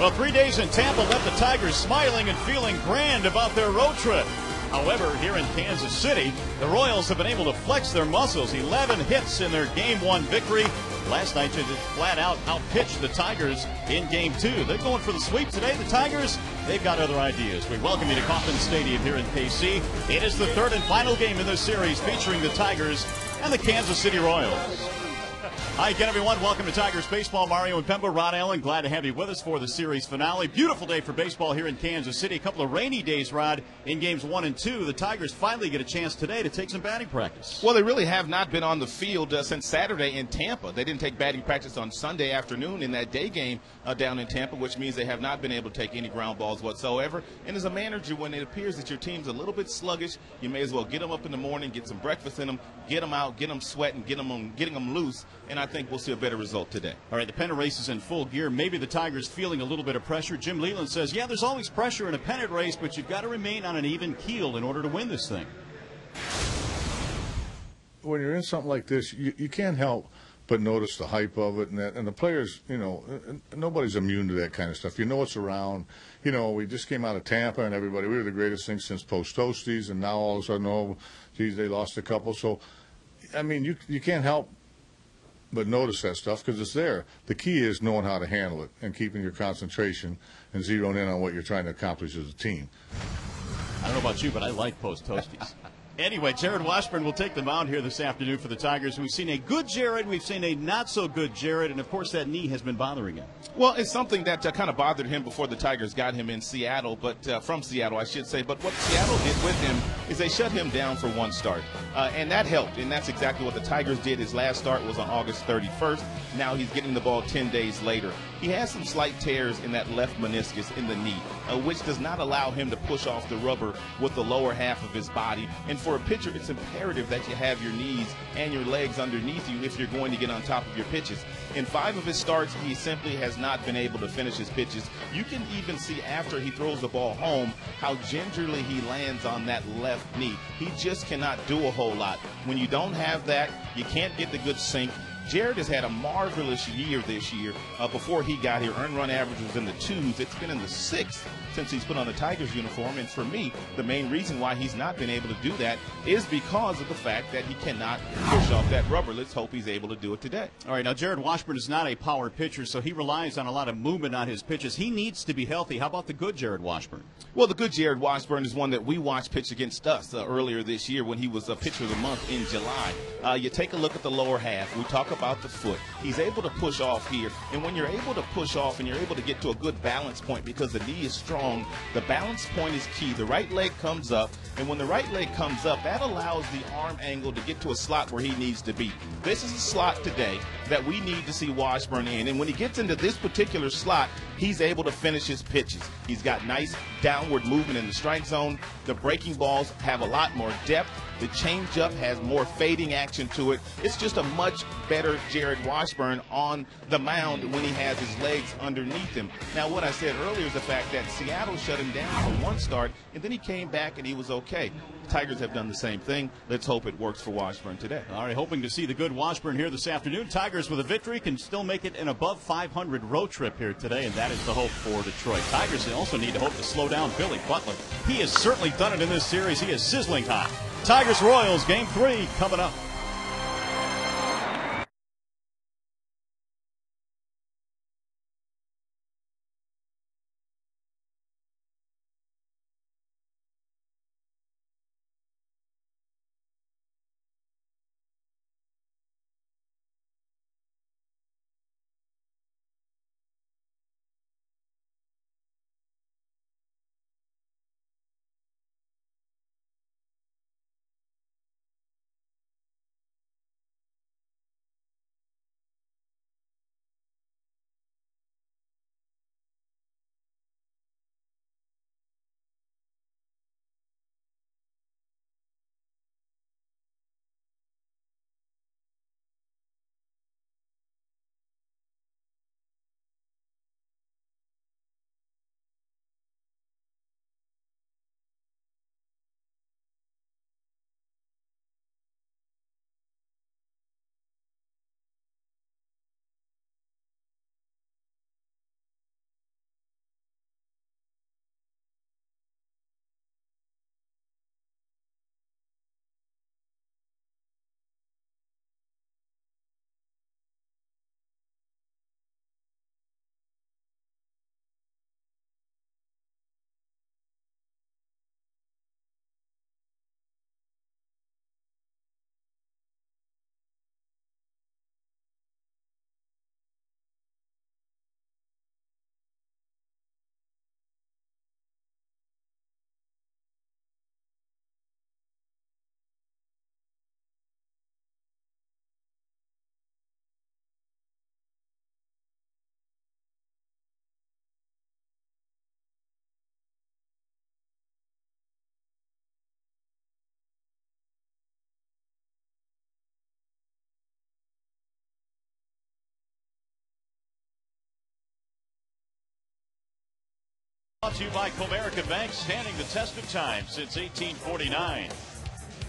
Well, 3 days in Tampa left the Tigers smiling and feeling grand about their road trip. However, here in Kansas City, the Royals have been able to flex their muscles. 11 hits in their Game 1 victory. Last night, they just flat out outpitched the Tigers in Game 2. They're going for the sweep today. The Tigers, they've got other ideas. We welcome you to Kauffman Stadium here in KC. It is the third and final game in this series featuring the Tigers and the Kansas City Royals. Hi again, everyone. Welcome to Tigers Baseball. Mario and Pemba, Rod Allen, glad to have you with us for the series finale. Beautiful day for baseball here in Kansas City. A couple of rainy days, Rod, in games 1 and 2. The Tigers finally get a chance today to take some batting practice. Well, they really have not been on the field since Saturday in Tampa. They didn't take batting practice on Sunday afternoon in that day game down in Tampa, which means they have not been able to take any ground balls whatsoever. And as a manager, when it appears that your team's a little bit sluggish, you may as well get them up in the morning, get some breakfast in them, get them out, get them sweating, getting them loose, and I think we'll see a better result today. All right, the pennant race is in full gear. Maybe the Tigers feeling a little bit of pressure. Jim Leyland says, yeah, there's always pressure in a pennant race, but you've got to remain on an even keel in order to win this thing. When you're in something like this, you can't help but notice the hype of it, and the players, you know, nobody's immune to that kind of stuff. You know what's around. You know, we just came out of Tampa, and everybody, we were the greatest thing since post-Toasties, and now all of a sudden, oh, geez, they lost a couple. So, I mean, you can't help but notice that stuff because it's there. The key is knowing how to handle it and keeping your concentration and zeroing in on what you're trying to accomplish as a team. I don't know about you, but I like post-Toasties. Anyway, Jared Washburn will take the mound here this afternoon for the Tigers. We've seen a good Jared, we've seen a not-so-good Jared, and, of course, that knee has been bothering him. Well, it's something that kind of bothered him before the Tigers got him in Seattle, but from Seattle, I should say. But what Seattle did with him is they shut him down for one start, and that helped, and that's exactly what the Tigers did. His last start was on August 31st. Now he's getting the ball 10 days later. He has some slight tears in that left meniscus in the knee, which does not allow him to push off the rubber with the lower half of his body. And for a pitcher, it's imperative that you have your knees and your legs underneath you if you're going to get on top of your pitches. In 5 of his starts, he simply has not been able to finish his pitches. You can even see after he throws the ball home how gingerly he lands on that left knee. He just cannot do a whole lot. When you don't have that, you can't get the good sink. Jared has had a marvelous year this year. Before he got here, earned run average was in the 2s. It's been in the 6th since he's put on the Tigers uniform. And for me, the main reason why he's not been able to do that is because of the fact that he cannot push off that rubber. Let's hope he's able to do it today. All right, now Jared Washburn is not a power pitcher, so he relies on a lot of movement on his pitches. He needs to be healthy. How about the good Jared Washburn? Well, the good Jared Washburn is one that we watched pitch against us earlier this year when he was a pitcher of the month in July. You take a look at the lower half. We talk about the foot. He's able to push off here, and when you're able to push off and you're able to get to a good balance point because the knee is strong, the balance point is key. The right leg comes up, and when the right leg comes up, that allows the arm angle to get to a slot where he needs to be. This is a slot today that we need to see Washburn in, and when he gets into this particular slot, he's able to finish his pitches. He's got nice downward movement in the strike zone. The breaking balls have a lot more depth. The changeup has more fading action to it. It's just a much better Jared Washburn on the mound when he has his legs underneath him. Now, what I said earlier is the fact that Seattle shut him down for one start, and then he came back and he was okay. The Tigers have done the same thing. Let's hope it works for Washburn today. All right, hoping to see the good Washburn here this afternoon. Tigers with a victory can still make it an above 500 road trip here today, and that is the hope for Detroit. Tigers also need to hope to slow down Billy Butler. He has certainly done it in this series. He is sizzling hot. Tigers Royals game 3 coming up. Brought to you by Comerica Bank, standing the test of time since 1849.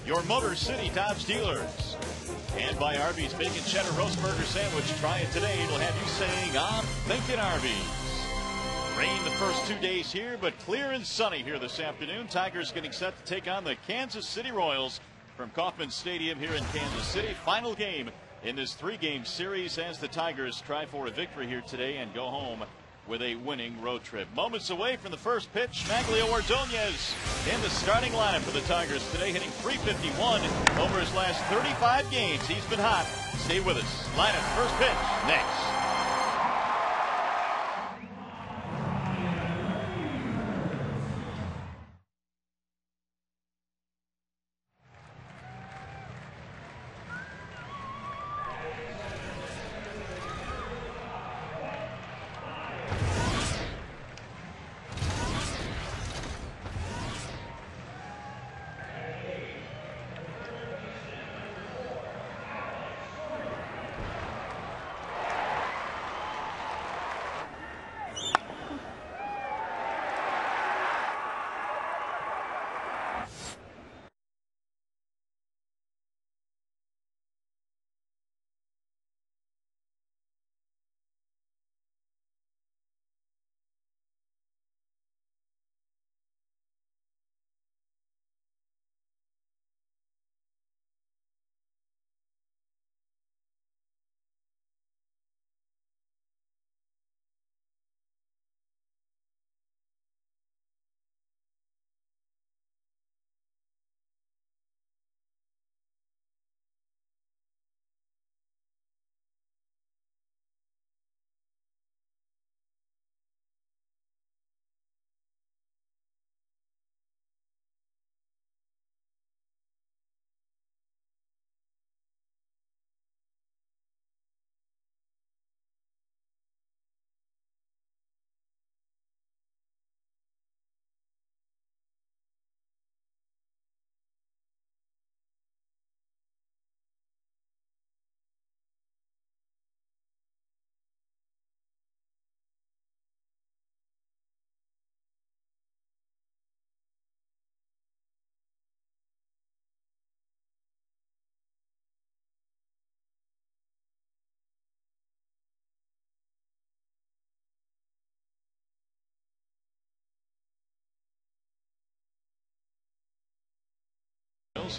Your Motor City Dodge dealers. And by Arby's Bacon Cheddar Roast Burger Sandwich. Try it today. It'll have you saying, I'm thinking Arby's. Rain the first 2 days here, but clear and sunny here this afternoon. Tigers getting set to take on the Kansas City Royals from Kauffman Stadium here in Kansas City. Final game in this 3-game series as the Tigers try for a victory here today and go home with a winning road trip. Moments away from the first pitch, Maglio Ordonez in the starting lineup for the Tigers today, hitting .351 over his last 35 games. He's been hot. Stay with us. Lineup, first pitch, next.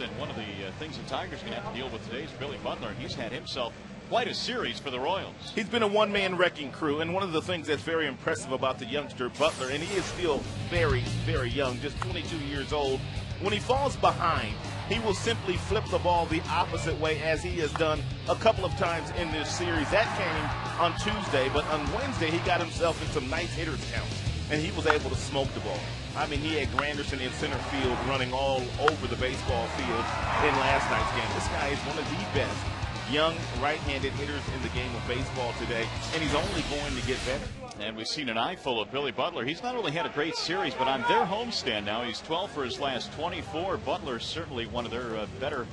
And one of the things the Tigers are going to have to deal with today is Billy Butler. He's had himself quite a series for the Royals. He's been a one-man wrecking crew, and one of the things that's very impressive about the youngster Butler, and he is still very, very young, just 22 years old, when he falls behind, he will simply flip the ball the opposite way, as he has done a couple of times in this series. That came on Tuesday, but on Wednesday he got himself in some nice hitters counts, and he was able to smoke the ball. I mean, he had Granderson in center field running all over the baseball field in last night's game. This guy is one of the best young right-handed hitters in the game of baseball today, and he's only going to get better. And we've seen an eyeful of Billy Butler. He's not only had a great series, but on their homestand now, he's 12 for his last 24. Butler's certainly one of their better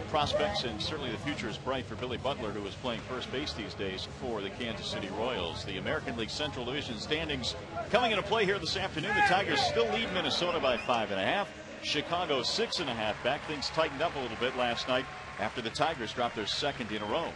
prospects, and certainly the future is bright for Billy Butler, who is playing first base these days for the Kansas City Royals. The American League Central Division standings coming into play here this afternoon. The Tigers still lead Minnesota by 5.5. Chicago 6.5 back. Things tightened up a little bit last night after the Tigers dropped their second in a row.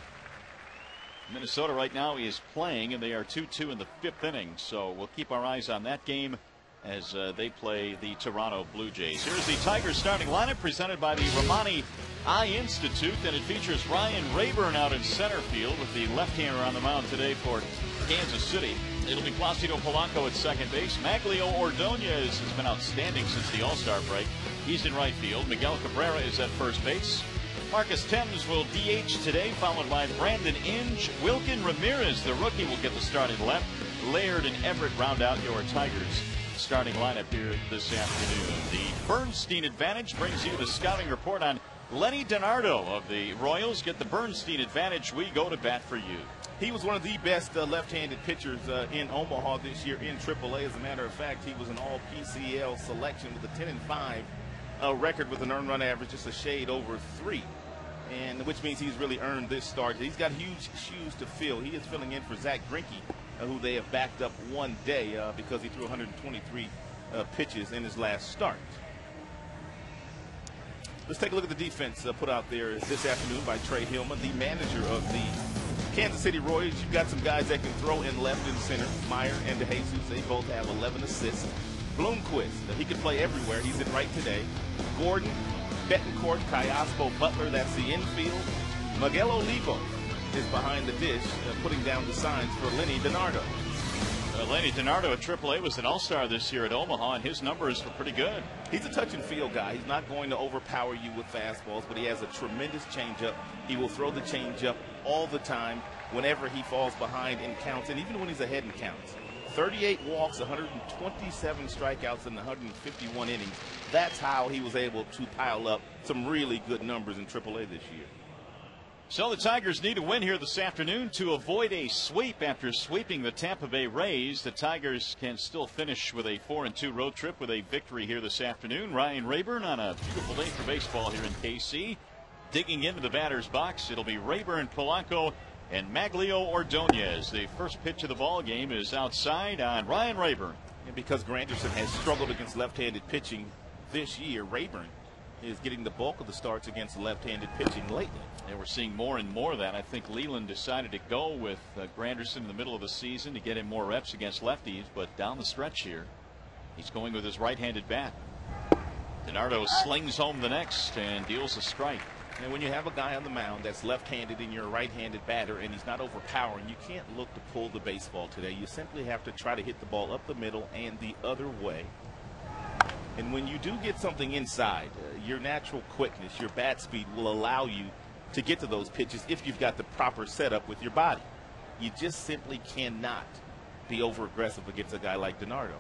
Minnesota right now is playing, and they are 2-2 in the 5th inning, so we'll keep our eyes on that game as they play the Toronto Blue Jays. Here's the Tigers starting lineup presented by the Romani Eye Institute, and it features Ryan Rayburn out in center field with the left-hander on the mound today for Kansas City. It'll be Placido Polanco at second base. Maglio Ordonez has been outstanding since the All-Star break. He's in right field. Miguel Cabrera is at first base. Marcus Thames will DH today, followed by Brandon Inge. Wilkin Ramirez, the rookie, will get the start at left. Laird and Everett round out your Tigers starting lineup here this afternoon. The Bernstein Advantage brings you the scouting report on Lenny DiNardo of the Royals. Get the Bernstein Advantage. We go to bat for you. He was one of the best left-handed pitchers in Omaha this year in AAA. As a matter of fact, he was an all-PCL selection with a 10-5 record with an earned run average just a shade over 3. and which means he's really earned this start. He's got huge shoes to fill. He is filling in for Zach Greinke, who they have backed up one day because he threw 123 pitches in his last start. Let's take a look at the defense put out there this afternoon by Trey Hillman, the manager of the Kansas City Royals. You've got some guys that can throw in left and center. Meyer and DeJesus, they both have 11 assists. Bloomquist, he can play everywhere. He's in right today. Gordon, Betancourt, Kayaspo, Butler, that's the infield. Miguel Olivo is behind the dish, putting down the signs for Lenny DiNardo. Lenny DiNardo at AAA was an all-star this year at Omaha, and his numbers were pretty good. He's a touch-and-feel guy. He's not going to overpower you with fastballs, but he has a tremendous changeup. He will throw the changeup all the time whenever he falls behind in counts, and even when he's ahead in counts. 38 walks, 127 strikeouts in 151 innings. That's how he was able to pile up some really good numbers in AAA this year. So the Tigers need a win here this afternoon to avoid a sweep after sweeping the Tampa Bay Rays. The Tigers can still finish with a 4-2 road trip with a victory here this afternoon. Ryan Rayburn on a beautiful day for baseball here in KC. Digging into the batter's box, it'll be Rayburn, Polanco, and Maglio Ordonez. The first pitch of the ball game is outside on Ryan Rayburn. And because Granderson has struggled against left-handed pitching this year, Rayburn is getting the bulk of the starts against left-handed pitching lately. And we're seeing more and more of that. I think Leland decided to go with Granderson in the middle of the season to get him more reps against lefties, but down the stretch here, he's going with his right-handed bat. DiNardo slings home the next and deals a strike. And when you have a guy on the mound that's left-handed and you're a right-handed batter and he's not overpowering, you can't look to pull the baseball today. You simply have to try to hit the ball up the middle and the other way. And when you do get something inside, your natural quickness, your bat speed will allow you to get to those pitches if you've got the proper setup with your body. You just simply cannot be over-aggressive against a guy like DiNardo.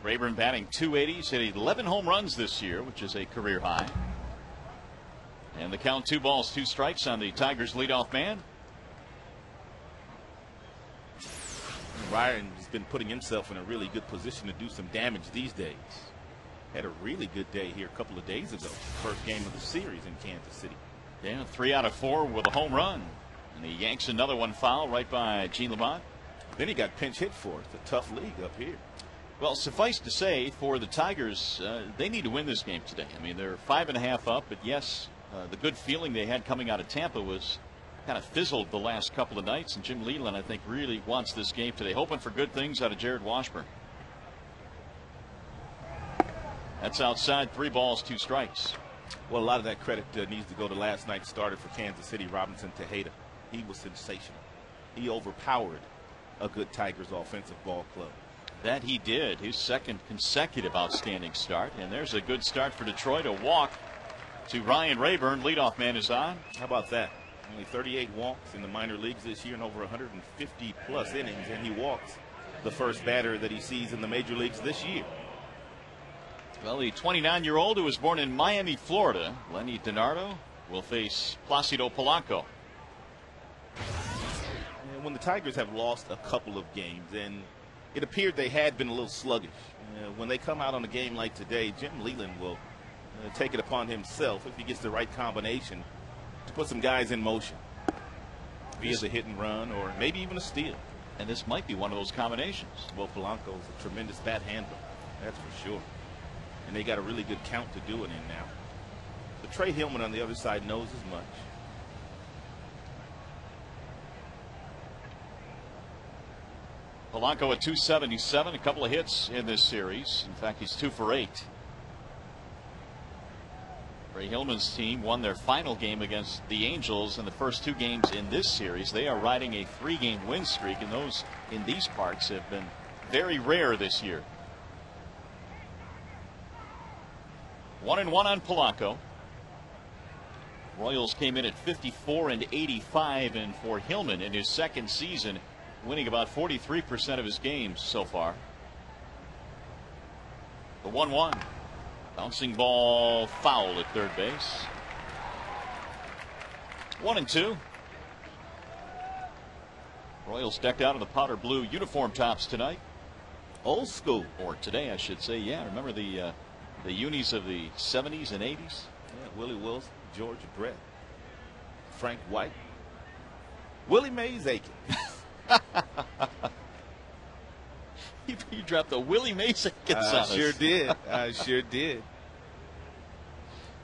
Rayburn batting .280. He's hit 11 home runs this year, which is a career high. And the count 2 balls, 2 strikes on the Tigers leadoff man. Ryan has been putting himself in a really good position to do some damage these days. Had a really good day here a couple of days ago. First game of the series in Kansas City. Yeah, 3 out of 4 with a home run. And he yanks another one foul right by Gene Lamont. Then he got pinch hit for it. It's a tough league up here. Well, suffice to say, for the Tigers, they need to win this game today. I mean, they're 5.5 up, but yes, the good feeling they had coming out of Tampa was kind of fizzled the last couple of nights, and Jim Leland, I think, really wants this game today, hoping for good things out of Jared Washburn. That's outside, 3 balls, 2 strikes. Well, a lot of that credit needs to go to last night's starter for Kansas City, Robinson Tejeda. He was sensational. He overpowered a good Tigers offensive ball club. That he did. His second consecutive outstanding start. And there's a good start for Detroit. A walk to Ryan Rayburn. Leadoff man is on. How about that? Only 38 walks in the minor leagues this year and over 150 plus innings, and he walks the first batter that he sees in the major leagues this year. Well, the 29-year-old who was born in Miami, Florida, Lenny DiNardo, will face Placido Polanco. And when the Tigers have lost a couple of games, and it appeared they had been a little sluggish, when they come out on a game like today, Jim Leland will take it upon himself, if he gets the right combination, to put some guys in motion via the hit and run or maybe even a steal. And this might be one of those combinations. Well, Polanco's a tremendous bat handler, that's for sure. And they got a really good count to do it in now. But Trey Hillman on the other side knows as much. Polanco at 277, a couple of hits in this series. In fact, he's 2 for 8. Trey Hillman's team won their final game against the Angels in the first 2 games in this series. They are riding a 3-game win streak, and those in these parts have been very rare this year. 1-1 on Polanco. Royals came in at 54-85, and for Hillman in his second season, winning about 43% of his games so far. The 1-1. Bouncing ball foul at third base. 1-2. Royals decked out in the powder blue uniform tops tonight. Old school. Or today, I should say. Yeah, remember the unis of the 70s and 80s? Yeah, Willie Wilson, George Brett. Frank White. Willie Mays Aiken. You dropped the Willie Mays Aikens on us. Sure did. I sure did.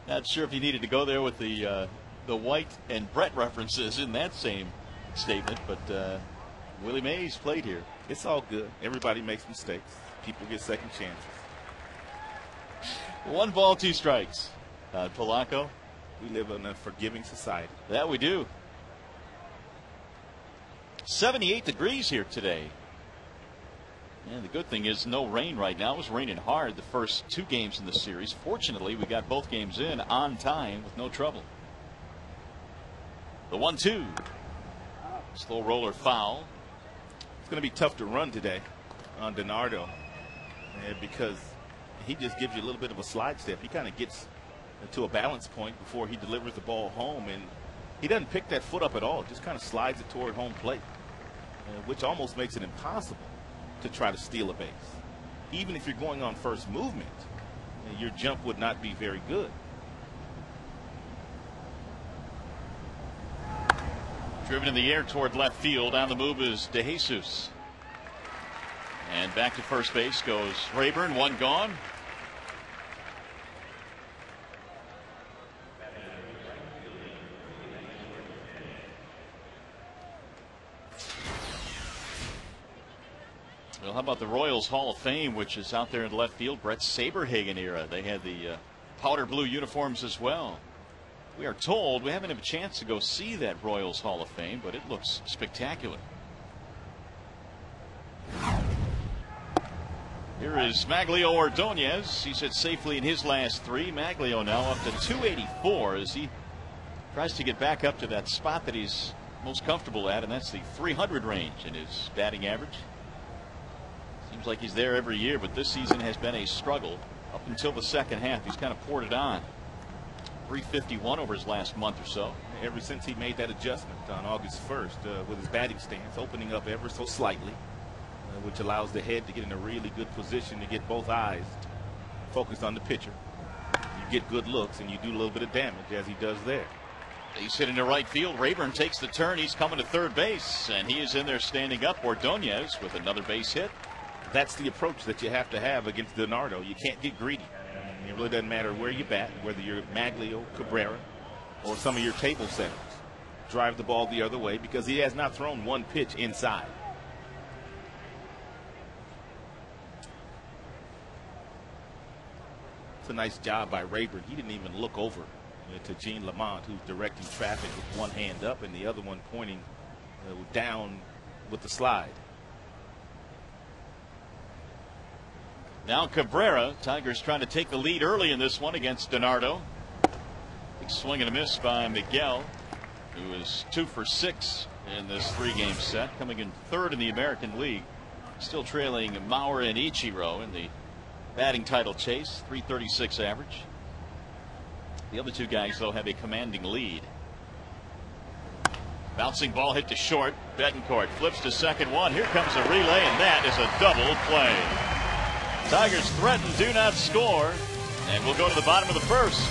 Not sure if you needed to go there with the White and Brett references in that same statement, but Willie Mays played here. It's all good. Everybody makes mistakes. People get second chances. 1 ball, 2 strikes. Polanco. We live in a forgiving society. That we do. 78 degrees here today. And the good thing is no rain right now. It was raining hard the first 2 games in the series. Fortunately, we got both games in on time with no trouble. The 1-2. Slow roller foul. It's going to be tough to run today on DiNardo because he just gives you a little bit of a slide step. He kind of gets to a balance point before he delivers the ball home, and he doesn't pick that foot up at all. Just kind of slides it toward home plate, which almost makes it impossible to try to steal a base. Even if you're going on first movement, your jump would not be very good. Driven in the air toward left field. On the move is DeJesus. And back to first base goes Rayburn. 1 gone. Well, how about the Royals Hall of Fame, which is out there in left field? Brett Saberhagen era. They had the powder blue uniforms as well. We are told we haven't had a chance to go see that Royals Hall of Fame, but it looks spectacular. Here is Maglio Ordonez. He's hit safely in his last 3. Maglio now up to 284 as he tries to get back up to that spot that he's most comfortable at, and that's the 300 range in his batting average. Seems like he's there every year, but this season has been a struggle up until the second half. He's kind of poured it on. 351 over his last month or so. Ever since he made that adjustment on August 1st with his batting stance opening up ever so slightly, which allows the head to get in a really good position to get both eyes focused on the pitcher. You get good looks and you do a little bit of damage as he does there. He's hit into right field. Rayburn takes the turn. He's coming to third base, and he is in there standing up. Ordonez with another base hit. That's the approach that you have to have against DiNardo. You can't get greedy. It really doesn't matter where you bat, whether you're Maglio, Cabrera, or some of your table setters. Drive the ball the other way because he has not thrown one pitch inside. It's a nice job by Rayburn. He didn't even look over to Gene Lamont, who's directing traffic with one hand up and the other one pointing down with the slide. Now Cabrera. Tigers trying to take the lead early in this one against DiNardo. Big swing and a miss by Miguel, who is 2 for 6 in this 3-game set, coming in 3rd in the American League. Still trailing Mauer and Ichiro in the batting title chase, 336 average. The other 2 guys, though, have a commanding lead. Bouncing ball hit to short. Betancourt flips to second one. Here comes a relay, and that is a double play. Tigers threaten, do not score, and we'll go to the bottom of the first.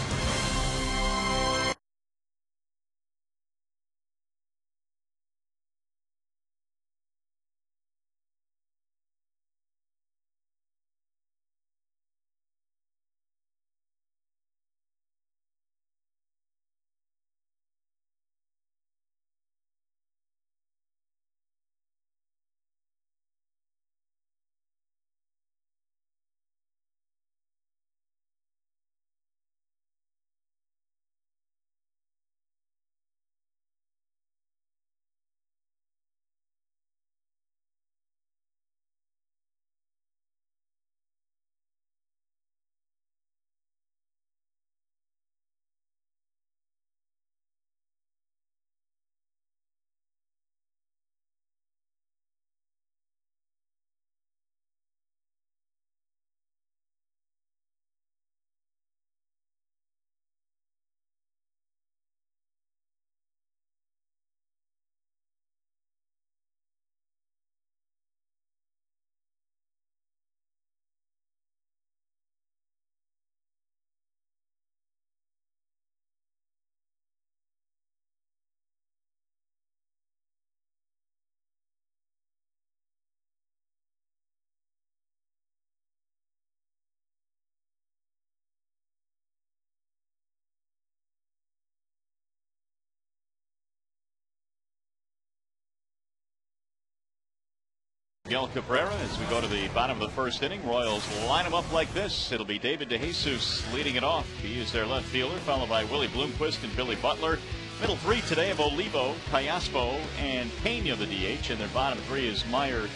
Miguel Cabrera as we go to the bottom of the first inning. Royals line them up like this. It'll be David DeJesus leading it off. He is their left fielder, followed by Willie Bloomquist and Billy Butler. Middle three today of Olivo, Callaspo, and Pena the DH. And their bottom three is Meyer,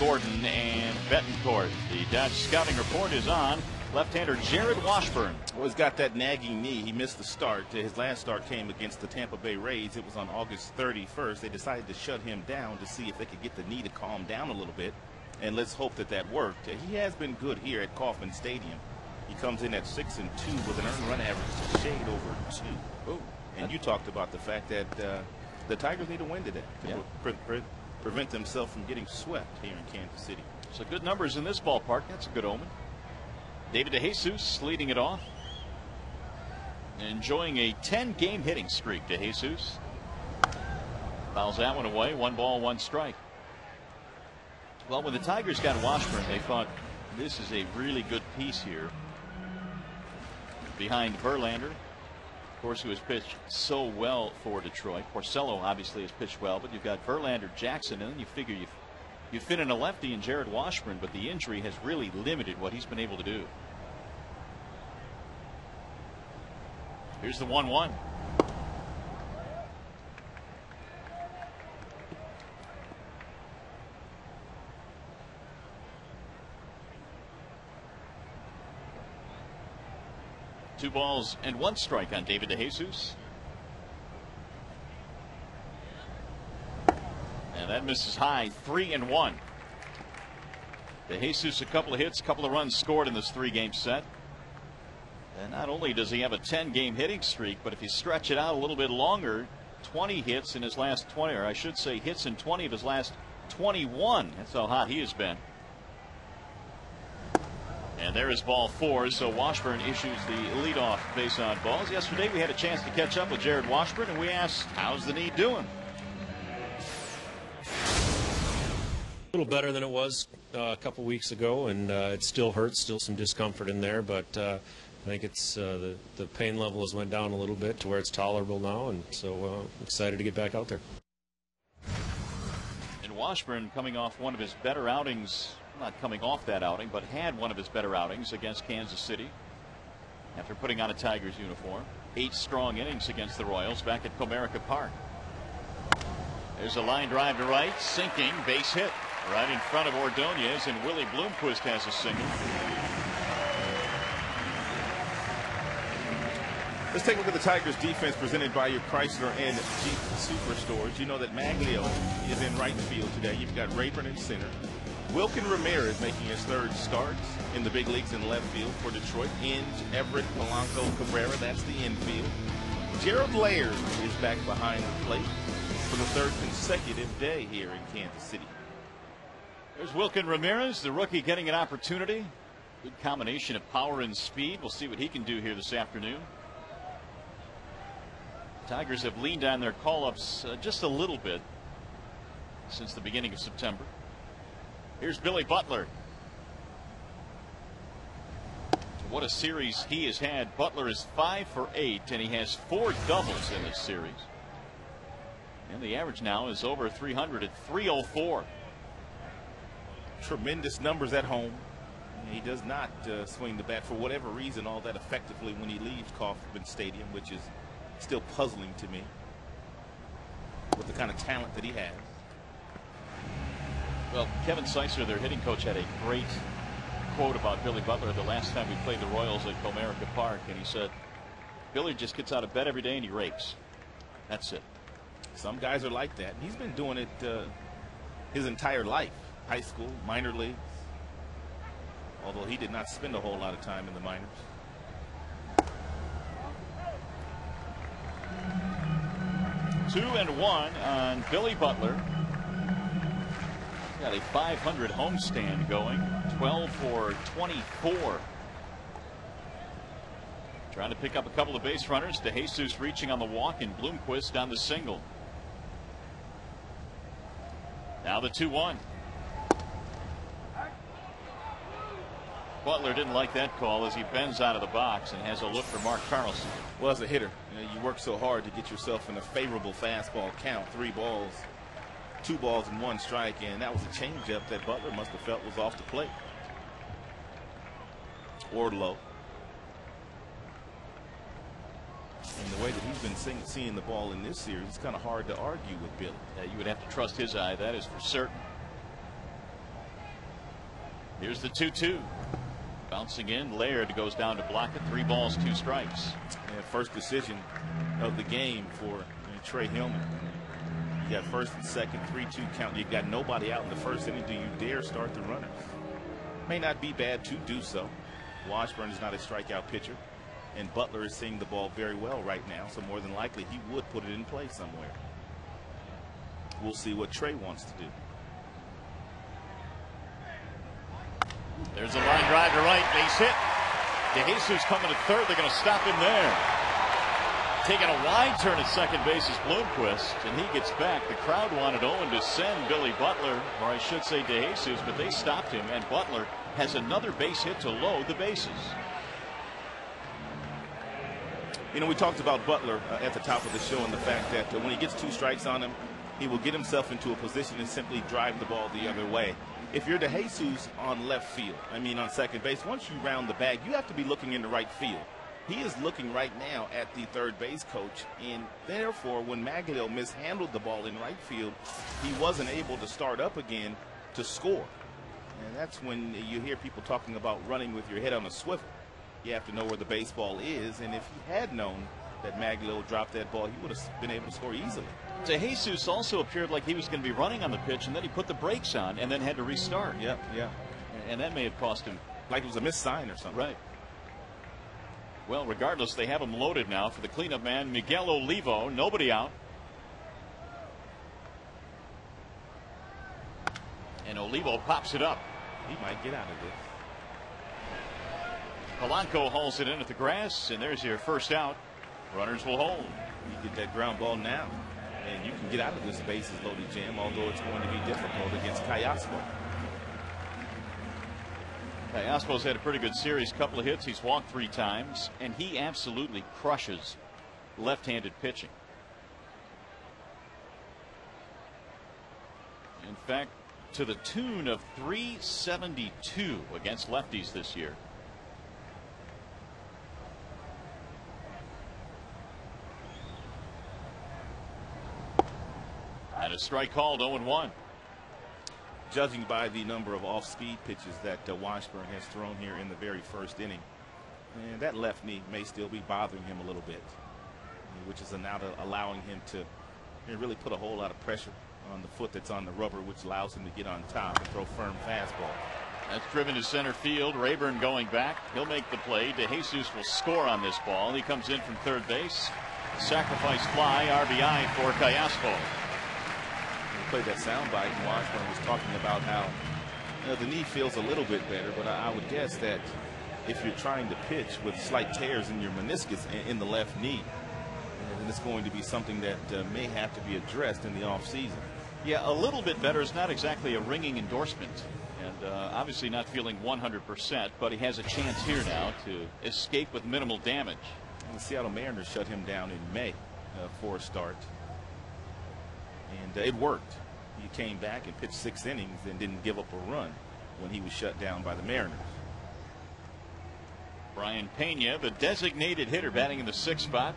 Gordon, and Betancourt. The Dodge scouting report is on. Left-hander Jared Washburn. Well, he's got that nagging knee. He missed the start. His last start came against the Tampa Bay Rays. It was on August 31st. They decided to shut him down to see if they could get the knee to calm down a little bit. And let's hope that that worked. He has been good here at Kauffman Stadium. He comes in at 6-2 with an earned run average shade over 2. Ooh. And you talked about the fact that the Tigers need a win today to prevent themselves from getting swept here in Kansas City. So good numbers in this ballpark. That's a good omen. David DeJesus leading it off. Enjoying a 10-game hitting streak. DeJesus fouls that one away. 1 ball, 1 strike. Well, when the Tigers got Washburn, they thought this is a really good piece here behind Verlander, of course, who has pitched so well for Detroit. Porcello obviously has pitched well, but you've got Verlander, Jackson, and then you figure you fit in a lefty in Jared Washburn, but the injury has really limited what he's been able to do. Here's the 1-1. Two balls and 1 strike on David DeJesus. And that misses high. 3-1. DeJesus, a couple of hits, a couple of runs scored in this 3-game set. And not only does he have a 10-game hitting streak, but if you stretch it out a little bit longer, 20 hits in his last 20, or I should say hits in 20 of his last 21. That's how hot he has been. And there is ball 4, so Washburn issues the leadoff base on balls. Yesterday we had a chance to catch up with Jared Washburn, and we asked, how's the knee doing? A little better than it was a couple weeks ago, and it still hurts, still some discomfort in there, but I think it's the pain level has went down a little bit to where it's tolerable now, and so I'm excited to get back out there. And Washburn coming off one of his better outings, not coming off that outing, but had one of his better outings against Kansas City after putting on a Tigers uniform. 8 strong innings against the Royals back at Comerica Park. There's a line drive to right, sinking, base hit right in front of Ordonez, and Willie Bloomquist has a single. Let's take a look at the Tigers defense presented by your Chrysler and Jeep Superstores. You know that Maglio is in right field today. You've got Rayburn in center. Wilkin Ramirez making his 3rd start in the big leagues in left field for Detroit. Inge, Everett, Polanco, Cabrera, that's the infield. Gerald Laird is back behind the plate for the 3rd consecutive day here in Kansas City. There's Wilkin Ramirez, the rookie, getting an opportunity. Good combination of power and speed. We'll see what he can do here this afternoon. Tigers have leaned on their call-ups just a little bit since the beginning of September. Here's Billy Butler. What a series he has had. Butler is 5 for 8, and he has 4 doubles in this series. And the average now is over 300 at 304. Tremendous numbers at home. He does not swing the bat for whatever reason all that effectively when he leaves Kauffman Stadium, which is still puzzling to me with the kind of talent that he has. Well, Kevin Seisser, their hitting coach, had a great quote about Billy Butler the last time we played the Royals at Comerica Park, and he said, Billy just gets out of bed every day and he rakes. That's it. Some guys are like that. He's been doing it his entire life. High school, minor leagues. Although he did not spend a whole lot of time in the minors. Two and 1 on Billy Butler. Got a 500 homestand going. 12 for 24. Trying to pick up a couple of base runners. DeJesus reaching on the walk, and Bloomquist on the single. Now the 2-1. Butler didn't like that call as he bends out of the box and has a look for Mark Carlson. Well, as a hitter, you work so hard to get yourself in a favorable fastball count. 3 balls, 2 balls and 1 strike, and that was a changeup that Butler must have felt was off the plate or low. And the way that he's been seeing the ball in this series, it's kind of hard to argue with Billy. You would have to trust his eye, that is for certain. Here's the 2-2. Bouncing in, Laird goes down to block it. 3 balls, 2 strikes. And first decision of the game for Trey Hillman. You got first and second, 3-2 count. You got nobody out in the first inning. Do you dare start the runners? May not be bad to do so. Washburn is not a strikeout pitcher, and Butler is seeing the ball very well right now, so more than likely he would put it in play somewhere. We'll see what Trey wants to do. There's a line drive to right, base hit. DeJesus coming to third. They're going to stop him there. Taking a wide turn at second base is Bloomquist, and he gets back. The crowd wanted Owen to send Billy Butler, or I should say DeJesus, but they stopped him, and Butler has another base hit to load the bases. You know, we talked about Butler at the top of the show and the fact that when he gets 2 strikes on him, he will get himself into a position and simply drive the ball the other way. If you're DeJesus on left field, on second base, once you round the bag, you have to be looking into right field. He is looking right now at the third base coach, and therefore when Magglio mishandled the ball in right field, he wasn't able to start up again to score. And that's when you hear people talking about running with your head on a swivel. You have to know where the baseball is, and if he had known that Magglio dropped that ball, he would have been able to score easily. DeJesus also appeared like he was going to be running on the pitch, and then he put the brakes on and then had to restart. Yeah. And that may have cost him. Like it was a missed sign or something. Right. Well, regardless, they have him loaded now for the cleanup man, Miguel Olivo. Nobody out. And Olivo pops it up. He might get out of this. Polanco hauls it in at the grass, and there's your first out. Runners will hold. You get that ground ball now, and you can get out of this bases loaded jam, although it's going to be difficult against Callaspo. Callaspo's had a pretty good series, couple of hits. He's walked 3 times, and he absolutely crushes left-handed pitching. In fact, to the tune of 372 against lefties this year. And a strike called, 0-1. Judging by the number of off-speed pitches that Washburn has thrown here in the very first inning, and that left knee may still be bothering him a little bit, which is now allowing him to really put a whole lot of pressure on the foot that's on the rubber, which allows him to get on top and throw firm fastball. That's driven to center field. Rayburn going back. He'll make the play. DeJesus will score on this ball. He comes in from third base. Sacrifice fly, RBI for Callaspo. Played that soundbite, and Washburn was talking about how the knee feels a little bit better, but I would guess that if you're trying to pitch with slight tears in your meniscus in the left knee, then it's going to be something that may have to be addressed in the offseason. Yeah, a little bit better is not exactly a ringing endorsement, and obviously not feeling 100%, but he has a chance here now to escape with minimal damage. And the Seattle Mariners shut him down in May for a start. And it worked. He came back and pitched 6 innings and didn't give up a run when he was shut down by the Mariners. Brian Pena, the designated hitter, batting in the 6th spot.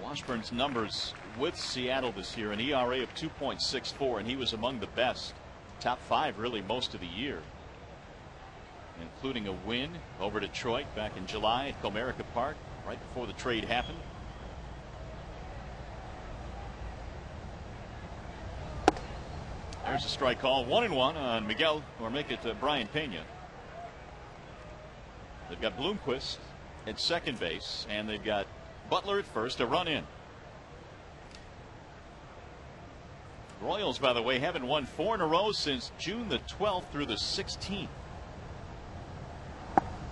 Washburn's numbers with Seattle this year, an ERA of 2.64, and he was among the best. Top 5 really most of the year, including a win over Detroit back in July at Comerica Park right before the trade happened. There's a strike call, 1-1 on Miguel, or make it Brian Pena. They've got Bloomquist at second base, and they've got Butler at first, a run in. Royals, by the way, haven't won 4 in a row since June the 12th through the 16th.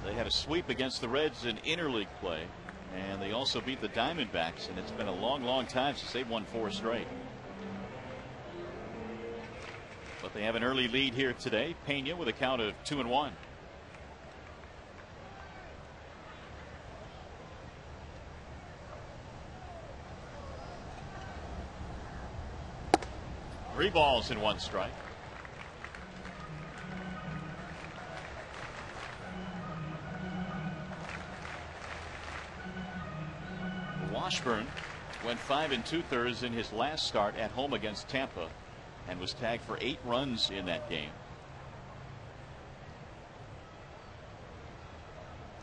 They had a sweep against the Reds in interleague play, and they also beat the Diamondbacks, and it's been a long time since they've won 4 straight. But they have an early lead here today. Pena with a count of 2-1. 3 balls and 1 strike. Washburn went 5 2/3 in his last start at home against Tampa and was tagged for 8 runs in that game.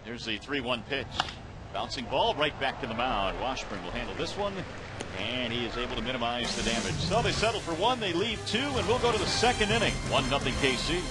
Here's the 3-1 pitch. Bouncing ball right back to the mound. Washburn will handle this one, and he is able to minimize the damage. So they settle for 1, they leave 2, and we'll go to the 2nd inning. 1-0 KC.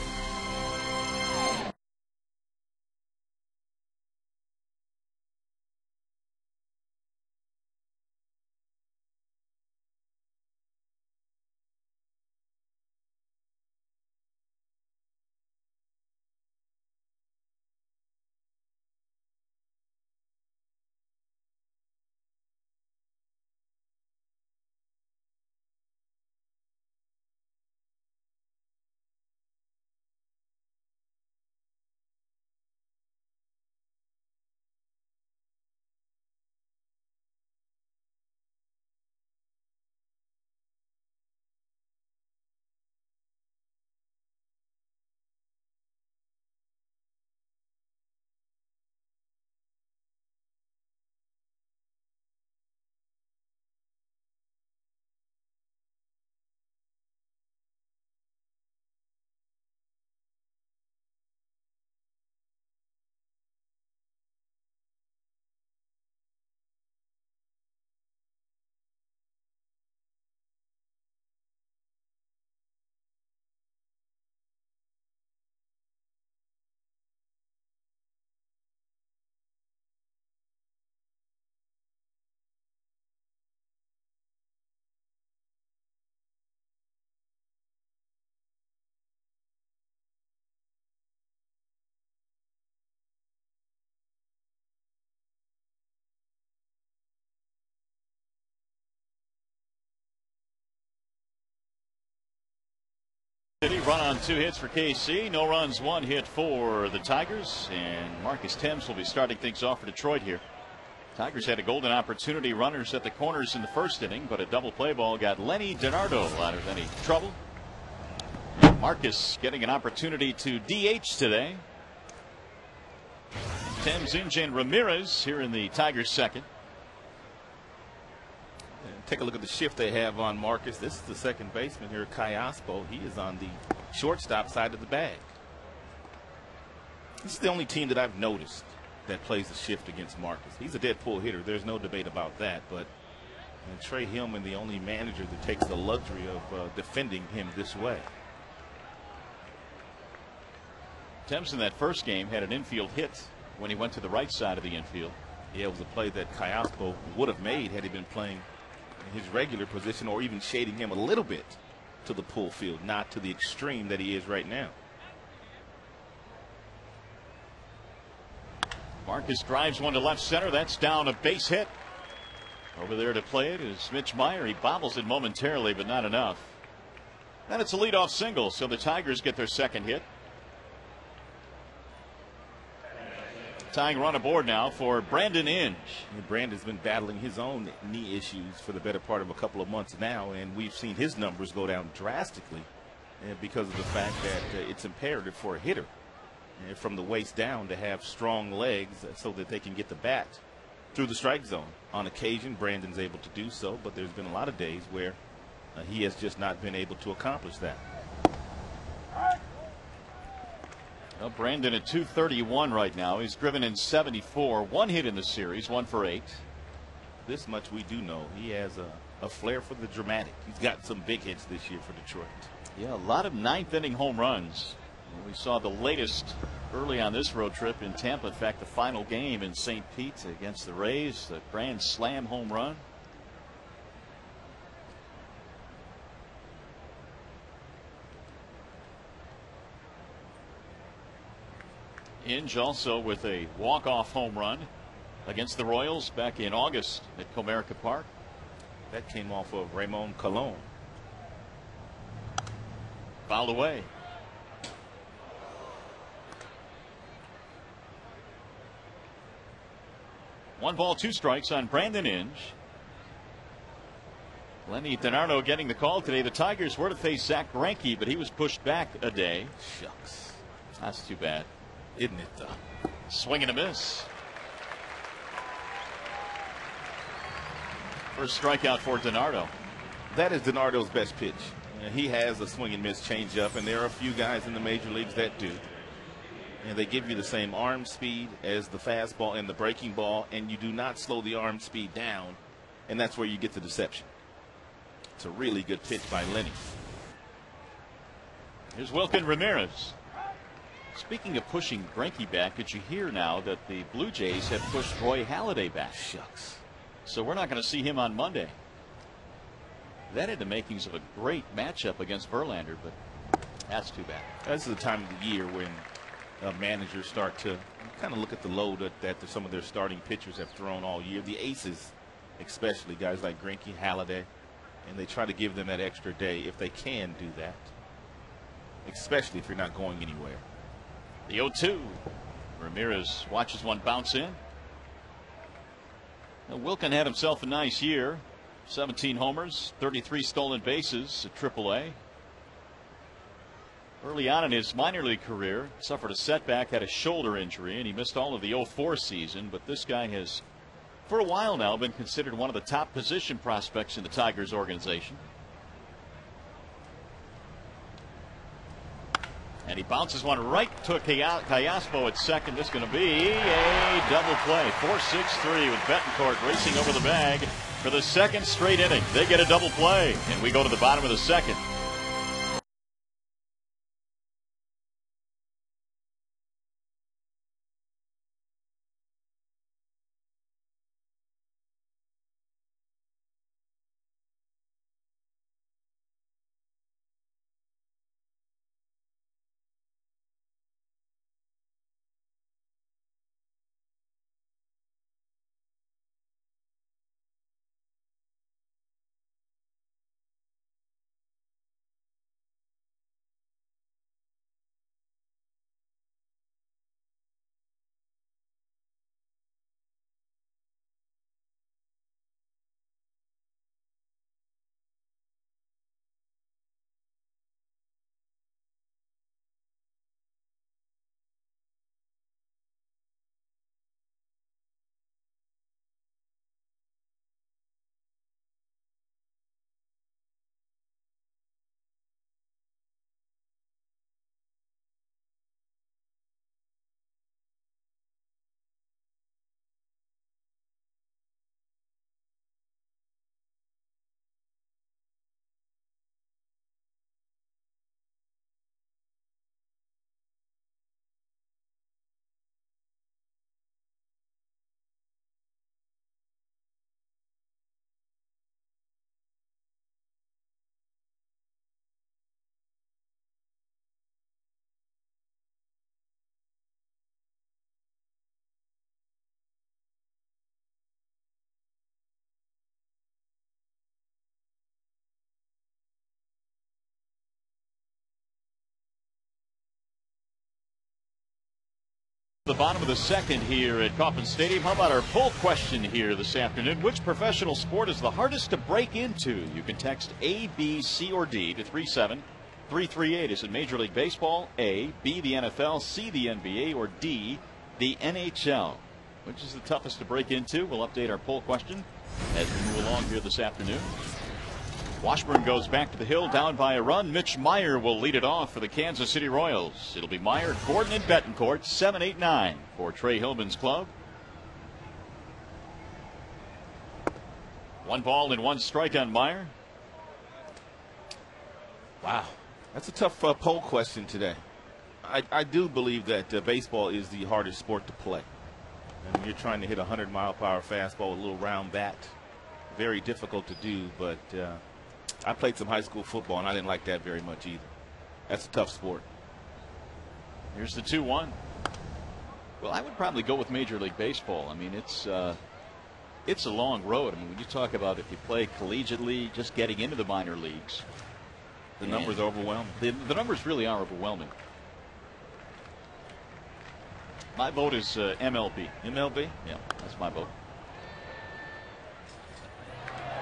Run on 2 hits for KC. No runs, 1 hit for the Tigers. And Marcus Thames will be starting things off for Detroit here. Tigers had a golden opportunity. Runners at the corners in the 1st inning, but a double play ball got Lenny DiNardo out of any trouble. Marcus getting an opportunity to DH today. Thames, Inge, and Ramirez here in the Tigers' 2nd. Take a look at the shift they have on Marcus. This is the second baseman here, Kai Ospo. He is on the shortstop side of the bag. This is the only team that I've noticed that plays a shift against Marcus. He's a dead pull hitter. There's no debate about that. But Trey Hillman, the only manager that takes the luxury of defending him this way. Thames in that 1st game had an infield hit when he went to the right side of the infield. Yeah, it was a play that Kai Ospo would have made had he been playing his regular position, or even shading him a little bit to the pull field, not to the extreme that he is right now. Marcus drives one to left center. That's down, a base hit. Over there to play it is Mitch Meyer. He bobbles it momentarily, but not enough. And it's a leadoff single, so the Tigers get their 2nd hit. Tying run aboard now for Brandon Inge. Brandon's been battling his own knee issues for the better part of a couple of months now, and we've seen his numbers go down drastically because of the fact that it's imperative for a hitter from the waist down to have strong legs so that they can get the bat through the strike zone. On occasion, Brandon's able to do so, but there's been a lot of days where he has just not been able to accomplish that. Well, Brandon at 231 right now. He's driven in 74. 1 hit in the series, 1 for 8. This much we do know. He has a flair for the dramatic. He's got some big hits this year for Detroit. Yeah, a lot of 9th inning home runs. We saw the latest early on this road trip in Tampa. In fact, the final game in St. Pete against the Rays, the grand slam home run. Inge also with a walk-off home run against the Royals back in August at Comerica Park. That came off of Ramon Colon. Fouled away. One ball, 2 strikes on Brandon Inge. Lenny DiNardo getting the call today. The Tigers were to face Zach Greinke, but he was pushed back a day. Shucks. That's too bad. Isn't it, though? Swing and a miss. First strikeout for DiNardo. That is DiNardo's best pitch. He has a swing and miss changeup, and there are a few guys in the major leagues that do. And they give you the same arm speed as the fastball and the breaking ball, and you do not slow the arm speed down, and that's where you get the deception. It's a really good pitch by Lenny. Here's Wilkin Ramirez. Speaking of pushing Greinke back, did you hear now that the Blue Jays have pushed Roy Halladay back? Shucks. So we're not going to see him on Monday. That had the makings of a great matchup against Verlander, but that's too bad. This is the time of the year when managers start to kind of look at the load that some of their starting pitchers have thrown all year. The aces, especially guys like Greinke, Halladay, and they try to give them that extra day if they can do that, especially if you're not going anywhere. The 0-2. Ramirez watches one bounce in. Now, Wilkin had himself a nice year. 17 homers, 33 stolen bases at AAA. Early on in his minor league career, suffered a setback, had a shoulder injury, and he missed all of the 04 season. But this guy has, for a while now, been considered one of the top position prospects in the Tigers organization. And he bounces one right to Callaspo at second. This is going to be a double play. 4-6-3 with Betancourt racing over the bag for the second straight inning. They get a double play, and we go to the bottom of the second. The bottom of the second here at Kauffman Stadium. How about our poll question here this afternoon? Which professional sport is the hardest to break into? You can text A, B, C, or D to 37338. Is it Major League Baseball? A, B, the NFL, C, the NBA, or D, the NHL? Which is the toughest to break into? We'll update our poll question as we move along here this afternoon. Washburn goes back to the hill, down by a run. Mitch Meyer will lead it off for the Kansas City Royals. It'll be Meyer, Gordon, and Betancourt, 7, 8, 9 for Trey Hillman's club. 1 ball and 1 strike on Meyer. Wow, that's a tough poll question today. I do believe that baseball is the hardest sport to play. And you're trying to hit a 100-mile-per-hour fastball with a little round bat. Very difficult to do, but I played some high school football, and I didn't like that very much either. That's a tough sport. Here's the 2-1. Well, I would probably go with Major League Baseball. I mean, it's a long road. I mean, when you talk about if you play collegiately, just getting into the minor leagues, the numbers are overwhelming. The numbers really are overwhelming. My vote is MLB. MLB? Yeah, that's my vote.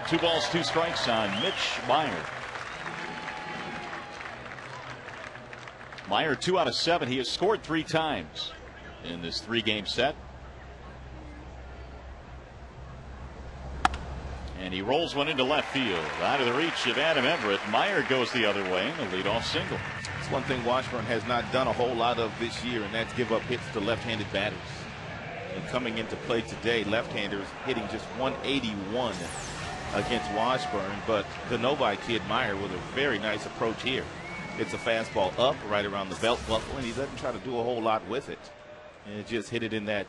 2 balls, 2 strikes on Mitch Maier. Maier 2 out of 7. He has scored 3 times in this 3-game set. And he rolls one into left field. Out of the reach of Adam Everett. Maier goes the other way in a leadoff single. It's one thing Washburn has not done a whole lot of this year, and that's give up hits to left-handed batters. And coming into play today, left-handers hitting just 181 against Washburn. But the Novi kid, Maier, with a very nice approach here. It's a fastball up right around the belt buckle, and he doesn't try to do a whole lot with it. And just hit it in that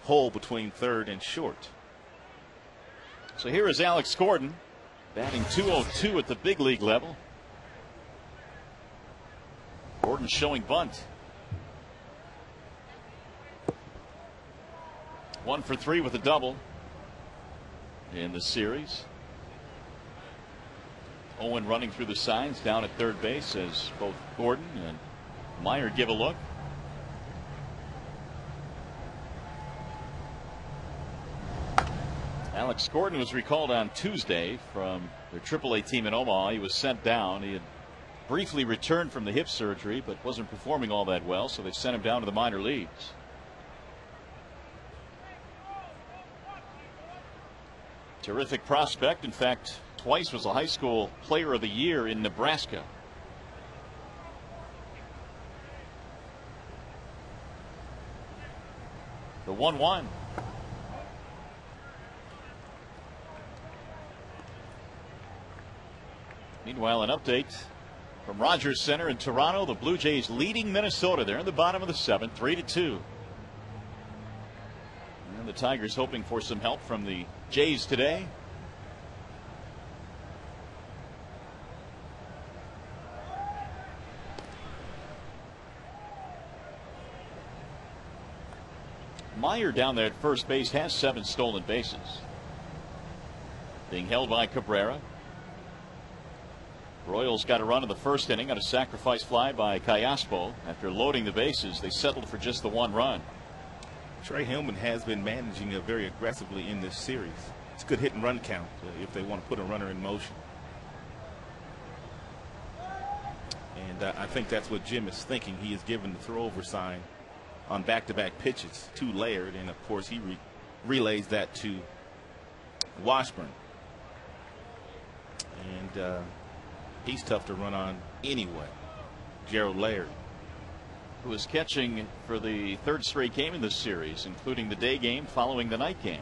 hole between third and short. So here is Alex Gordon, batting .202 at the big league level. Gordon showing bunt. 1 for 3 with a double in the series. Owen running through the signs down at third base as both Gordon and Maier give a look. Alex Gordon was recalled on Tuesday from their AAA team in Omaha. He was sent down. He had briefly returned from the hip surgery but wasn't performing all that well, so they sent him down to the minor leagues. Terrific prospect. In fact, twice was a high school player of the year in Nebraska. The 1-1. Meanwhile, an update from Rogers Center in Toronto. The Blue Jays leading Minnesota. They're in the bottom of the 7th, 3-2. And the Tigers hoping for some help from the Jays today. Maier down there at first base has 7 stolen bases. Being held by Cabrera. Royals got a run in the first inning on a sacrifice fly by Callaspo. After loading the bases, they settled for just the 1 run. Trey Hillman has been managing it very aggressively in this series. It's a good hit and run count if they want to put a runner in motion. And I think that's what Jim is thinking. He has given the throw over sign on back-to-back pitches to Laird, and of course he relays that to Washburn. And he's tough to run on anyway. Gerald Laird, who is catching for the 3rd straight game in this series, including the day game following the night game.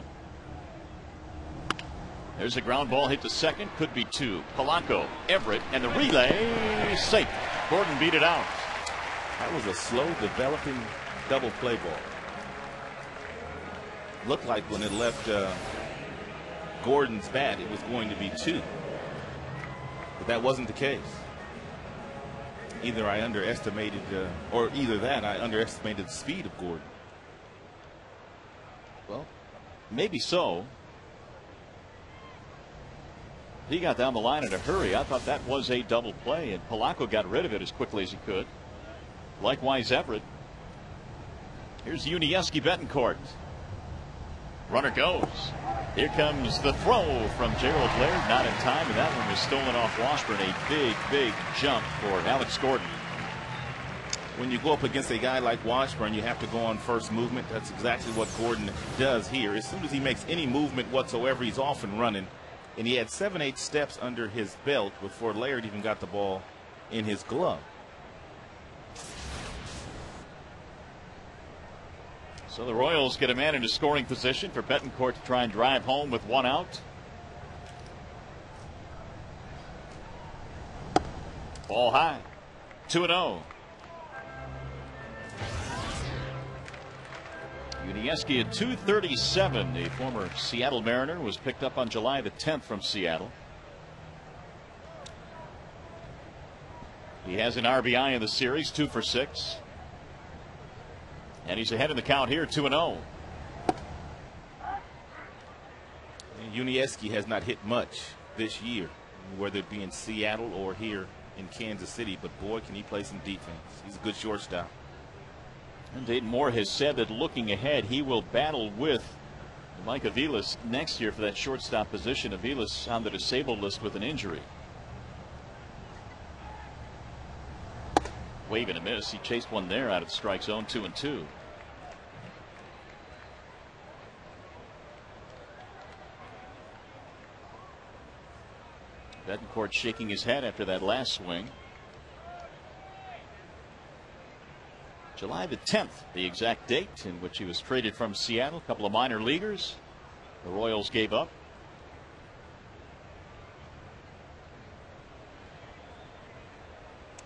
There's a ground ball hit to second, could be 2. Polanco, Everett, and the relay safe. Gordon beat it out. That was a slow developing double play ball. Looked like when it left Gordon's bat, it was going to be 2. But that wasn't the case. Either I underestimated, or either that I underestimated the speed of Gordon. Well, maybe so. He got down the line in a hurry. I thought that was a double play, and Polanco got rid of it as quickly as he could. Likewise, Everett. Here's Yuniesky Betancourt. Runner goes. Here comes the throw from Gerald Laird, not in time, and that one was stolen off Washburn. A big jump for Alex Gordon. When you go up against a guy like Washburn, you have to go on first movement. That's exactly what Gordon does here. As soon as he makes any movement whatsoever, he's off and running. And he had 7-8 steps under his belt before Laird even got the ball in his glove. So the Royals get a man into scoring position for Betancourt to try and drive home with 1 out. Ball high. 2-0. Yuniesky at 237. The former Seattle Mariner was picked up on July the 10th from Seattle. He has an RBI in the series, 2 for 6. And he's ahead in the count here, 2-0. Yuniesky has not hit much this year, whether it be in Seattle or here in Kansas City. But boy, can he play some defense. He's a good shortstop. And Dayton Moore has said that looking ahead, he will battle with Mike Aviles next year for that shortstop position. Aviles on the disabled list with an injury. Wave and a miss. He chased one there out of the strike zone. 2-2. Betancourt shaking his head after that last swing. July the 10th, the exact date in which he was traded from Seattle. A couple of minor leaguers the Royals gave up.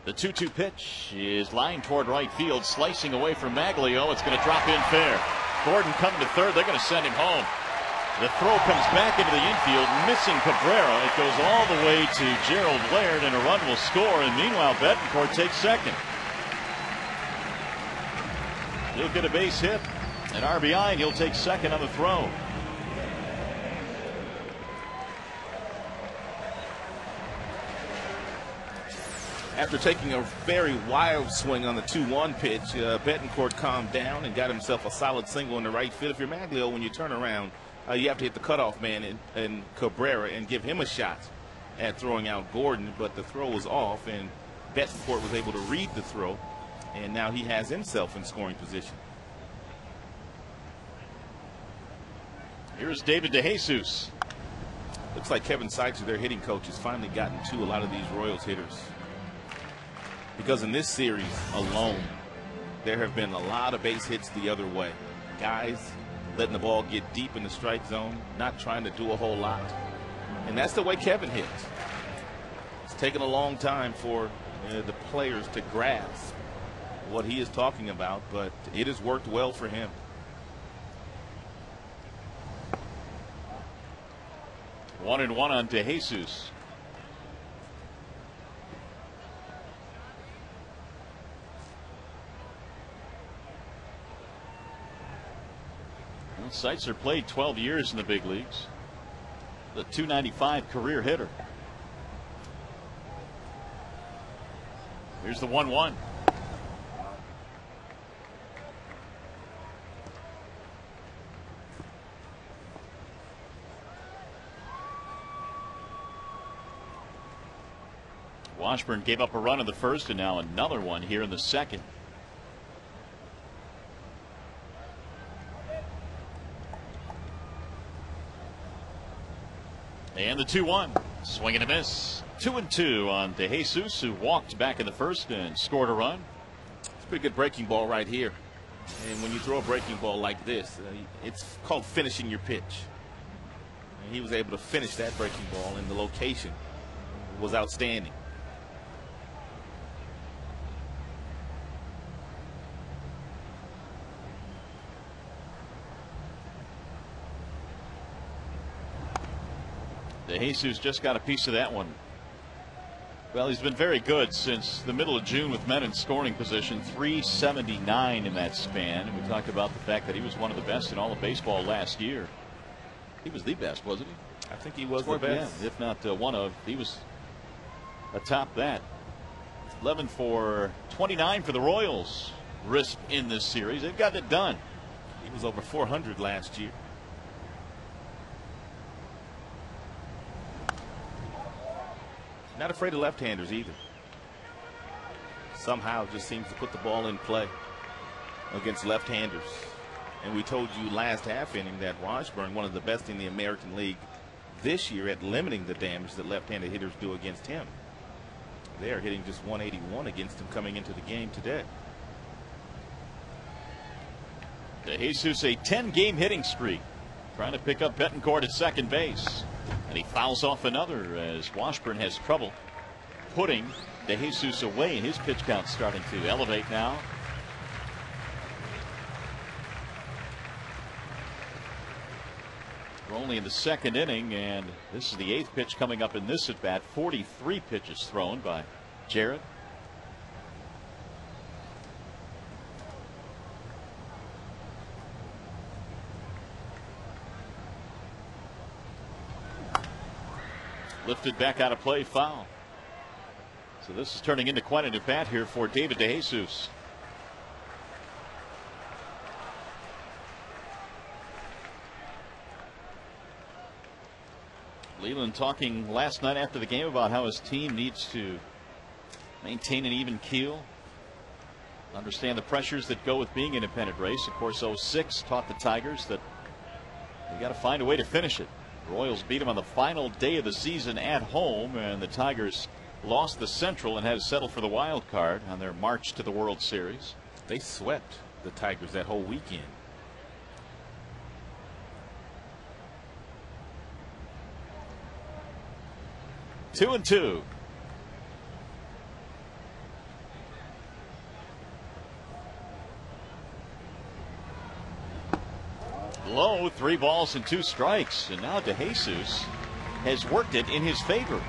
The 2-2 pitch is lined toward right field, slicing away from Maglio. It's going to drop in fair. Gordon coming to third. They're going to send him home. The throw comes back into the infield, missing Cabrera. It goes all the way to Gerald Laird, and a run will score. And meanwhile, Betancourt takes second. He'll get a base hit, an RBI, and he'll take second on the throw. After taking a very wild swing on the 2-1 pitch, Betancourt calmed down and got himself a solid single in the right field. If you're Maglio, when you turn around, you have to hit the cutoff man and Cabrera and give him a shot at throwing out Gordon, but the throw was off, and Betancourt was able to read the throw, and now he has himself in scoring position. Here's David DeJesus. Looks like Kevin Seitzer, their hitting coach, has finally gotten to a lot of these Royals hitters. Because in this series alone, there have been a lot of base hits the other way. Guys letting the ball get deep in the strike zone, not trying to do a whole lot. And that's the way Kevin hits. It's taken a long time for the players to grasp what he is talking about, but it has worked well for him. 1-1 on DeJesus. Well, Seitzer played 12 years in the big leagues. The .295 career hitter. Here's the 1-1. Washburn gave up a run in the first, and now another one here in the second. And the 2-1. Swing and a miss. 2-2 on DeJesus, who walked back in the first and scored a run. It's a pretty good breaking ball right here. And when you throw a breaking ball like this, it's called finishing your pitch. And he was able to finish that breaking ball, and the location was outstanding. DeJesus just got a piece of that one. Well, he's been very good since the middle of June with men in scoring position. 379 in that span. And we talked about the fact that he was one of the best in all of baseball last year. He was the best, wasn't he? I think he was the best. Yeah, if not one of. He was atop that. 11 for 29 for the Royals. Risk in this series. They've got it done. He was over 400 last year. Not afraid of left-handers either. Somehow just seems to put the ball in play against left-handers. And we told you last half inning that Washburn, one of the best in the American League this year at limiting the damage that left-handed hitters do against him. They are hitting just 181 against him coming into the game today. DeJesus, a 10-game hitting streak, trying to pick up Betancourt at second base. And he fouls off another as Washburn has trouble putting DeJesus away, and his pitch count starting to elevate now. We're only in the second inning, and this is the 8th pitch coming up in this at bat. 43 pitches thrown by Jarrett. Lifted back out of play, foul. So this is turning into quite an at-bat here for David DeJesus. Leland talking last night after the game about how his team needs to maintain an even keel, understand the pressures that go with being an independent race. Of course, 06 taught the Tigers that they got to find a way to finish it. The Royals beat them on the final day of the season at home, and the Tigers lost the Central and had to settle for the wild card on their march to the World Series. They swept the Tigers that whole weekend. Two and two. Low, 3 balls and 2 strikes, and now DeJesus has worked it in his favor.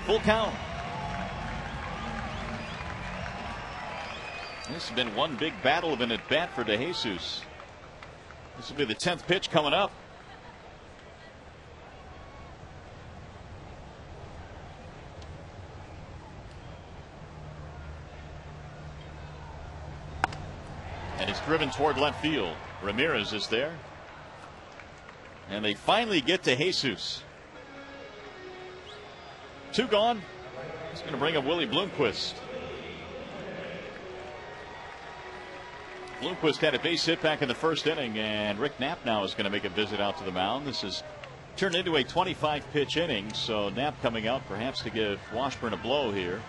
Full count. This has been one big battle of an at bat for DeJesus. This will be the 10th pitch coming up. And it's driven toward left field. Ramirez is there. And they finally get to Jesus. 2 gone. It's going to bring up Willie Bloomquist. Bloomquist had a base hit back in the first inning, and Rick Knapp now is going to make a visit out to the mound. This has turned into a 25-pitch inning, so Knapp coming out perhaps to give Washburn a blow here.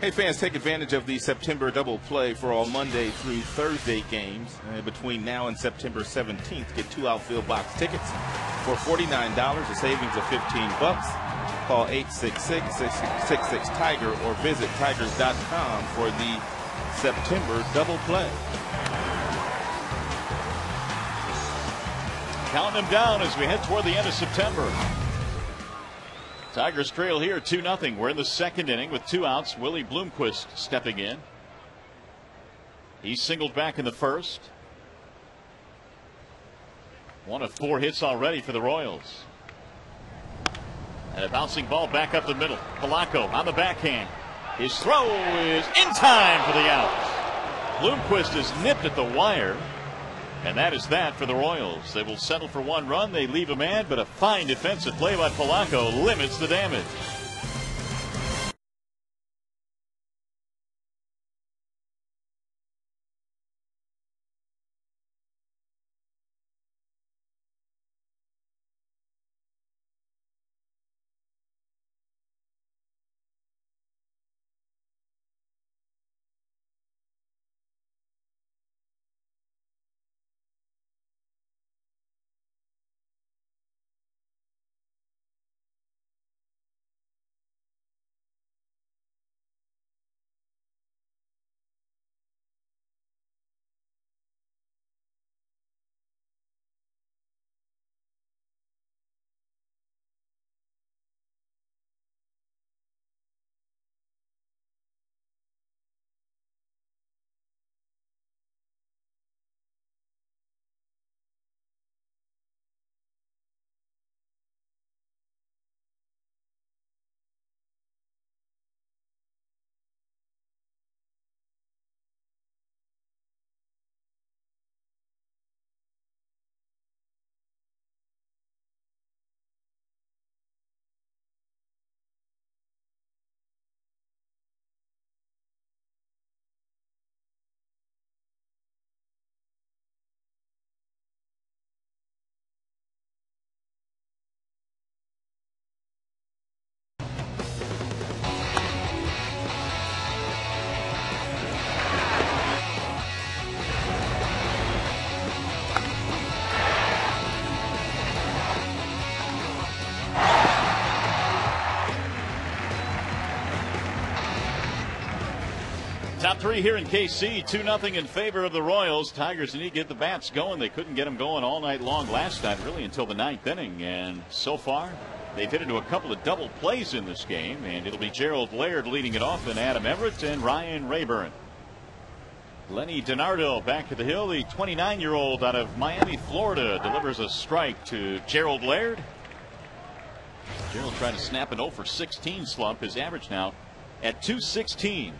Hey fans, take advantage of the September double play for all Monday through Thursday games. Between now and September 17th, get 2 outfield box tickets for $49, a savings of $15. Call 866-66-TIGER or visit tigers.com for the September double play. Counting them down as we head toward the end of September. Tigers trail here 2-0. We're in the second inning with 2 outs. Willie Bloomquist stepping in. He's singled back in the first. 1 of 4 hits already for the Royals. And a bouncing ball back up the middle. Polanco on the backhand. His throw is in time for the out. Bloomquist is nipped at the wire. And that is that for the Royals. They will settle for 1 run. They leave a man, but a fine defensive play by Polanco limits the damage. Top 3 here in KC, 2-0 in favor of the Royals. Tigers need to get the bats going. They couldn't get them going all night long last night, really until the 9th inning. And so far, they've hit into a couple of double plays in this game. And it'll be Gerald Laird leading it off, and Adam Everett and Ryan Rayburn. Lenny DiNardo back to the hill. The 29-year-old out of Miami, Florida, delivers a strike to Gerald Laird. Gerald trying to snap an 0 for 16 slump. His average now at .216.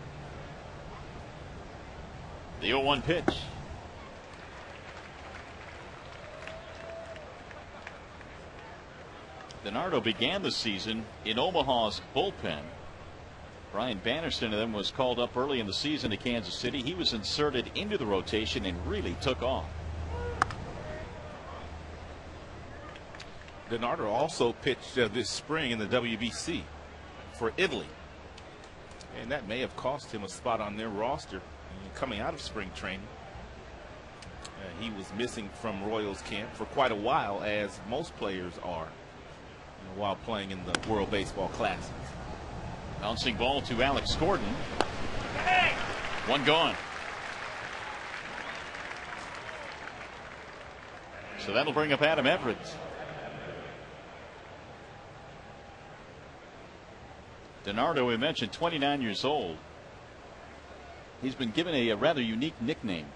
The 0-1 pitch. DiNardo began the season in Omaha's bullpen. Brian Bannister of them was called up early in the season to Kansas City. He was inserted into the rotation and really took off. DiNardo also pitched this spring in the WBC for Italy, and that may have cost him a spot on their roster coming out of spring training. He was missing from Royals camp for quite a while, as most players are, while playing in the World Baseball Classic. Bouncing ball to Alex Gordon. One gone. So that'll bring up Adam Everett. DiNardo, we mentioned, 29 years old. He's been given a rather unique nickname.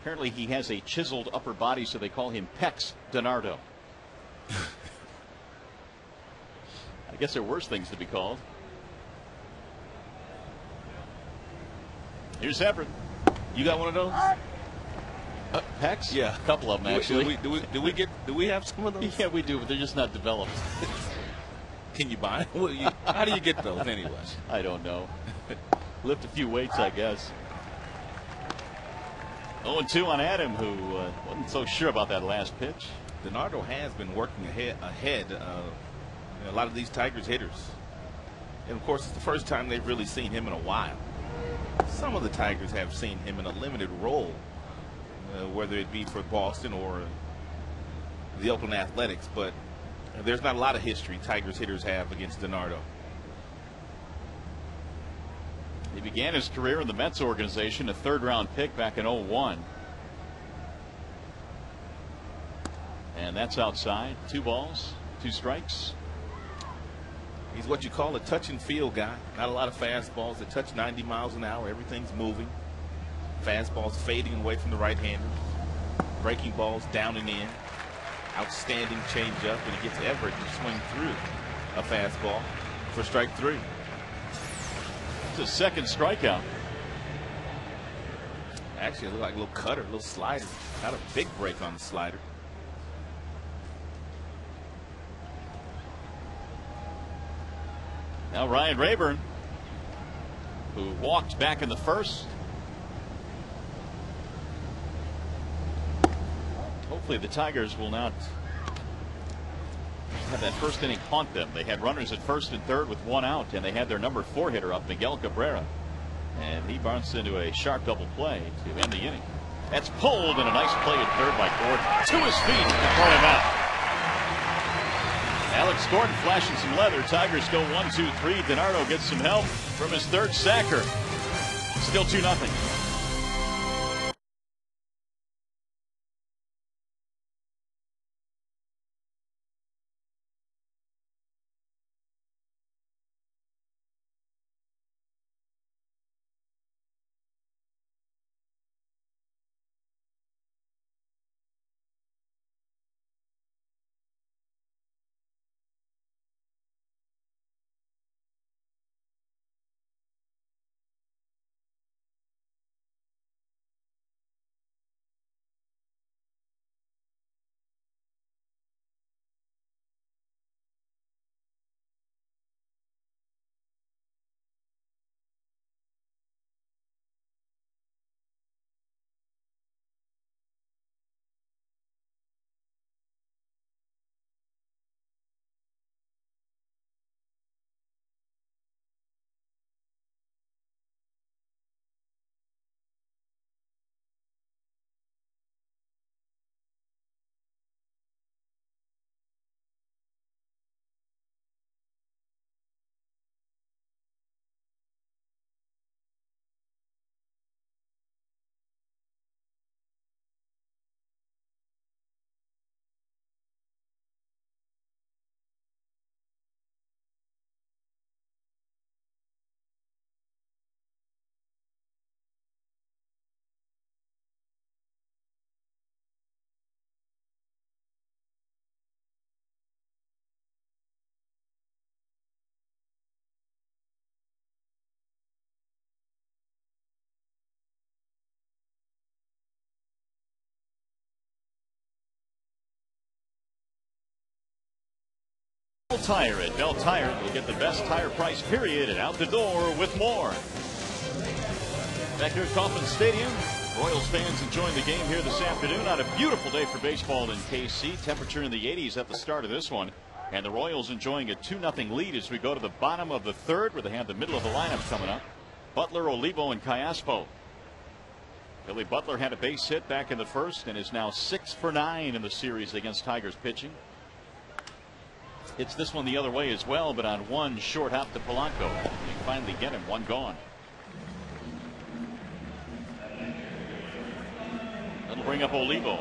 Apparently he has a chiseled upper body, so they call him Pex DiNardo. I guess there are worse things to be called. Here's Everett. You got one of those? Pecs? Yeah, a couple of them actually. Do we have some of those? Yeah, we do, but they're just not developed. Can you buy them? How do you get those anyway? I don't know. Lift a few weights, I guess. 0-2 on Adam, who wasn't so sure about that last pitch. DiNardo has been working ahead of a lot of these Tigers hitters. And of course, it's the first time they've really seen him in a while. Some of the Tigers have seen him in a limited role, whether it be for Boston or the Oakland Athletics, but there's not a lot of history Tigers hitters have against DiNardo. He began his career in the Mets organization, a third-round pick back in 0-1. And that's outside. 2 balls, 2 strikes. He's what you call a touch and feel guy. Not a lot of fastballs that touch 90 miles an hour. Everything's moving. Fastballs fading away from the right-hander. Breaking balls down and in. Outstanding changeup, and he gets Everett to swing through a fastball for strike 3. It's a second strikeout. Actually, it looked like a little cutter, a little slider. Not a big break on the slider. Now Ryan Rayburn, who walked back in the first. Hopefully the Tigers will not have that first inning haunt them. They had runners at first and third with 1 out, and they had their number 4 hitter up, Miguel Cabrera. And he bounced into a sharp double play to end the inning. That's pulled, and a nice play at third by Gordon. To his feet and throw him out. Alex Gordon flashing some leather. Tigers go 1-2-3. DiNardo gets some help from his third sacker. Still 2-0. Tire at Bell Tire. You'll get the best tire price period and out the door with more. Back here at Kauffman Stadium, Royals fans enjoying the game here this afternoon on a beautiful day for baseball in KC. Temperature in the 80s at the start of this one. And the Royals enjoying a 2-0 lead as we go to the bottom of the third, where they have the middle of the lineup coming up. Butler, Olivo, and Callaspo. Billy Butler had a base hit back in the first and is now 6 for 9 in the series against Tigers pitching. Hits this one the other way as well, but on one short hop to Polanco. They finally get him, one gone. That'll bring up Olivo.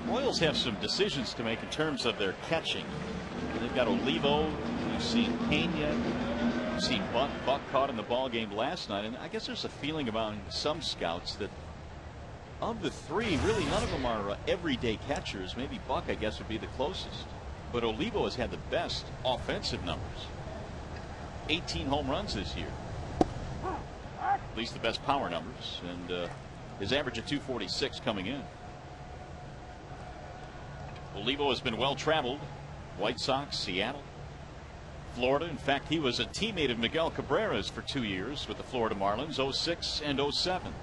Royals have some decisions to make in terms of their catching. They've got Olivo, we've seen Pena, we've seen Buck. Buck caught in the ball game last night, and I guess there's a feeling among some scouts that of the three, really none of them are everyday catchers. Maybe Buck, I guess, would be the closest. But Olivo has had the best offensive numbers. 18 home runs this year. At least the best power numbers. And his average of 246 coming in. Olivo has been well traveled. White Sox, Seattle, Florida. In fact, he was a teammate of Miguel Cabrera's for 2 years with the Florida Marlins, 06 and 07.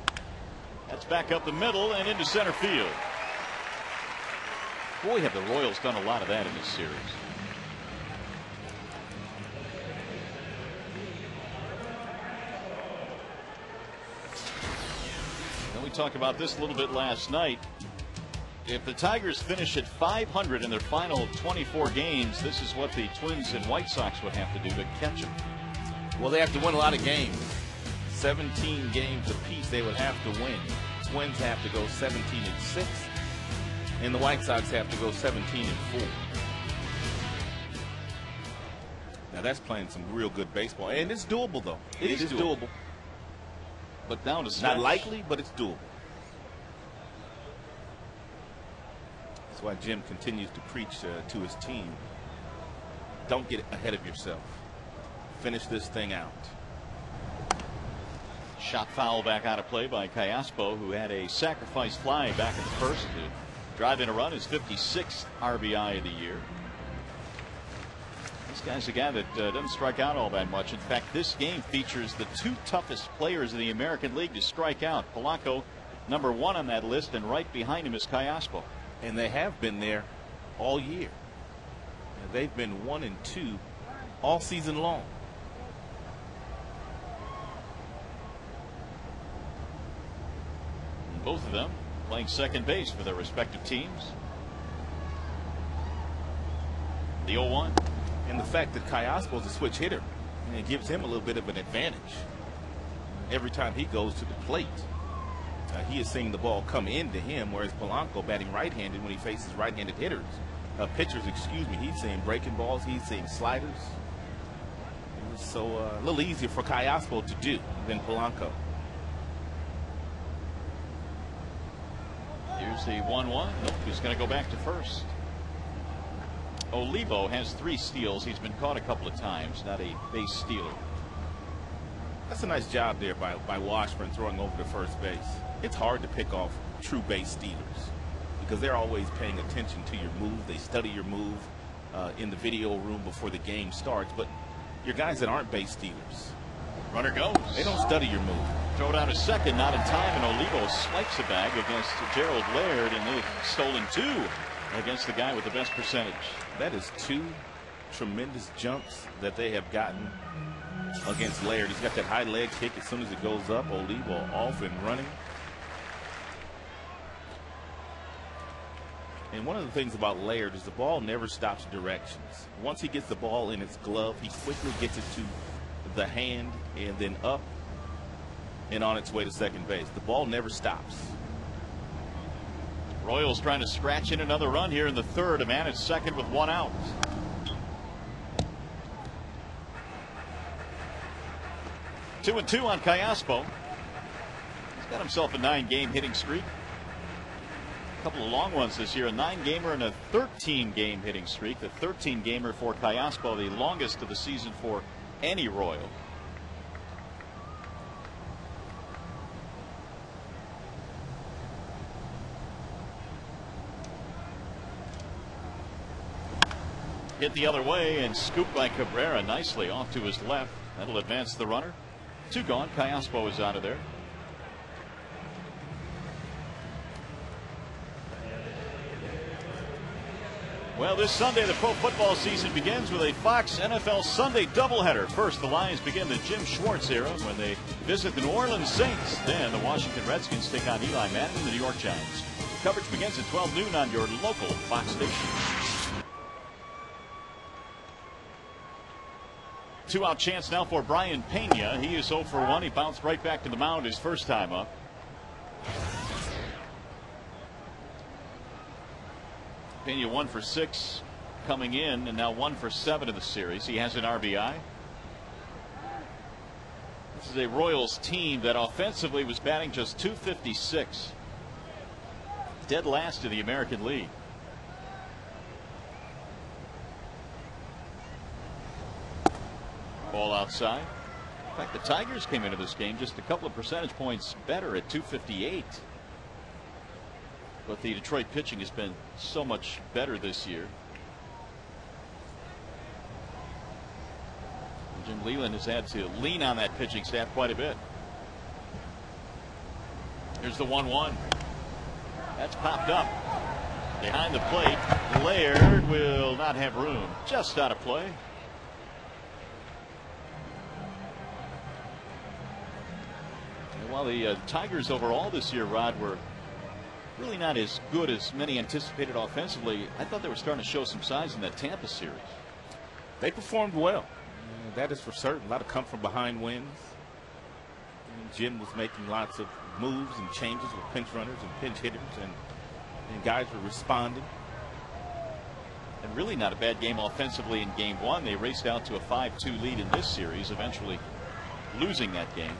That's back up the middle and into center field. Boy, have the Royals done a lot of that in this series. And we talked about this a little bit last night. If the Tigers finish at 500 in their final 24 games, this is what the Twins and White Sox would have to do to catch them. Well, they have to win a lot of games. 17 games apiece they would have to win. Twins have to go 17-6, and the White Sox have to go 17-4. Now that's playing some real good baseball, and it's doable though. It is doable. But down to not likely, but it's doable. That's why Jim continues to preach to his team. Don't get ahead of yourself. Finish this thing out. Shot foul back out of play by Callaspo, who had a sacrifice fly back in the first to drive in a run, his 56th RBI of the year. This guy's a guy that doesn't strike out all that much. In fact, this game features the two toughest players in the American League to strike out. Polanco, number 1 on that list, and right behind him is Callaspo. And they have been there all year. They've been 1 and 2 all season long. And both of them playing second base for their respective teams. The 0-1. And the fact that Callaspo is a switch hitter, it gives him a little bit of an advantage every time he goes to the plate. He is seeing the ball come into him, whereas Polanco, batting right-handed, when he faces right-handed pitchers, excuse me, he's seeing breaking balls, he's seeing sliders. So a little easier for Callaspo to do than Polanco. Here's the 1-1. Nope, he's going to go back to first. Olivo has 3 steals. He's been caught a couple of times, not a base stealer. That's a nice job there by Washburn throwing over to first base. It's hard to pick off true base stealers because they're always paying attention to your move. They study your move in the video room before the game starts. But your guys that aren't base stealers, runner goes. They don't study your move. Throw down a second, not in time, and Olivo swipes a bag against Gerald Laird, and they've stolen 2 against the guy with the best percentage. That is 2 tremendous jumps that they have gotten against Laird. He's got that high leg kick as soon as it goes up. Olivo off and running. And one of the things about Laird is the ball never stops directions. Once he gets the ball in his glove, he quickly gets it to the hand and then up and on its way to second base. The ball never stops. Royals trying to scratch in another run here in the third. A man at second with 1 out. Two and 2 on Callaspo. He's got himself a 9-game hitting streak. A couple of long ones this year, a 9-gamer and a 13-game hitting streak. The 13-gamer for Callaspo, the longest of the season for any Royal. Hit the other way and scooped by Cabrera nicely off to his left. That'll advance the runner. 2 gone. Callaspo is out of there. Well, this Sunday, the pro football season begins with a Fox NFL Sunday doubleheader. First, the Lions begin the Jim Schwartz era when they visit the New Orleans Saints. Then, the Washington Redskins take on Eli Manning and the New York Giants. Coverage begins at 12 noon on your local Fox station. 2-out chance now for Brian Pena. He is 0 for 1. He bounced right back to the mound his first time up. Pena 1 for 6 coming in, and now 1 for 7 in the series. He has an RBI. This is a Royals team that offensively was batting just .256. Dead last in the American League. Ball outside. In fact, the Tigers came into this game just a couple of percentage points better at .258. But the Detroit pitching has been so much better this year. Jim Leyland has had to lean on that pitching staff quite a bit. Here's the 1-1. That's popped up. Behind the plate, Laird will not have room. Just out of play. And while the Tigers overall this year, Rod, were really not as good as many anticipated offensively, I thought they were starting to show some signs in that Tampa series. They performed well. That is for certain. A lot of come from behind wins. And Jim was making lots of moves and changes with pinch runners and pinch hitters, and guys were responding. And really not a bad game offensively in game 1. They raced out to a 5-2 lead in this series, eventually losing that game.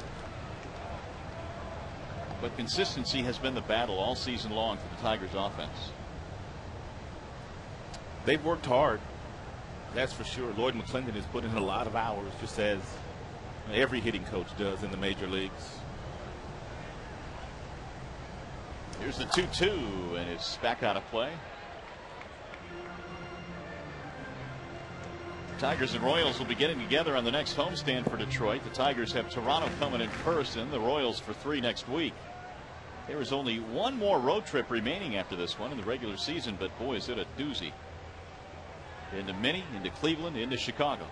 But consistency has been the battle all season long for the Tigers offense. They've worked hard. That's for sure. Lloyd McClendon has put in a lot of hours, just as every hitting coach does in the major leagues. Here's the 2-2, and it's back out of play. Tigers and Royals will be getting together on the next homestand for Detroit. The Tigers have Toronto coming in first, and the Royals for 3 next week. There is only one more road trip remaining after this one in the regular season, but boy, is it a doozy. Into Minnie, into Cleveland, into Chicago.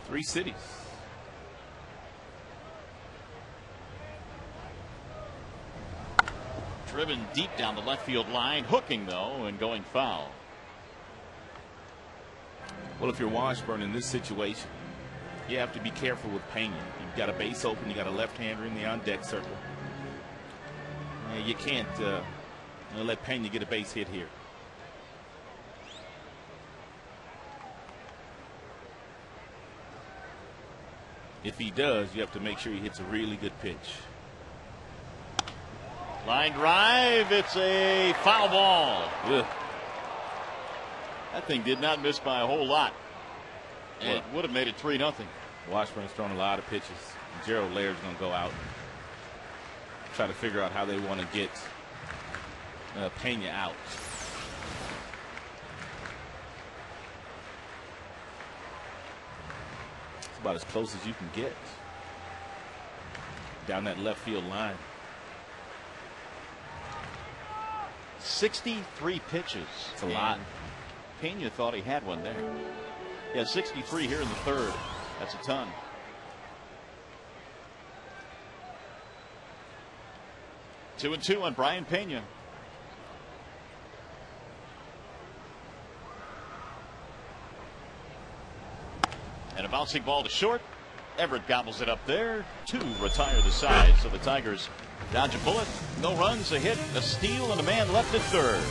3 cities. Driven deep down the left field line, hooking though, and going foul. Well, if you're Washburn in this situation, you have to be careful with Pena. You've got a base open, you got a left-hander in the on-deck circle. You can't let Pena get a base hit here. If he does, you have to make sure he hits a really good pitch. Line drive, it's a foul ball. Ugh. That thing did not miss by a whole lot. And it would have made it 3-0. Washburn's thrown a lot of pitches. Gerald Laird's going to go out and try to figure out how they want to get Pena out. It's about as close as you can get down that left field line. 63 pitches. It's a lot. Pena thought he had one there. Yeah, 63 here in the third. That's a ton. Two and two on Brian Pena. And a bouncing ball to short. Everett gobbles it up there to retire the side. So the Tigers dodge a bullet. No runs, a hit, a steal, and a man left at third.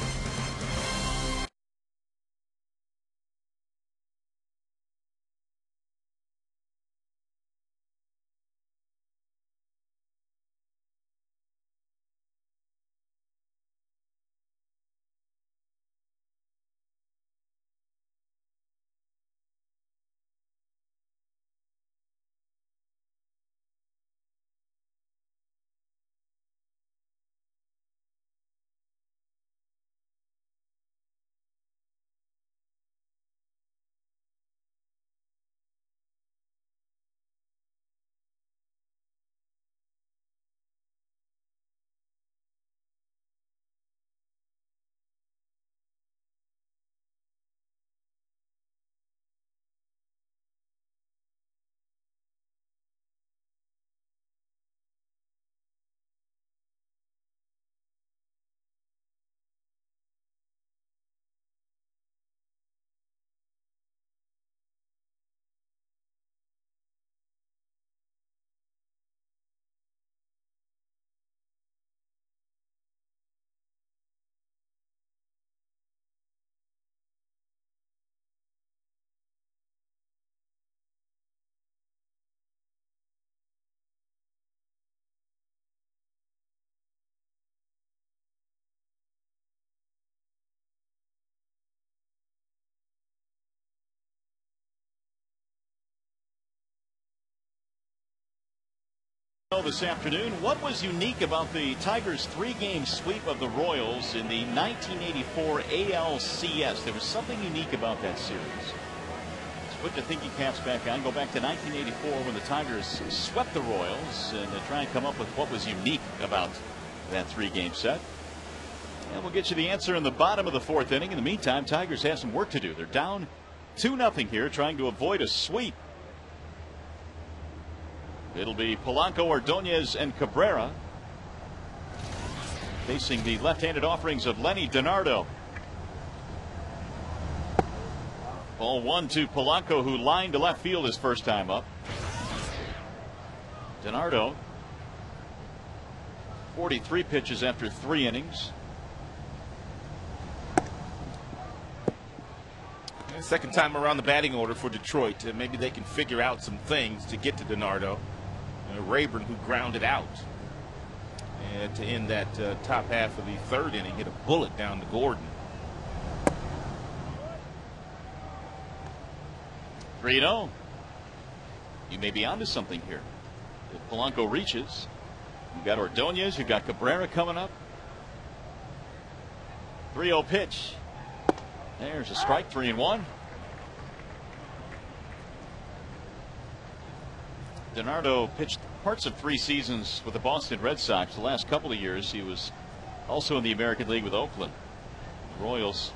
Toronto this afternoon. What was unique about the Tigers' 3-game sweep of the Royals in the 1984 ALCS? There was something unique about that series. Let's put the thinking caps back on. Go back to 1984 when the Tigers swept the Royals and try and come up with what was unique about that 3-game set. And we'll get you the answer in the bottom of the 4th inning. In the meantime, Tigers have some work to do. They're down 2-0 here, trying to avoid a sweep. It'll be Polanco, Ordonez, and Cabrera facing the left-handed offerings of Lenny DiNardo. Ball 1 to Polanco, who lined to left field his first time up. DiNardo, 43 pitches after 3 innings. Second time around the batting order for Detroit. Maybe they can figure out some things to get to DiNardo. Rayburn, who grounded out and to end that top half of the 3rd inning, hit a bullet down to Gordon. 3-0. You may be onto something here. If Polanco reaches, you've got Ordonez, you've got Cabrera coming up. 3-0 pitch. There's a strike, 3-1. DiNardo pitched parts of 3 seasons with the Boston Red Sox. The last couple of years he was also in the American League with Oakland. The Royals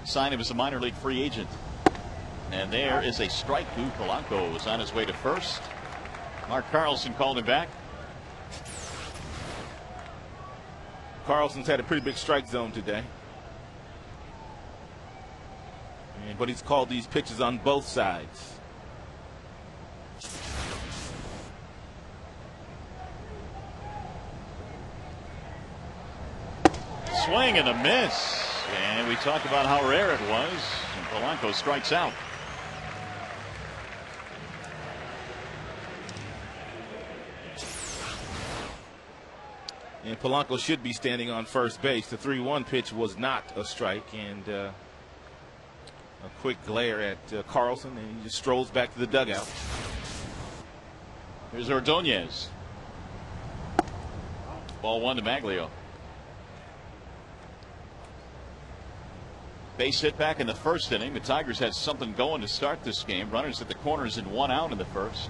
signed him as a minor league free agent. And there is a strike to Polanco. Was on his way to first. Mark Carlson called him back. Carlson's had a pretty big strike zone today. But he's called these pitches on both sides. Swing and a miss. And we talked about how rare it was. And Polanco strikes out. And Polanco should be standing on first base. The 3-1 pitch was not a strike. And a quick glare at Carlson, and he just strolls back to the dugout. Here's Ordonez. Ball 1 to Maglio. Base hit back in the 1st inning. The Tigers had something going to start this game. Runners at the corners and 1 out in the 1st.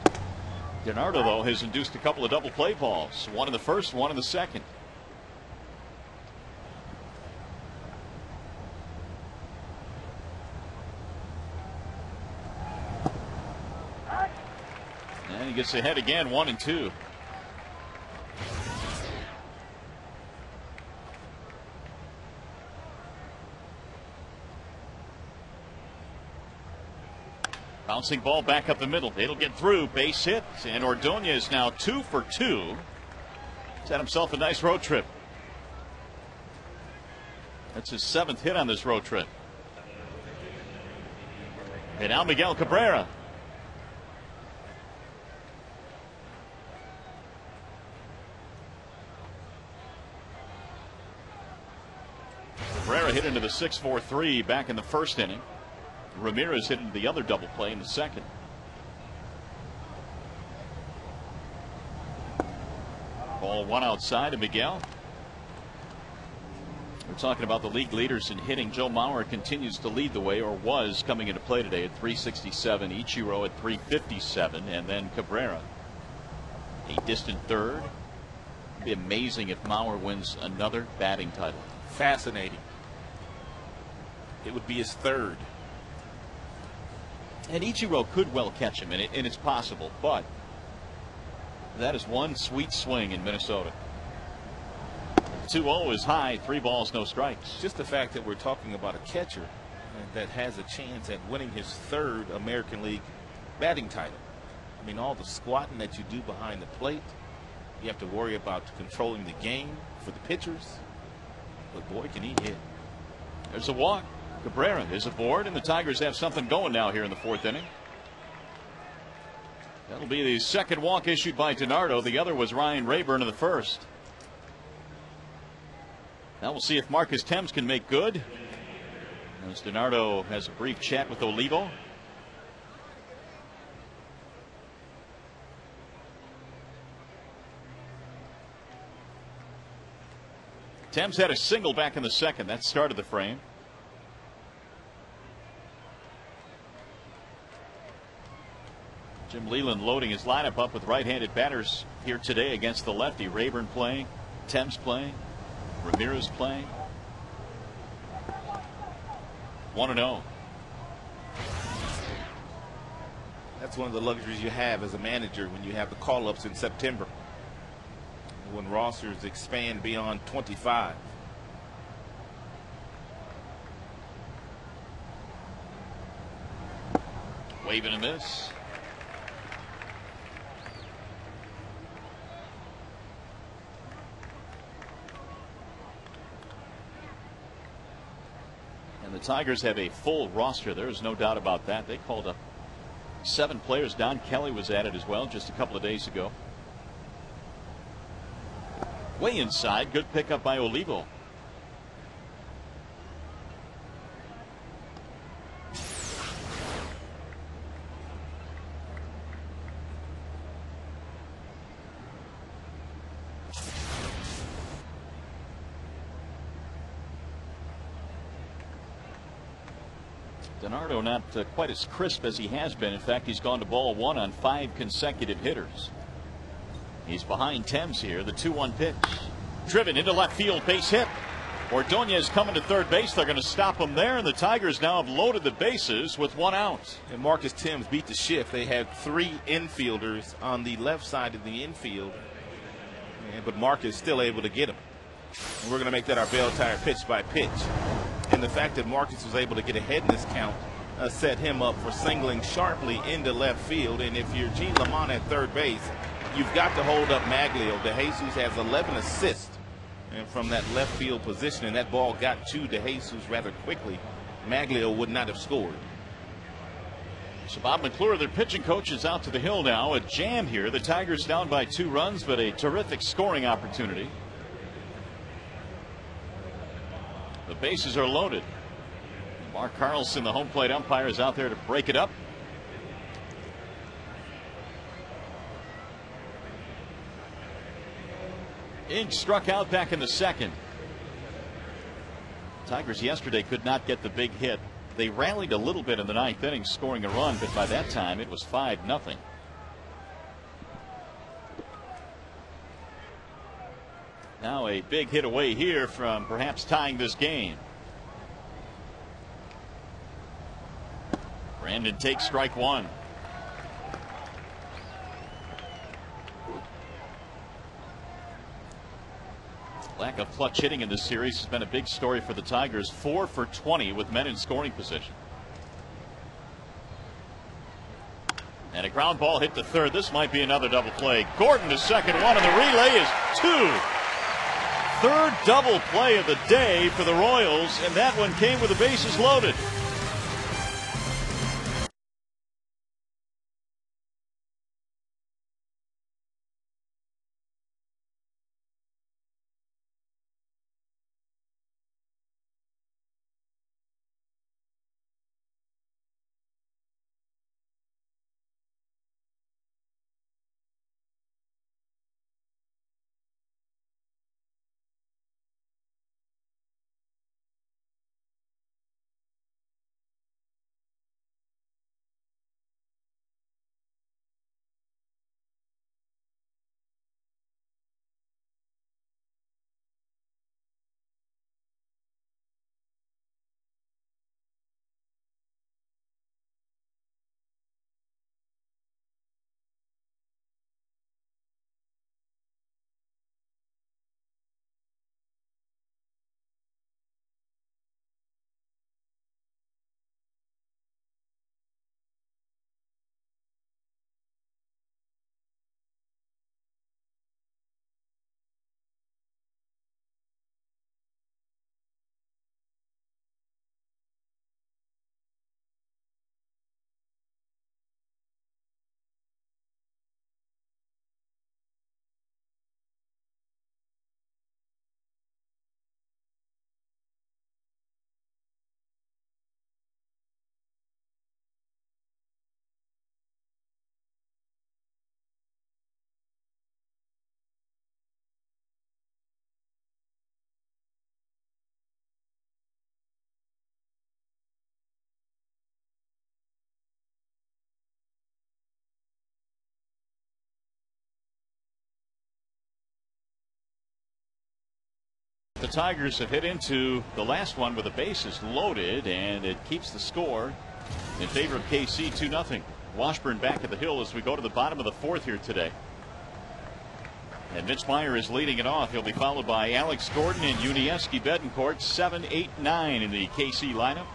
DiNardo, though, has induced a couple of double play balls. 1 in the 1st, 1 in the 2nd. And he gets ahead again, 1-2. Bouncing ball back up the middle. It'll get through. Base hit. And Ordonez now 2 for 2. He's had himself a nice road trip. That's his 7th hit on this road trip. And now Miguel Cabrera. Cabrera hit into the 6-4-3 back in the 1st inning. Ramirez hit into the other double play in the 2nd. Ball 1 outside to Miguel. We're talking about the league leaders in hitting. Joe Mauer continues to lead the way, or was coming into play today, at 367. Ichiro at 357. And then Cabrera, a distant 3rd. It'd be amazing if Mauer wins another batting title. Fascinating. It would be his 3rd. And Ichiro could well catch him, and it's possible, but that is one sweet swing in Minnesota. 2-0 is high, 3 balls, no strikes. Just the fact that we're talking about a catcher that has a chance at winning his 3rd American League batting title. I mean, all the squatting that you do behind the plate, you have to worry about controlling the game for the pitchers. But boy, can he hit. There's a walk. Cabrera is aboard, and the Tigers have something going now here in the 4th inning. That'll be the 2nd walk issued by DiNardo. The other was Ryan Rayburn in the 1st. Now we'll see if Marcus Thames can make good, as DiNardo has a brief chat with Olivo. Thames had a single back in the second. That started the frame. Jim Leyland loading his lineup up with right-handed batters here today against the lefty. Rayburn playing, Thames playing, Ramirez playing. 1-0. That's one of the luxuries you have as a manager when you have the call-ups in September, when rosters expand beyond 25. Waving a miss. And the Tigers have a full roster. There is no doubt about that. They called up 7 players. Don Kelly was added as well just a couple of days ago. Way inside. Good pickup by Olivo. DiNardo not quite as crisp as he has been. In fact, he's gone to ball 1 on 5 consecutive hitters. He's behind Thames here. The 2-1 pitch. Driven into left field, base hit. Ordonez coming to third base. They're going to stop him there, and the Tigers now have loaded the bases with 1 out. And Marcus Thames beat the shift. They had 3 infielders on the left side of the infield, but Marcus still able to get him. And we're going to make that our Bell Tire pitch by pitch. And the fact that Marcus was able to get ahead in this count set him up for singling sharply into left field. And if you're Gene Lamont at third base, you've got to hold up Maglio. DeJesus has 11 assists and from that left field position, and that ball got to DeJesus rather quickly. Maglio would not have scored. So Bob McClure, their pitching coach, is out to the hill now. A jam here. The Tigers down by 2 runs, but a terrific scoring opportunity. The bases are loaded. Mark Carlson, the home plate umpire, is out there to break it up. Inge struck out back in the second. Tigers yesterday could not get the big hit. They rallied a little bit in the 9th inning, scoring a run, but by that time it was 5-0. Now a big hit away here from perhaps tying this game. Brandon takes strike 1. Lack of clutch hitting in this series has been a big story for the Tigers. 4 for 20 with men in scoring position. And a ground ball hit to third. This might be another double play. Gordon to second, 1, and the relay is 2. Third double play of the day for the Royals, and that one came with the bases loaded. Tigers have hit into the last one with the bases loaded, and it keeps the score in favor of KC 2-0. Washburn back at the hill as we go to the bottom of the fourth here today. And Mitch Maier is leading it off. He'll be followed by Alex Gordon and Yuniesky Betancourt. 7, 8, 9 in the KC lineup.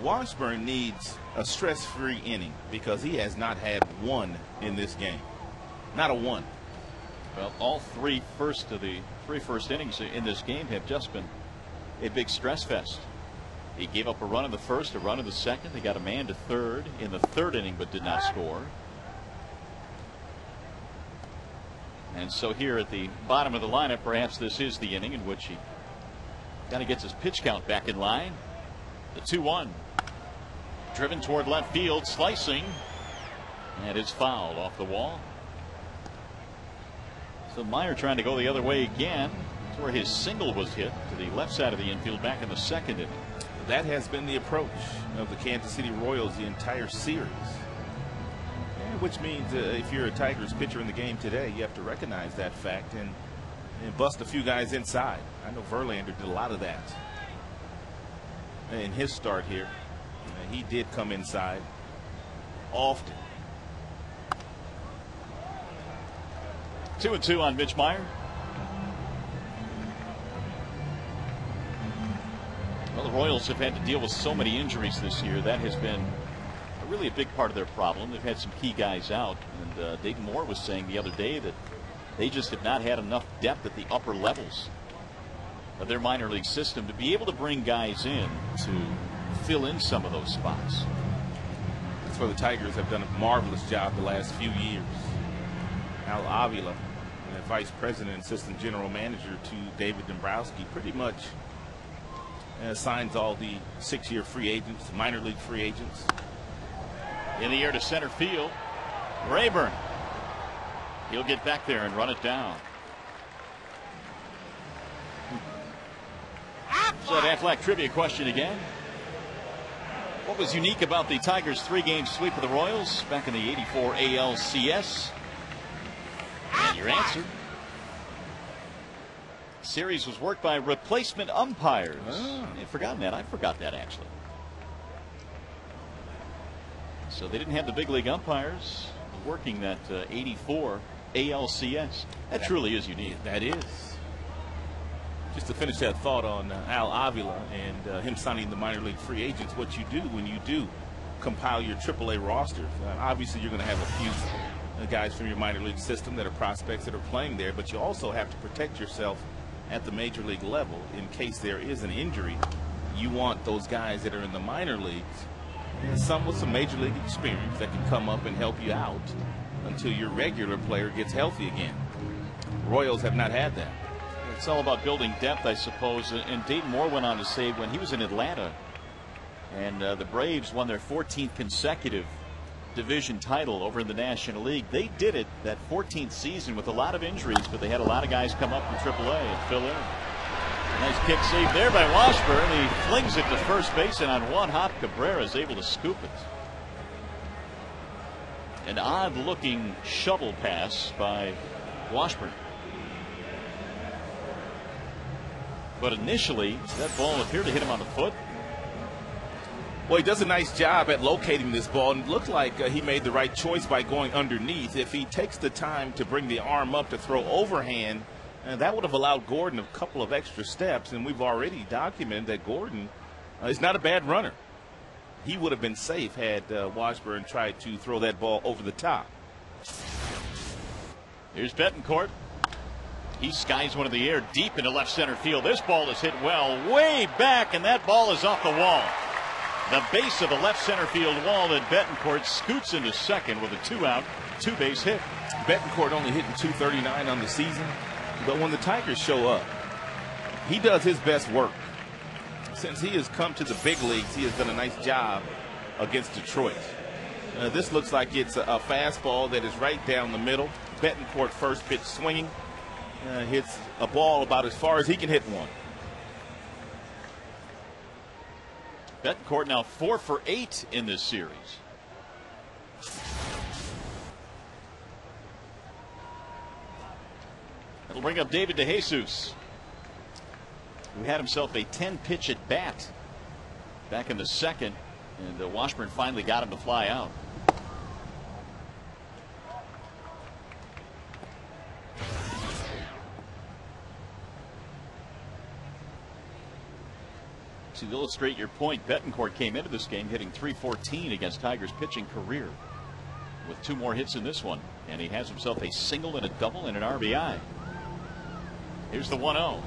Washburn needs a stress-free inning because he has not had one in this game. Not a one. Well, all three first innings in this game have just been a big stress fest. He gave up a run in the first, a run in the second. They got a man to third in the third inning but did not score. And so here at the bottom of the lineup, perhaps this is the inning in which he kind of gets his pitch count back in line. The 2-1. Driven toward left field, slicing, and it's fouled off the wall. So Maier trying to go the other way again. That's where his single was hit to the left side of the infield back in the second inning. That has been the approach of the Kansas City Royals the entire series. Which means if you're a Tigers pitcher in the game today, you have to recognize that fact and bust a few guys inside. I know Verlander did a lot of that in his start here. He did come inside often. 2-2 on Mitch Maier. Well, the Royals have had to deal with so many injuries this year. That has been really a big part of their problem. They've had some key guys out, and Dayton Moore was saying the other day that they just have not had enough depth at the upper levels of their minor league system to be able to bring guys in to fill in some of those spots. That's where the Tigers have done a marvelous job the last few years. Al Avila, vice president and assistant general manager to David Dombrowski, pretty much signs all the 6-year free agents, minor league free agents. In the air to center field, Rayburn. He'll get back there and run it down. So that Aflac trivia question again. What was unique about the Tigers' 3-game sweep of the Royals back in the '84 ALCS? And your answer. The series was worked by replacement umpires. I'd forgotten that. I forgot that actually. So they didn't have the big league umpires working that '84 ALCS. That truly is unique. That is. Just to finish that thought on Al Avila and him signing the minor league free agents, what you do when you do compile your AAA roster, obviously you're going to have a few guys from your minor league system that are prospects that are playing there, but you also have to protect yourself at the major league level in case there is an injury. You want those guys that are in the minor leagues, some with some major league experience, that can come up and help you out until your regular player gets healthy again. Royals have not had that. It's all about building depth, I suppose. And Dayton Moore went on to say when he was in Atlanta and the Braves won their 14th consecutive division title over in the National League, they did it that 14th season with a lot of injuries, but they had a lot of guys come up from AAA and fill in. Nice kick save there by Washburn. He flings it to first base, and on one hop, Cabrera is able to scoop it. An odd-looking shuttle pass by Washburn. But initially, that ball appeared to hit him on the foot. Well, he does a nice job at locating this ball, and it looked like he made the right choice by going underneath. If he takes the time to bring the arm up to throw overhand, that would have allowed Gordon a couple of extra steps, and we've already documented that Gordon is not a bad runner. He would have been safe had Washburn tried to throw that ball over the top. Here's Betancourt. He skies one in the air deep into left center field. This ball is hit well way back, and that ball is off the wall. The base of the left center field wall, that Betancourt scoots into second with a 2-out, 2-base hit. Betancourt only hitting .239 on the season, but when the Tigers show up, he does his best work. Since he has come to the big leagues, he has done a nice job against Detroit. This looks like it's a fastball that is right down the middle. Betancourt first pitch swinging. Hits a ball about as far as he can hit one. Betancourt now 4 for 8 in this series. It'll bring up David DeJesus. who had himself a 10-pitch at bat back in the second, and Washburn finally got him to fly out. To illustrate your point, Bettencourt came into this game hitting .314 against Tigers pitching career, with 2 more hits in this one, and he has himself a single and a double and an RBI. Here's the 1-0.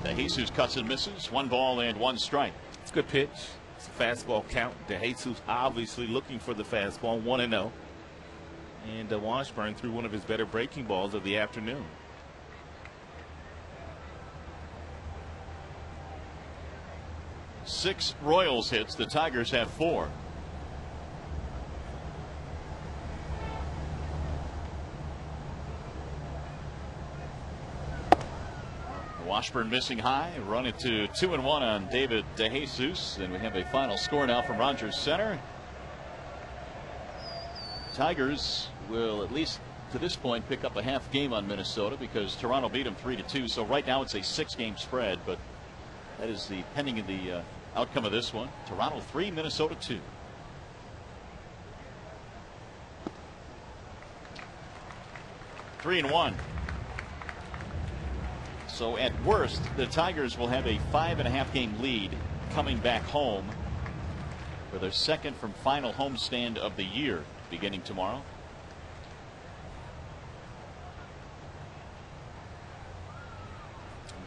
DeJesus cuts and misses. 1 ball and 1 strike. It's a good pitch. It's a fastball count. DeJesus obviously looking for the fastball. 1-0. And Washburn threw one of his better breaking balls of the afternoon. Six Royals hits. The Tigers have 4. Washburn missing high, run it to 2-1 on David DeJesus, and we have a final score now from Rogers Center. Tigers will, at least to this point, pick up a half game on Minnesota because Toronto beat them 3-2. So right now it's a 6-game spread, but that is the pending of the outcome of this one. Toronto 3, Minnesota 2. Three and 1. So at worst, the Tigers will have a 5.5 game lead coming back home for their second from final homestand of the year beginning tomorrow.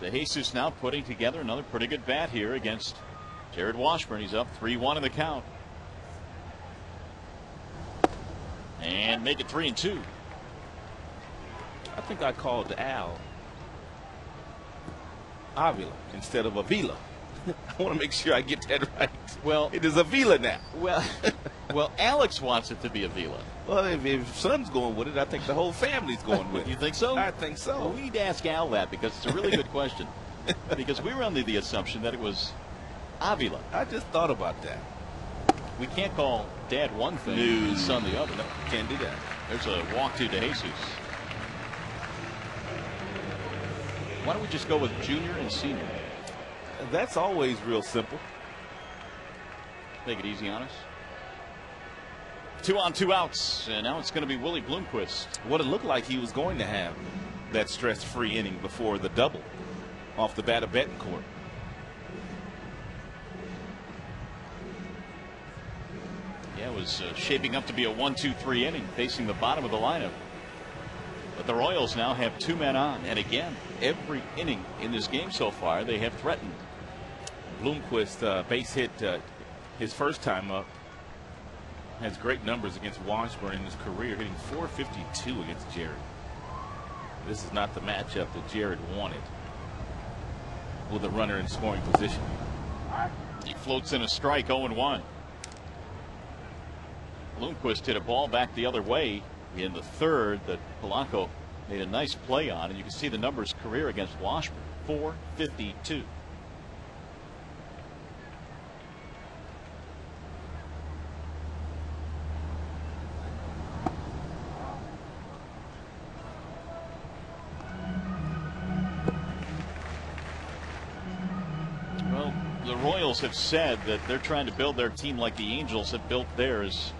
DeJesus now putting together another pretty good bat here against Jared Washburn. He's up 3-1 in the count. And make it 3-2. I think I called Al Avila instead of Avila. I want to make sure I get that right. Well, it is Avila now. Well, Alex wants it to be Avila. Well, if son's going with it, I think the whole family's going with it. You think so? I think so. Well, we need to ask Al that because it's a really good question. Because we were under the assumption that it was Avila. I just thought about that. We can't call Dad one thing and son the other. No, can't do that. There's a walk to DeJesus. Why don't we just go with junior and senior? That's always real simple. Take it easy on us. 2 on 2 outs, and now it's going to be Willie Bloomquist. What it looked like he was going to have that stress-free inning before the double off the bat of Bettencourt. Yeah, it was shaping up to be a 1-2-3 inning facing the bottom of the lineup. But the Royals now have 2 men on, and again, every inning in this game so far they have threatened. Bloomquist base hit his first time up. Has great numbers against Washburn in his career, hitting .452 against Jared. This is not the matchup that Jared wanted with a runner in scoring position. He floats in a strike, 0-1. Bloomquist hit a ball back the other way in the third that Polanco made a nice play on, and you can see the numbers career against Washburn, .452. Well, the Royals have said that they're trying to build their team like the Angels have built theirs,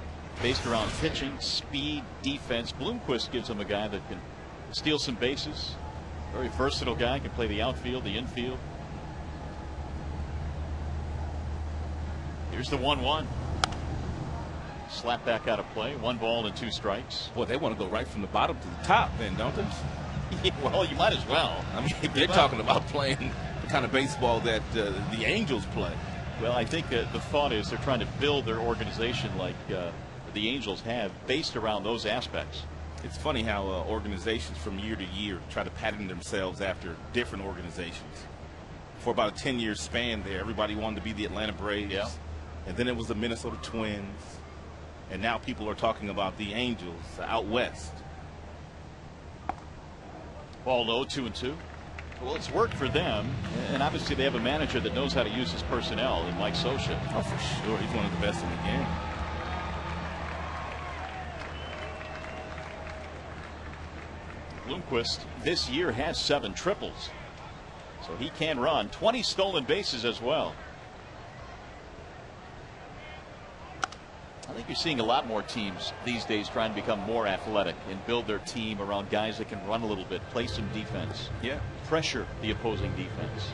based around pitching, speed, defense. Bloomquist gives them a guy that can steal some bases. Very versatile guy, can play the outfield, the infield. Here's the 1-1. Slap back out of play. 1 ball and 2 strikes. Boy, they want to go right from the bottom to the top then, don't they? Yeah, well, you might as well. I mean, they're talking about playing the kind of baseball that the Angels play. Well, I think the thought is they're trying to build their organization like the Angels have, based around those aspects. It's funny how organizations from year to year try to pattern themselves after different organizations. For about a 10-year span there, everybody wanted to be the Atlanta Braves. Yeah. And then it was the Minnesota Twins. And now people are talking about the Angels out west. Ball low, 2-2. Well, it's worked for them, and obviously they have a manager that knows how to use his personnel in Mike Scioscia. Oh, for sure. He's one of the best in the game. Bloomquist this year has 7 triples. So he can run. 20 stolen bases as well. I think you're seeing a lot more teams these days trying to become more athletic and build their team around guys that can run a little bit, play some defense. Yeah. Pressure the opposing defense.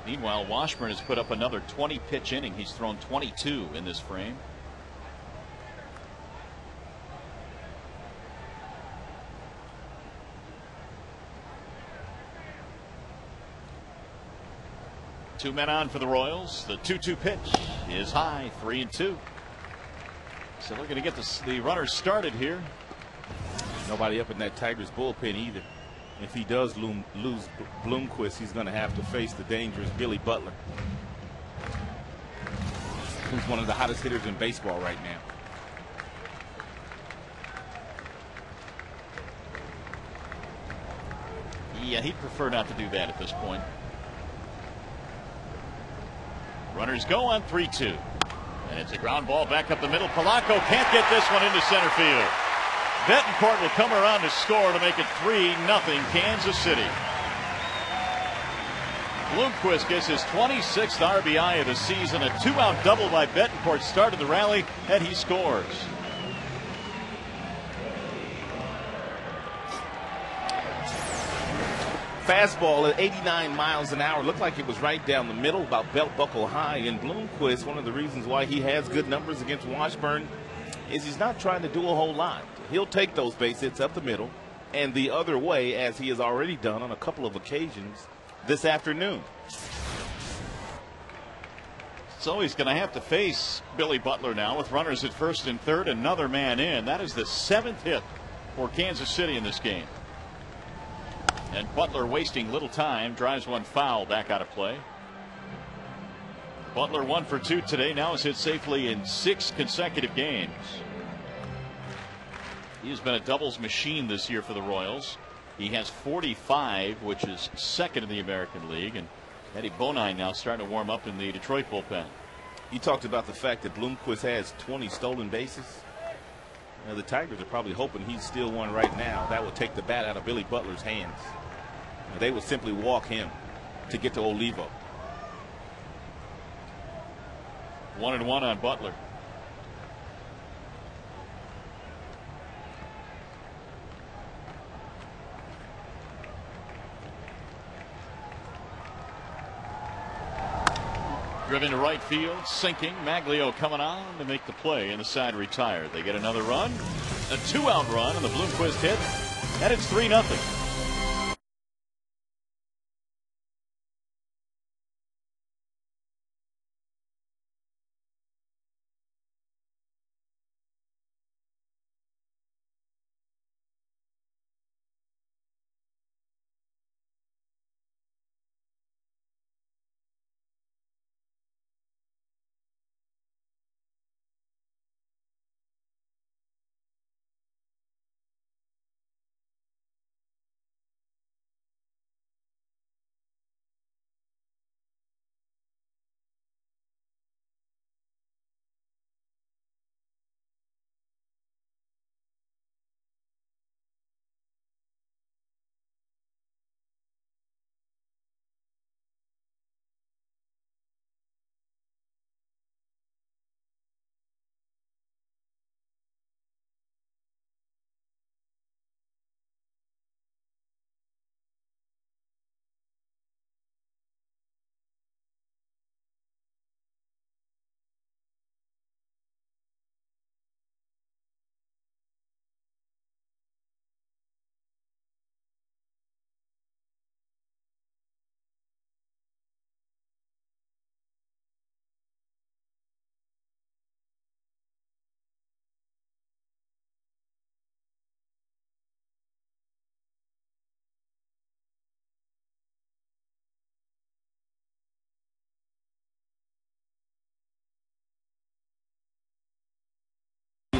Meanwhile, Washburn has put up another 20-pitch inning. He's thrown 22 in this frame. Two men on for the Royals. The 2-2 pitch is high, 3-2. So they're going to get the runners started here. Nobody up in that Tigers bullpen either. If he does lose Bloomquist, he's going to have to face the dangerous Billy Butler, who's one of the hottest hitters in baseball right now. Yeah, he'd prefer not to do that at this point. Runners go on 3-2. And it's a ground ball back up the middle. Polanco can't get this one into center field. Betancourt will come around to score to make it 3-0 Kansas City. Bloomquist gets his 26th RBI of the season. A 2-out double by Betancourt started the rally, and he scores. Fastball at 89 miles an hour. Looked like it was right down the middle, about belt buckle high. And Bloomquist, one of the reasons why he has good numbers against Washburn is he's not trying to do a whole lot. He'll take those base hits up the middle and the other way, as he has already done on a couple of occasions this afternoon. So he's going to have to face Billy Butler now with runners at first and third, another man in. That is the 7th hit for Kansas City in this game. And Butler wasting little time, drives one foul back out of play. Butler 1 for 2 today, now has hit safely in 6 consecutive games. He has been a doubles machine this year for the Royals. He has 45, which is second in the American League. And Eddie Bonine now starting to warm up in the Detroit bullpen. You talked about the fact that Bloomquist has 20 stolen bases. Now, the Tigers are probably hoping he's still one right now. That would take the bat out of Billy Butler's hands. They would simply walk him to get to Olivo. 1-1 on Butler. Driven to right field, sinking. Maglio coming on to make the play, and the side retired. They get another run, a 2-out run, and the Bloomquist hit, and it's 3-0.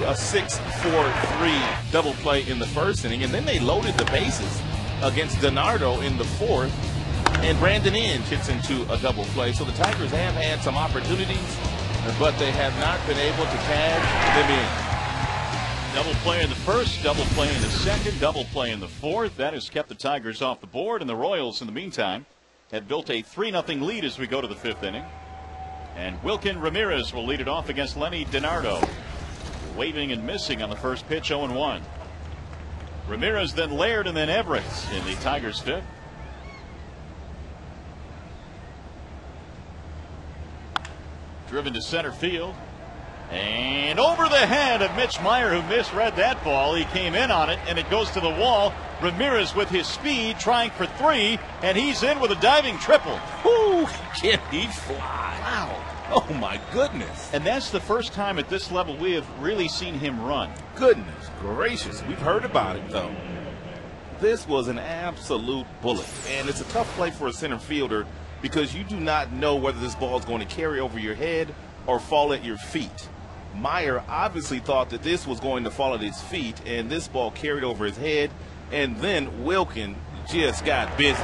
A 6-4-3 double play in the first inning, and then they loaded the bases against DiNardo in the fourth, and Brandon Inge hits into a double play. So the Tigers have had some opportunities, but they have not been able to cash them in. Double play in the first, double play in the second, double play in the fourth. That has kept the Tigers off the board, and the Royals, in the meantime, have built a 3-0 lead as we go to the fifth inning. And Wilkin Ramirez will lead it off against Lenny DiNardo. Waving and missing on the first pitch, 0-1. Ramirez, then Laird, and then Everett in the Tigers' fifth. Driven to center field. And over the head of Mitch Meyer, who misread that ball. He came in on it, and it goes to the wall. Ramirez with his speed trying for 3, and he's in with a diving triple. Whoo, can he fly? Wow. Oh, my goodness. And that's the first time at this level we have really seen him run. Goodness gracious. We've heard about it, though. This was an absolute bullet, and it's a tough play for a center fielder because you do not know whether this ball is going to carry over your head or fall at your feet. Meyer obviously thought that this was going to fall at his feet, and this ball carried over his head, and then Wilkin just got busy.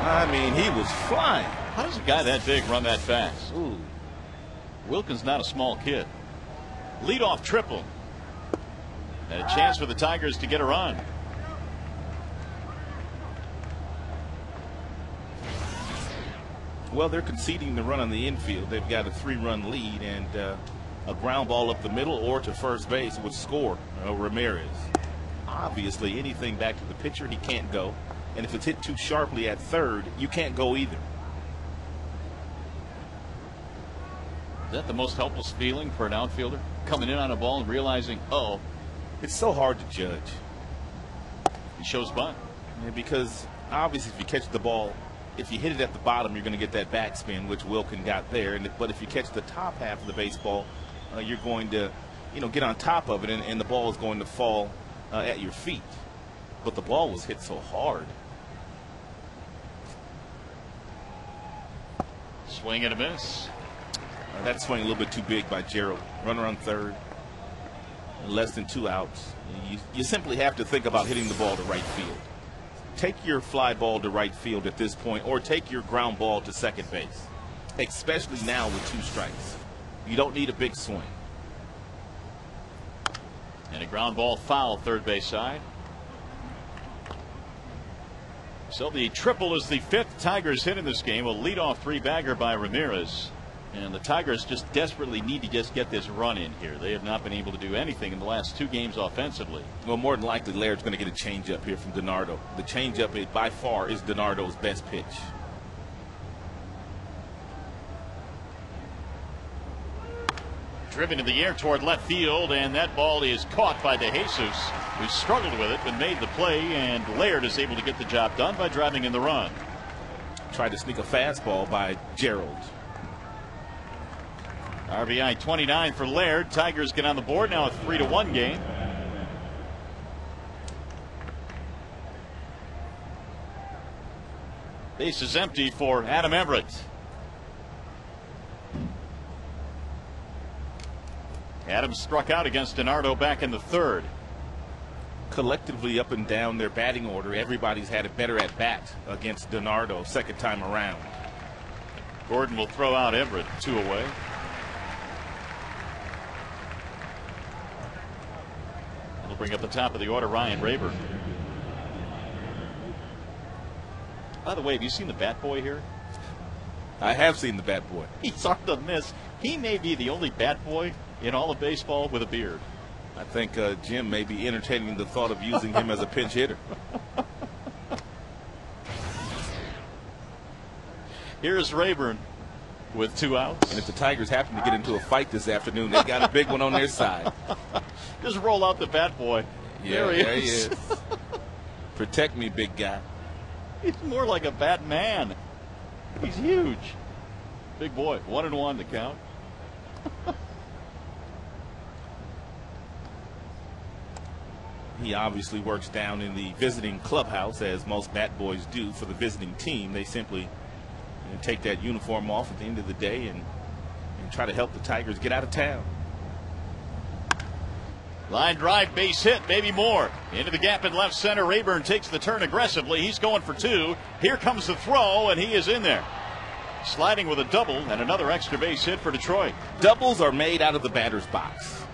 I mean, he was flying. How does a guy that big run that fast? Ooh. Wilkin's not a small kid. Leadoff triple. And a chance for the Tigers to get a run. Well, they're conceding the run on the infield. They've got a 3-run lead, and a ground ball up the middle or to first base would score Ramirez. Obviously, anything back to the pitcher, he can't go. And if it's hit too sharply at third, you can't go either. Is that the most helpless feeling for an outfielder? Coming in on a ball and realizing, oh. It's so hard to judge. He shows bunt. Yeah, because obviously if you catch the ball, if you hit it at the bottom, you're going to get that backspin, which Wilkin got there. But if you catch the top half of the baseball, you're going to, get on top of it, and the ball is going to fall at your feet. But the ball was hit so hard. Swing and a miss. That swing a little bit too big by Gerald. Runner on third. Less than 2 outs. You simply have to think about hitting the ball to right field. Take your fly ball to right field at this point, or take your ground ball to second base, especially now with 2 strikes. You don't need a big swing. And a ground ball foul third base side. So the triple is the 5th Tigers hit in this game. A leadoff 3-bagger by Ramirez. And the Tigers just desperately need to just get this run in here. They have not been able to do anything in the last 2 games offensively. Well, more than likely, Laird's going to get a changeup here from DiNardo. The changeup, by far, is DiNardo's best pitch. Driven in the air toward left field, and that ball is caught by DeJesus, who struggled with it but made the play, and Laird is able to get the job done by driving in the run. Tried to sneak a fastball by Gerald. RBI 29 for Laird. Tigers get on the board now, a 3-1 game. Base is empty for Adam Everett. Adams struck out against DiNardo back in the 3rd. Collectively up and down their batting order, everybody's had a better at bat against DiNardo second time around. Gordon will throw out Everett, 2 away. It'll bring up the top of the order Ryan Rayburn. By the way, have you seen the Bat Boy here? I have seen the Bat Boy. He's hard to miss. He may be the only Bat Boy in all of baseball with a beard. I think Jim may be entertaining the thought of using him as a pinch hitter. Here's Rayburn with 2 outs. And if the Tigers happen to get into a fight this afternoon, they've got a big one on their side. Just roll out the Bat Boy. Yeah, there he is. Protect me, big guy. He's more like a Batman. He's huge. Big boy. 1-1 the count. He obviously works down in the visiting clubhouse, as most Bat Boys do for the visiting team. They simply take that uniform off at the end of the day and try to help the Tigers get out of town. Line drive, base hit, maybe more. Into the gap in left center. Rayburn takes the turn aggressively. He's going for 2. Here comes the throw, and he is in there. Sliding with a double and another extra base hit for Detroit. Doubles are made out of the batter's box.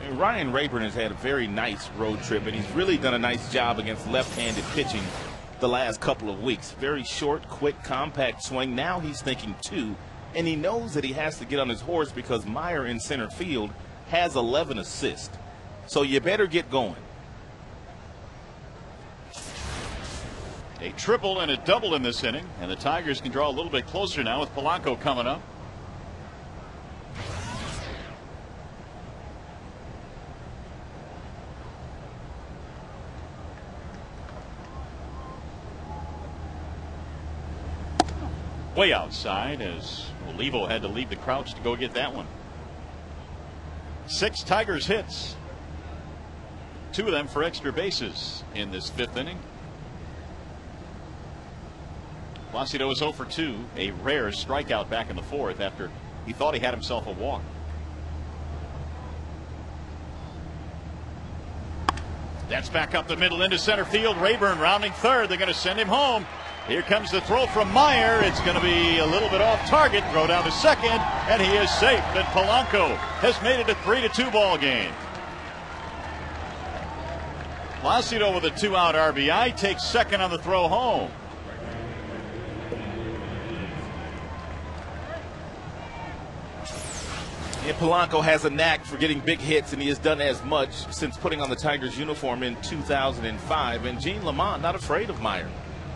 Ryan Rayburn has had a very nice road trip, and he's really done a nice job against left-handed pitching the last couple of weeks. Very short, quick, compact swing. Now he's thinking two, and he knows that he has to get on his horse because Meyer in center field has 11 assists. So you better get going. A triple and a double in this inning, and the Tigers can draw a little bit closer now with Polanco coming up. Way outside as Olivo had to leave the crouch to go get that one. 6 Tigers hits. 2 of them for extra bases in this 5th inning. Placido is 0 for 2, a rare strikeout back in the 4th after he thought he had himself a walk. That's back up the middle into center field. Rayburn rounding third. They're going to send him home. Here comes the throw from Meyer. It's going to be a little bit off target. Throw down to second, and he is safe. And Polanco has made it a 3-2 ball game. Placido with a 2-out RBI takes second on the throw home. And Polanco has a knack for getting big hits, and he has done as much since putting on the Tigers uniform in 2005. And Gene Lamont not afraid of Meyer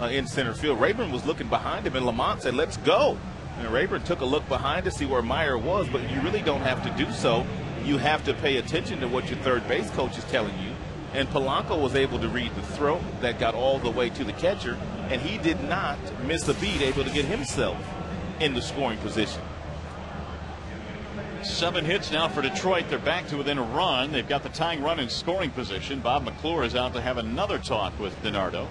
in center field. Rayburn was looking behind him, and Lamont said, "Let's go." And Rayburn took a look behind to see where Meyer was, but you really don't have to do so. You have to pay attention to what your third base coach is telling you. And Polanco was able to read the throw that got all the way to the catcher, and he did not miss a beat, able to get himself in the scoring position. 7 hits now for Detroit. They're back to within a run. They've got the tying run in scoring position. Bob McClure is out to have another talk with DiNardo.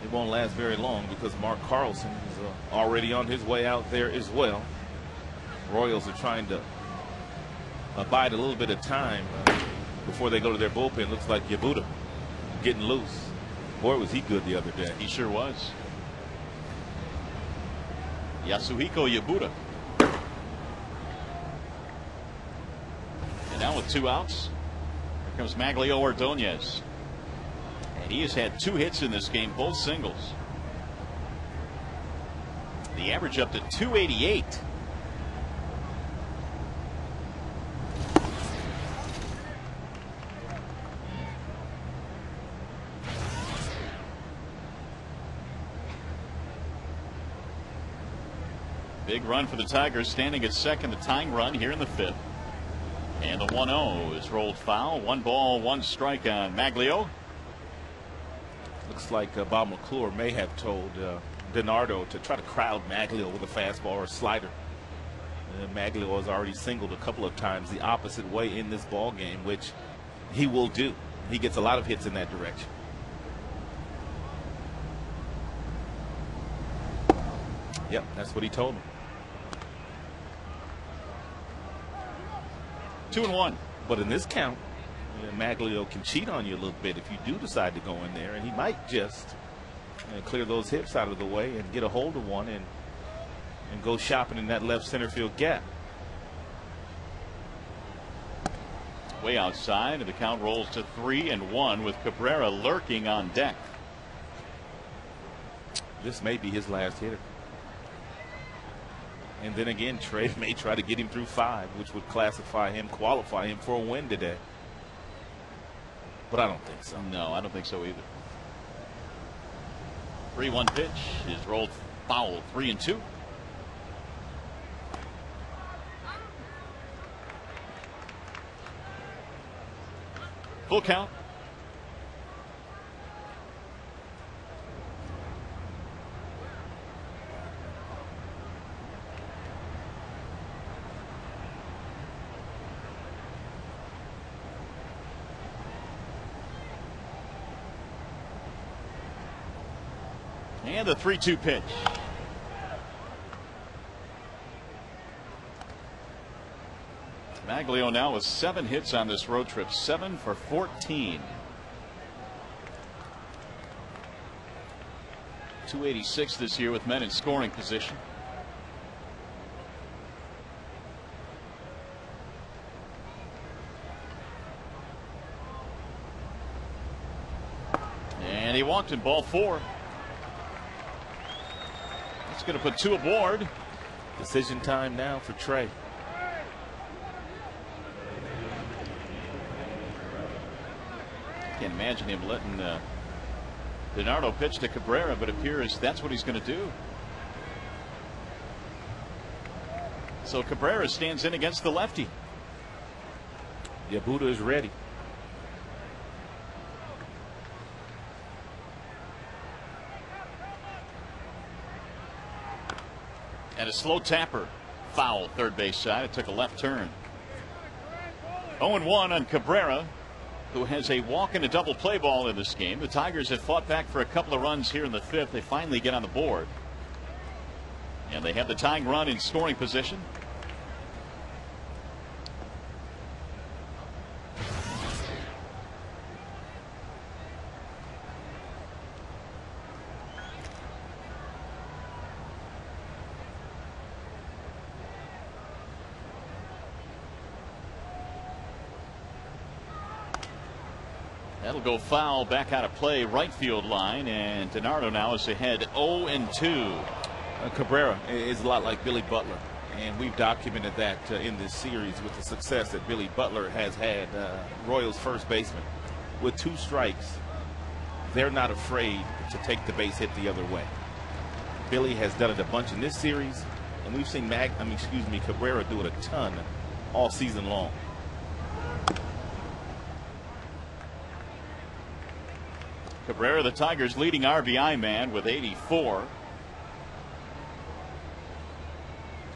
It won't last very long because Mark Carlson is already on his way out there as well. Royals are trying to bide a little bit of time before they go to their bullpen. Looks like Yabuda getting loose. Boy, was he good the other day. He sure was. Yasuhiko Yabuda. And now with 2 outs, here comes Maglio Ordonez. And he has had 2 hits in this game, both singles. The average up to 288. Big run for the Tigers, standing at second, the tying run here in the 5th. And the 1-0 is rolled foul. 1 ball, 1 strike on Maglio. Looks like Bob McClure may have told DiNardo to try to crowd Maglio with a fastball or a slider. Maglio has already singled a couple of times the opposite way in this ball game, which he will do. He gets a lot of hits in that direction. Yep, that's what he told him. 2-1. But in this count, Maglio can cheat on you a little bit if you do decide to go in there, and he might just clear those hips out of the way and get a hold of one and go shopping in that left center field gap. Way outside, and the count rolls to 3-1 with Cabrera lurking on deck. This may be his last hitter. And then again, Trey may try to get him through 5, which would qualify him for a win today. But I don't think so. No, I don't think so either. 3-1 pitch is rolled foul. 3-2. Full count. And the 3-2 pitch. Maglio now with 7 hits on this road trip, 7 for 14. 286 this year with men in scoring position. And he walked in ball 4. That's going to put 2 aboard. Decision time now for Trey. Can't imagine him letting DiNardo pitch to Cabrera, but it appears that's what he's going to do. So Cabrera stands in against the lefty. Yabuda is ready. And a slow tapper. Foul, third base side. It took a left turn. 0-1 on Cabrera, who has a walk and a double play ball in this game. The Tigers have fought back for a couple of runs here in the 5th. They finally get on the board. And they have the tying run in scoring position. That'll go foul, back out of play, right field line, and DiNardo now is ahead 0-2. Cabrera is a lot like Billy Butler, and we've documented that in this series with the success that Billy Butler has had. Royals first baseman with 2 strikes, they're not afraid to take the base hit the other way. Billy has done it a bunch in this series, and we've seen Cabrera do it a ton all season long. Cabrera, the Tigers' leading RBI man with 84.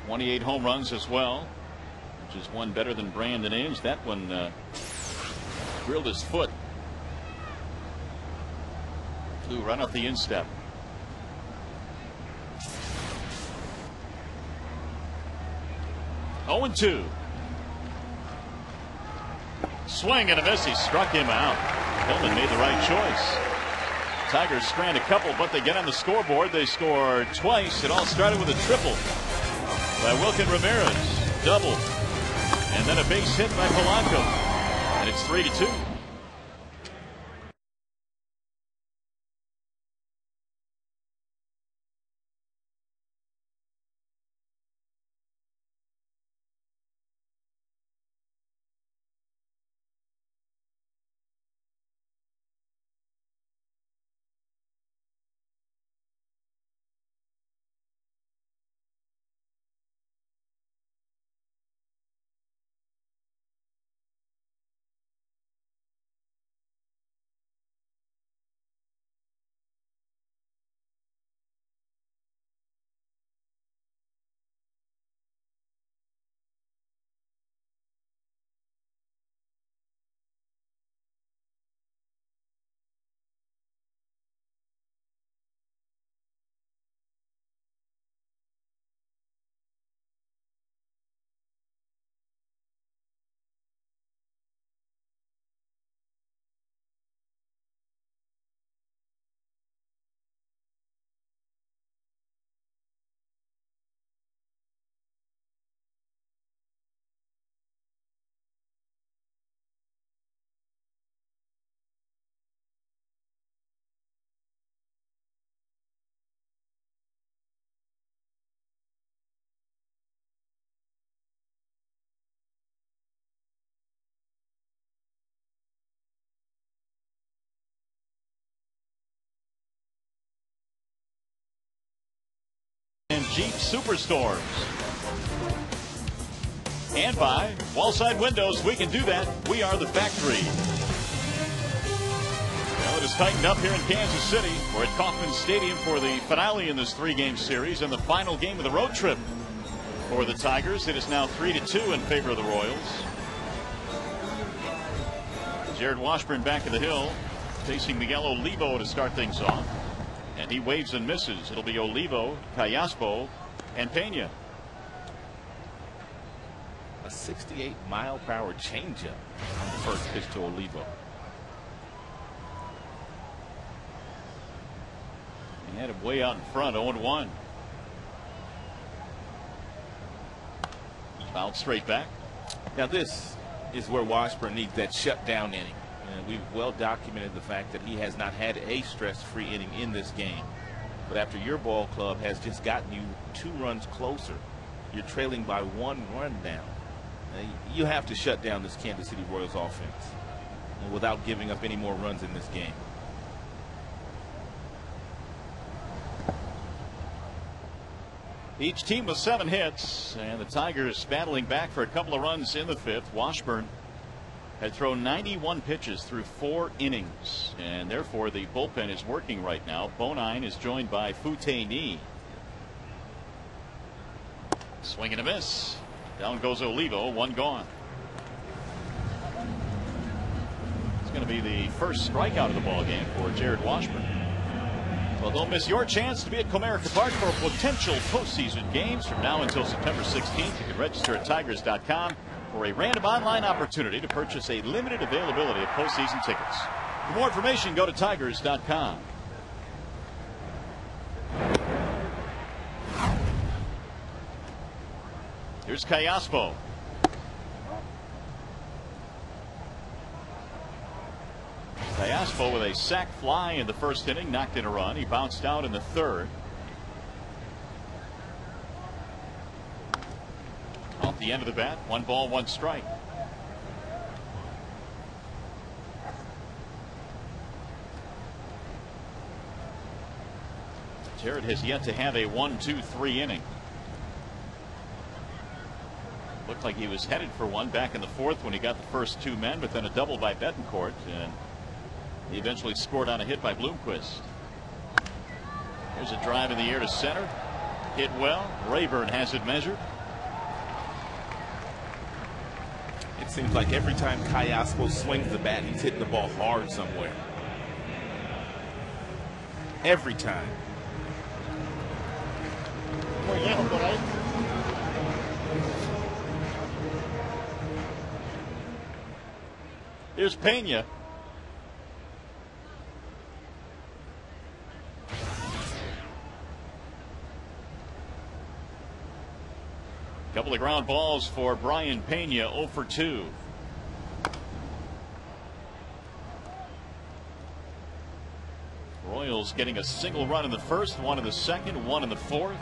28 home runs as well, which is one better than Brandon Inge. That one drilled his foot. Flew right off the instep. Oh, 2. Swing and a miss. He struck him out. Hillman made the right choice. Tigers strand a couple, but they get on the scoreboard. They score twice. It all started with a triple by Wilkin Ramirez. Double. And then a base hit by Polanco. And it's 3-2. And Jeep Superstores. And by Wallside Windows, we can do that. We are the factory. Well, it is tightened up here in Kansas City. We're at Kauffman Stadium for the finale in this 3-game series and the final game of the road trip for the Tigers. It is now 3-2 in favor of the Royals. Jared Washburn back at the hill, facing Miguel Olivo to start things off. And he waves and misses. It'll be Olivo, Callaspo, and Pena. A 68-mile-per-hour changeup on the first pitch to Olivo. He had him way out in front, 0-1. Fouled straight back. Now this is where Washburn needs that shutdown inning. And we've well documented the fact that he has not had a stress-free inning in this game. But after your ball club has just gotten you 2 runs closer, you're trailing by 1 run now. You have to shut down this Kansas City Royals offense without giving up any more runs in this game. Each team with 7 hits, and the Tigers battling back for a couple of runs in the 5th. Washburn had thrown 91 pitches through 4 innings, and therefore the bullpen is working right now. Bonine is joined by Futeni. Swing and a miss. Down goes Olivo, 1 gone. It's going to be the first strikeout of the ball game for Jared Washburn. Well, don't miss your chance to be at Comerica Park for potential postseason games from now until September 16th. You can register at Tigers.com for a random online opportunity to purchase a limited availability of postseason tickets. For more information, go to Tigers.com. Here's Callaspo. Callaspo with a sac fly in the first inning, knocked in a run. He bounced out in the 3rd. Off the end of the bat, 1 ball, 1 strike. Jared has yet to have a 1-2-3 inning. Looked like he was headed for one back in the 4th when he got the first 2 men, but then a double by Betancourt, and he eventually scored on a hit by Bloomquist. There's a drive in the air to center. Hit well. Rayburn has it measured. It seems like every time Callaspo swings the bat, he's hitting the ball hard somewhere. Every time. Here's Pena. Couple of ground balls for Brian Pena, 0 for 2. Royals getting a single run in the 1st, 1 in the 2nd, 1 in the 4th.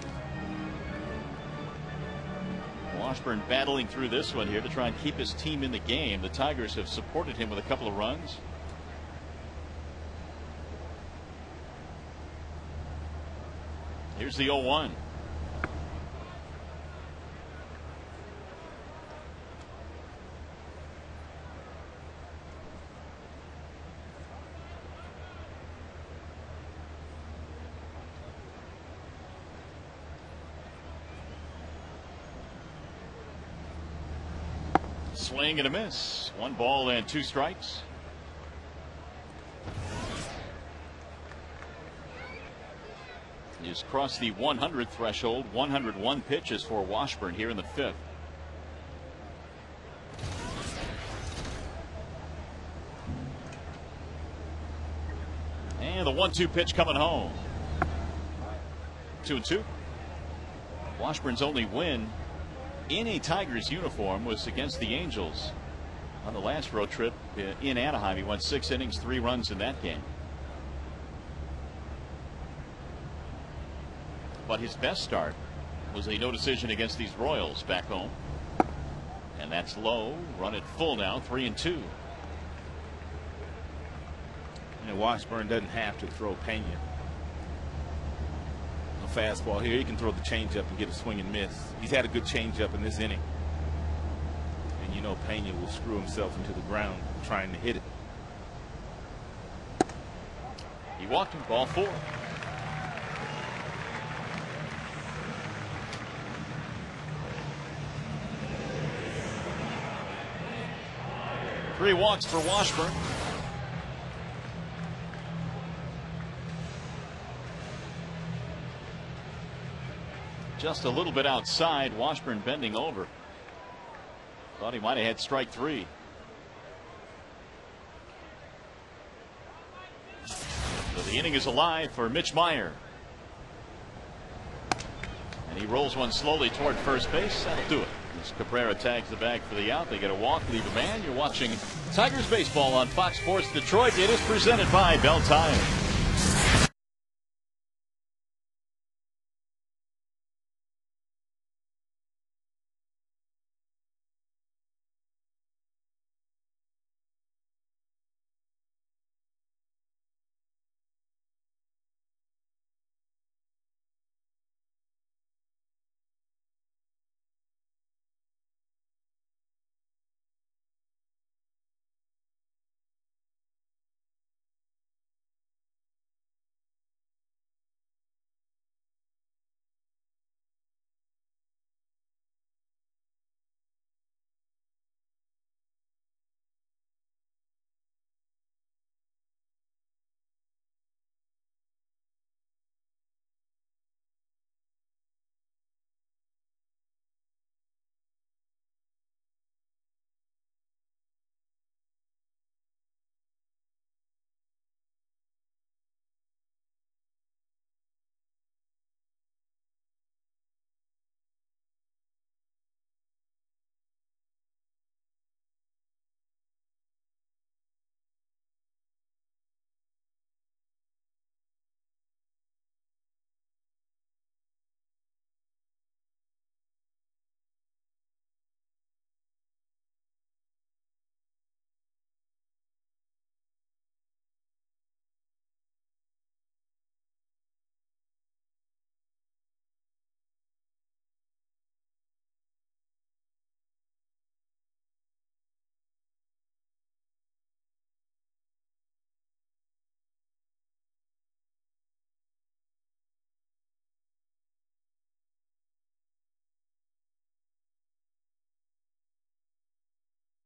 Washburn battling through this one here to try and keep his team in the game. The Tigers have supported him with a couple of runs. Here's the 0-1. Swing and a miss. 1 ball and 2 strikes. He's crossed the 100 threshold. 101 pitches for Washburn here in the 5th. And the 1-2 pitch coming home. 2-2. Washburn's only win in a Tigers uniform was against the Angels on the last road trip in Anaheim. He went 6 innings, 3 runs in that game. But his best start was a no decision against these Royals back home. And that's low. Run it full now, 3-2. And Washburn doesn't have to throw Pena a fastball here. He can throw the changeup and get a swing and miss. He's had a good changeup in this inning. And you know Pena will screw himself into the ground trying to hit it. He walked him, ball 4. Three walks for Washburn. Just a little bit outside. Washburn bending over. Thought he might have had strike 3. So the inning is alive for Mitch Meyer. And he rolls one slowly toward first base. That'll do it. As Cabrera tags the bag for the out, they get a walk, leave a man. You're watching Tigers baseball on Fox Sports Detroit. It is presented by Bell Tire.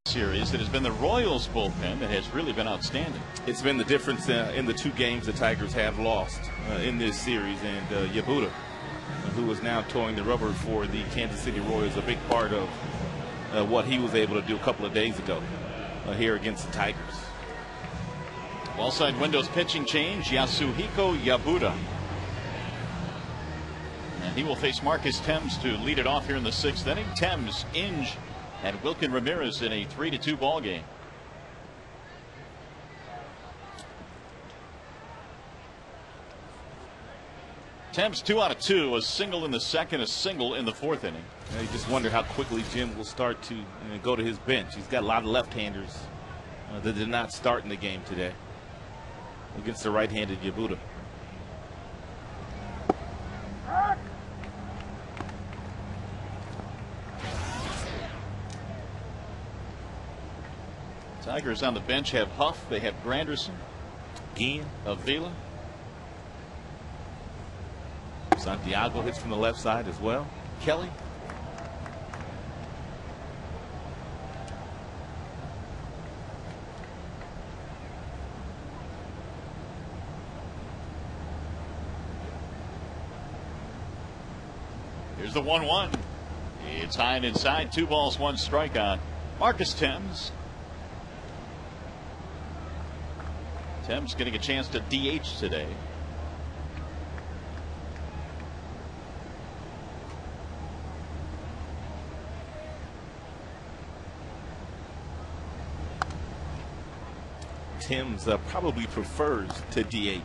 Series, it has been the Royals bullpen that has really been outstanding. It's been the difference in the 2 games the Tigers have lost in this series, and Yabuda, who is now towing the rubber for the Kansas City Royals, a big part of what he was able to do a couple of days ago here against the Tigers. Wallside Windows pitching change, Yasuhiko Yabuda. And he will face Marcus Thames to lead it off here in the 6th inning. Thames, Inge, and Wilkin Ramirez in a 3-2 ball game. Thames 2 out of 2, a single in the 2nd, a single in the 4th inning. You just wonder how quickly Jim will start to go to his bench. He's got a lot of left-handers that did not start in the game today against the right-handed Yabuda. Tigers on the bench have Huff, they have Granderson, Guillen, Avila. Santiago hits from the left side as well. Kelly. Here's the 1-1. It's high and inside. 2 balls, 1 strike on Marcus Thames. Thames getting a chance to DH today. Thames probably prefers to DH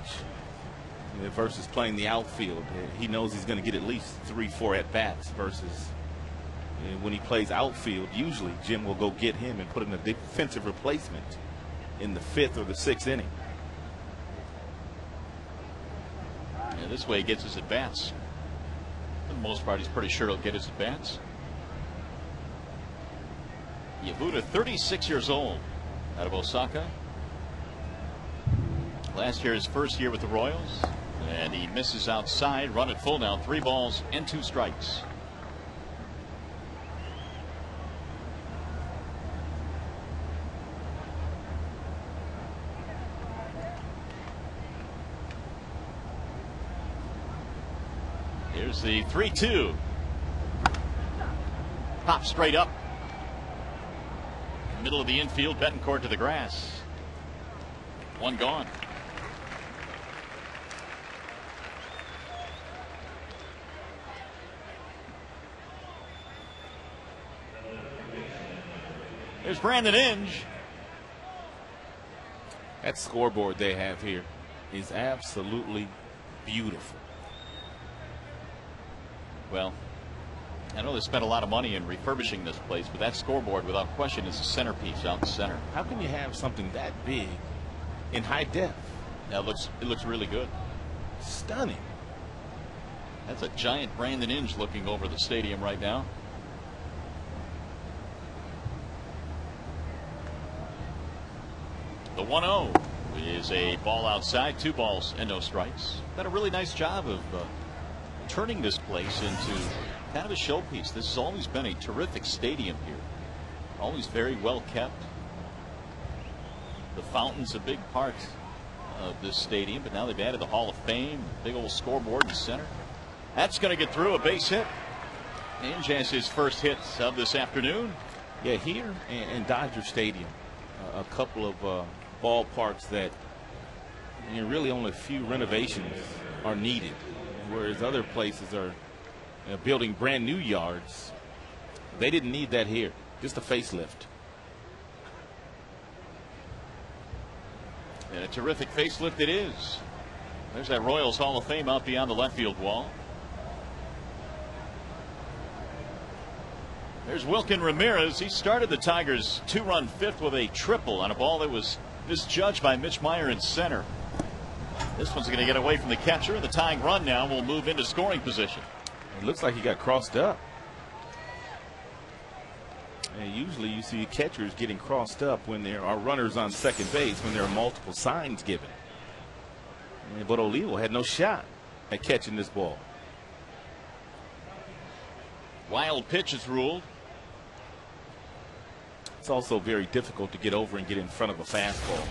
versus playing the outfield. He knows he's going to get at least 3-4 at bats versus when he plays outfield. Usually Jim will go get him and put in a defensive replacement in the 5th or the 6th inning. Yeah, this way he gets his at bats. For the most part, he's pretty sure he'll get his at bats. Yabuda, 36 years old, out of Osaka. Last year, his first year with the Royals, and he misses outside. Run at full now. 3 balls and 2 strikes. Here's the 3-2. Pop straight up. Middle of the infield. Betancourt to the grass. 1 gone. There's Brandon Inge. That scoreboard they have here is absolutely beautiful. Well, I know they spent a lot of money in refurbishing this place, but that scoreboard, without question, is the centerpiece out the center. How can you have something that big in high def? Now it looks really good. Stunning. That's a giant Brandon Inge looking over the stadium right now. The 1-0 is a ball outside, 2 balls and no strikes. Done a really nice job of turning this place into kind of a showpiece. This has always been a terrific stadium here. Always very well kept. The fountain's a big part of this stadium, but now they've added the Hall of Fame, big old scoreboard in the center. That's going to get through, a base hit. Inge has his first hit of this afternoon. Yeah, here in Dodger Stadium, a couple of ballparks that really only a few renovations are needed, whereas other places are building brand new yards. They didn't need that here, just a facelift. And a terrific facelift it is. There's that Royals Hall of Fame out beyond the left field wall. There's Wilkin Ramirez. He started the Tigers' 2-run fifth with a triple on a ball that was misjudged by Mitch Meyer in center. This one's going to get away from the catcher. The tying run now will move into scoring position. It looks like he got crossed up. And usually you see catchers getting crossed up when there are runners on second base, when there are multiple signs given. But Olivo had no shot at catching this ball. Wild pitch is ruled. It's also very difficult to get over and get in front of a fastball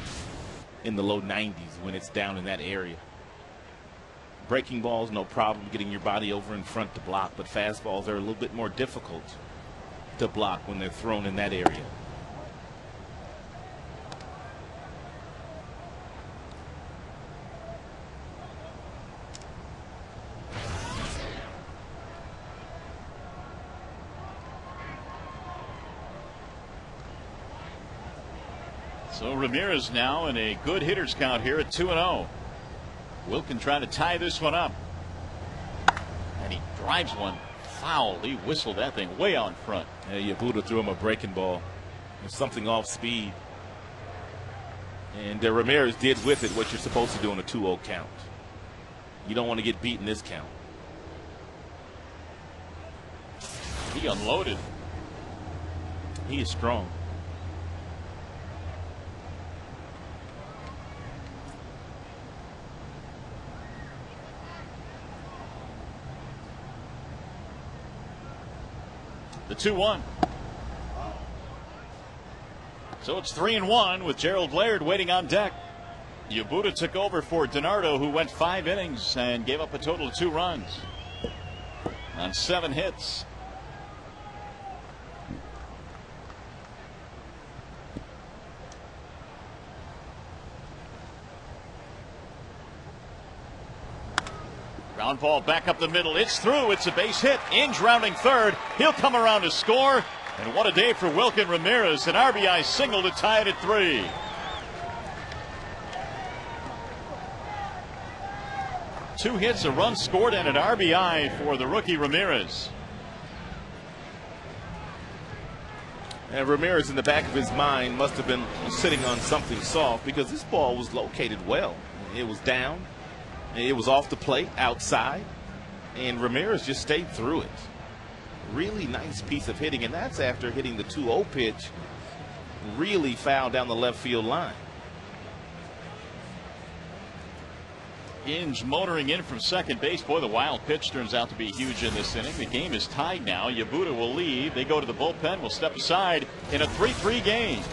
in the low 90s when it's down in that area. Breaking balls, no problem getting your body over in front to block, but fastballs are a little bit more difficult to block when they're thrown in that area. So Ramirez now in a good hitters count here at 2-0. Wilkin trying to tie this one up. And he drives one foul. He whistled that thing way out in front. Yeah, Yabuda threw him a breaking ball. Something off speed. And Ramirez did with it what you're supposed to do in a 2-0 count. You don't want to get beat in this count. He unloaded. He is strong. The 2-1. So it's 3-1 with Gerald Laird waiting on deck. Yabuda took over for DiNardo, who went 5 innings and gave up a total of 2 runs on 7 hits. Ground ball back up the middle. It's through. It's a base hit. Inge rounding third. He'll come around to score. And what a day for Wilkin Ramirez. An RBI single to tie it at 3. Two hits, a run scored, and an RBI for the rookie Ramirez. And Ramirez, in the back of his mind, must have been sitting on something soft, because this ball was located well. It was down. It was off the plate, outside, and Ramirez just stayed through it. Really nice piece of hitting, and that's after hitting the 2-0 pitch really foul down the left field line. Inge motoring in from second base. Boy, the wild pitch turns out to be huge in this inning. The game is tied now. Yabuda will leave. They go to the bullpen. Will step aside in a 3-3 game.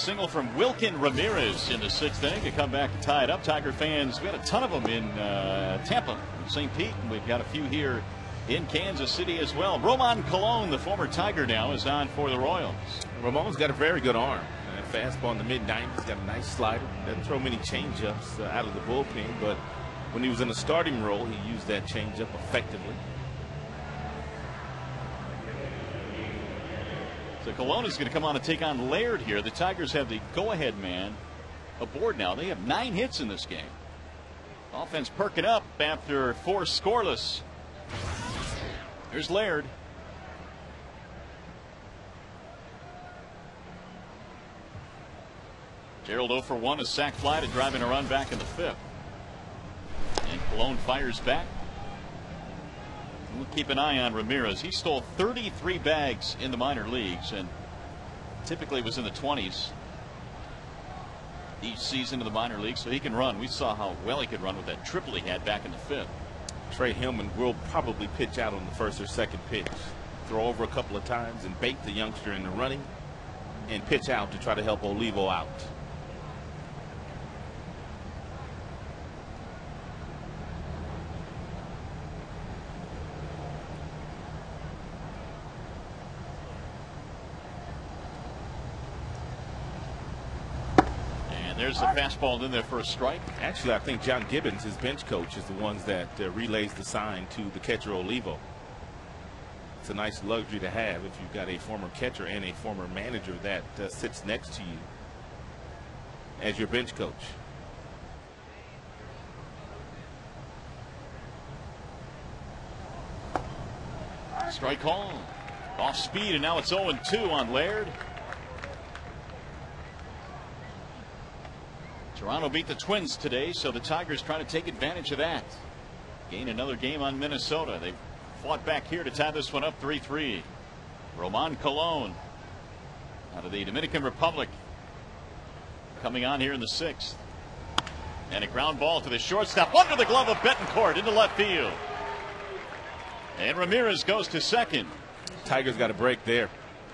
Single from Wilkin Ramirez in the 6th inning to come back to tie it up. Tiger fans, we had a ton of them in Tampa, St. Pete, and we've got a few here in Kansas City as well. Roman Colon, the former Tiger now, is on for the Royals. Ramon's got a very good arm. Fastball in the mid-90s, got a nice slider. Doesn't throw many changeups out of the bullpen, but when he was in a starting role, he used that changeup effectively. So Colon is going to come on and take on Laird here. The Tigers have the go-ahead man aboard now. They have 9 hits in this game. Offense perking up after 4 scoreless. Here's Laird. Gerald 0 for 1, a sac fly to drive in a run back in the 5th. And Colon fires back. We'll keep an eye on Ramirez. He stole 33 bags in the minor leagues and typically was in the 20s each season in the minor leagues, so he can run. We saw how well he could run with that triple he had back in the 5th. Trey Hillman will probably pitch out on the 1st or 2nd pitch. Throw over a couple of times and bait the youngster in the running and pitch out to try to help Olivo out. There's the fastball in there for a strike. Actually, I think John Gibbons, his bench coach, is the ones that relays the sign to the catcher Olivo. It's a nice luxury to have if you've got a former catcher and a former manager that sits next to you as your bench coach. Strike call. Off speed, and now it's 0-2 on Laird. Toronto beat the Twins today, so the Tigers trying to take advantage of that. Gain another game on Minnesota. They fought back here to tie this one up 3-3. Roman Colon out of the Dominican Republic coming on here in the 6th. And a ground ball to the shortstop under the glove of Betancourt into left field. And Ramirez goes to 2nd. Tigers got a break there.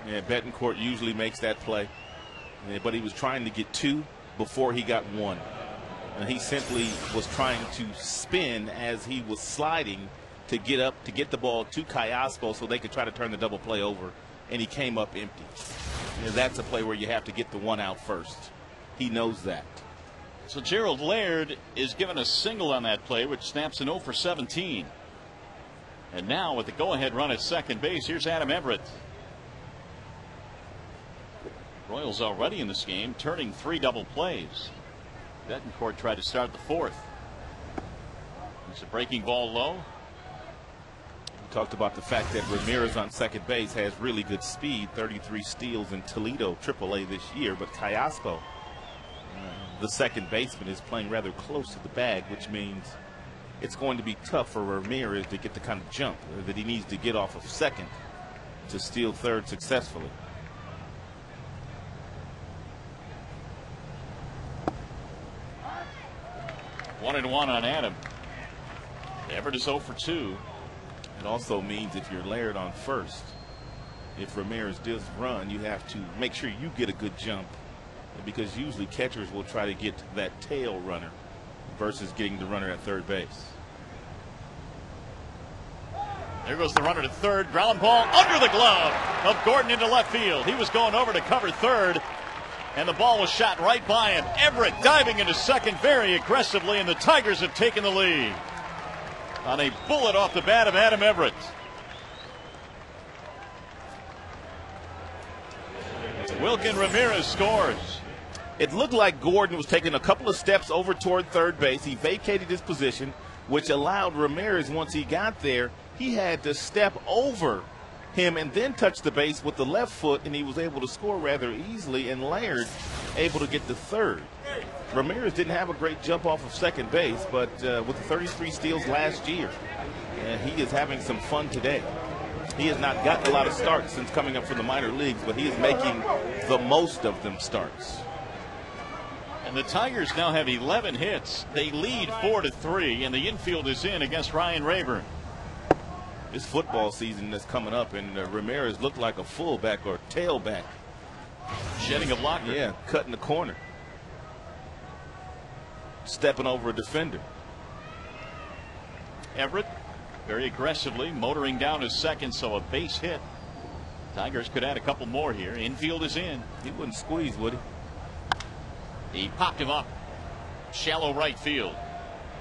Yeah, Betancourt usually makes that play. Yeah, but he was trying to get 2 before he got 1. And he simply was trying to spin as he was sliding to get up to get the ball to Callaspo so they could try to turn the double play over, and he came up empty. And that's a play where you have to get the 1 out first. He knows that. So Gerald Laird is given a single on that play, which snaps an 0 for 17. And now with the go-ahead run at second base, here's Adam Everett. Royals already in this game, turning 3 double plays. Betancourt tried to start the 4th. It's a breaking ball low. We talked about the fact that Ramirez on second base has really good speed, 33 steals in Toledo AAA this year, but Callaspo, the second baseman, is playing rather close to the bag, which means it's going to be tough for Ramirez to get the kind of jump that he needs to get off of second to steal 3rd successfully. 1-1 on Adam. Everett is 0 for 2. It also means if you're Laird on first, if Ramirez does run, you have to make sure you get a good jump, because usually catchers will try to get that tail runner versus getting the runner at third base. There goes the runner to 3rd. Ground ball under the glove of Gordon into left field. He was going over to cover 3rd. And the ball was shot right by him. Everett diving into 2nd very aggressively, and the Tigers have taken the lead on a bullet off the bat of Adam Everett. Wilkin Ramirez scores. It looked like Gordon was taking a couple of steps over toward 3rd base. He vacated his position, which allowed Ramirez, once he got there, he had to step over him and then touch the base with the left foot, and he was able to score rather easily, and Laird able to get to 3rd. Ramirez didn't have a great jump off of second base, but with the 33 steals last year, he is having some fun today. He has not gotten a lot of starts since coming up from the minor leagues, but he is making the most of them starts. And the Tigers now have 11 hits. They lead 4-3, and the infield is in against Ryan Rayburn. This football season that's coming up, and Ramirez looked like a fullback or tailback. Shedding a blocker. Yeah, cutting the corner. Stepping over a defender. Everett very aggressively motoring down his second, so a base hit. Tigers could add a couple more here. Infield is in. He wouldn't squeeze, would he? He popped him up. Shallow right field.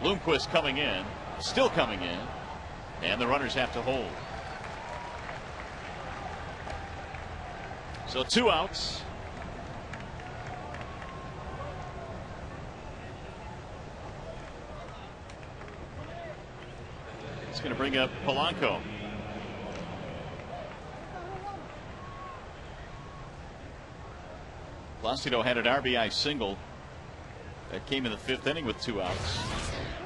Bloomquist coming in. Still coming in. And the runners have to hold. So 2 outs. It's going to bring up Polanco. Placido had an RBI single that came in the 5th inning with 2 outs.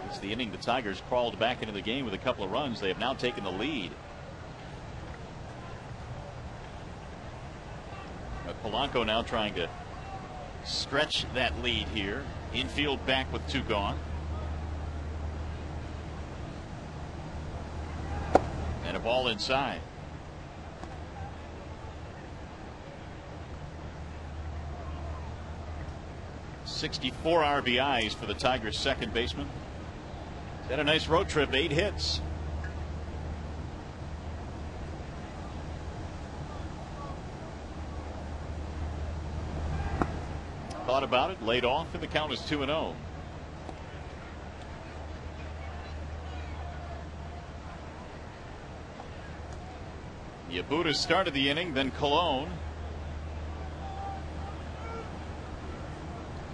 It's the inning the Tigers crawled back into the game with a couple of runs. They have now taken the lead. But Polanco now trying to stretch that lead here. Infield back with 2 gone. And a ball inside. .64 RBIs for the Tigers' second baseman. He's had a nice road trip, 8 hits. Thought about it, laid off, and the count is 2-0. Yabuta started the inning, then Colon.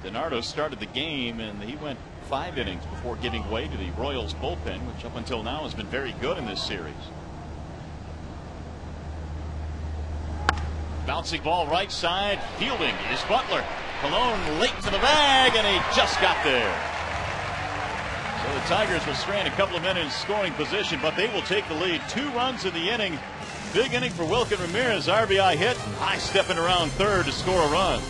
DiNardo started the game, and he went 5 innings before giving way to the Royals bullpen, which up until now has been very good in this series. Bouncing ball right side, fielding is Butler. Colon late to the bag, and he just got there. So the Tigers will strand a couple of men in scoring position, but they will take the lead. 2 runs in the inning. Big inning for Wilkin Ramirez. RBI hit. High stepping around third to score a run.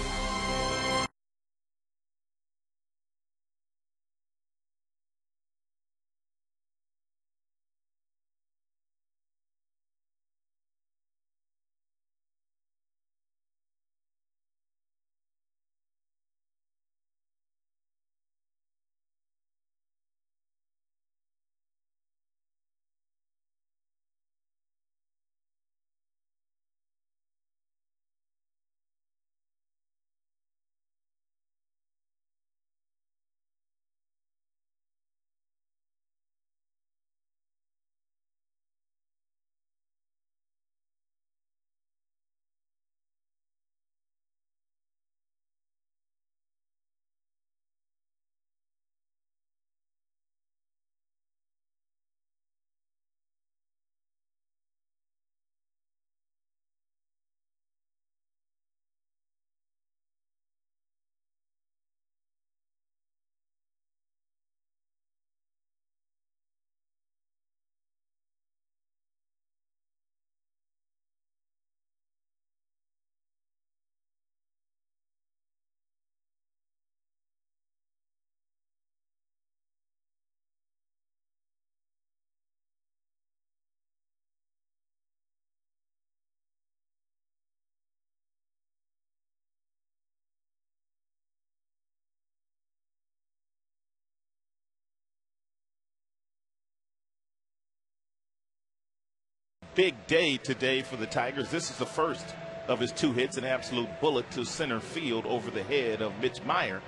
Big day today for the Tigers. This is the first of his 2 hits, an absolute bullet to center field over the head of Mitch Meyer.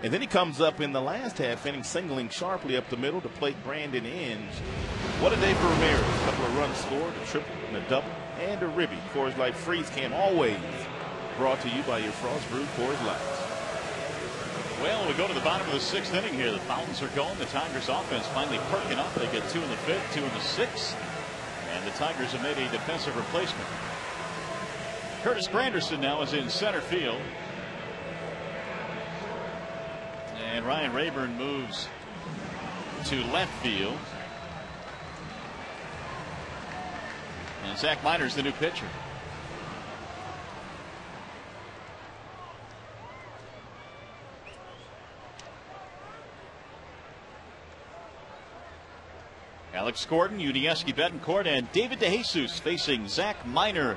And then he comes up in the last half inning, singling sharply up the middle to plate Brandon Inge. What a day for Ramirez. A couple of runs scored, a triple and a double, and a ribby. Coors Light Freeze Can, always brought to you by your Frost Brewed Coors Lights. Well, we go to the bottom of the 6th inning here. The fountains are going. The Tigers offense finally perking up. They get 2 in the 5th, 2 in the 6th. And the Tigers have made a defensive replacement. Curtis Granderson now is in center field. And Ryan Rayburn moves to left field. And Zach Miner's the new pitcher. Alex Gordon, Yuniesky Betancourt, and David DeJesus facing Zach Miner.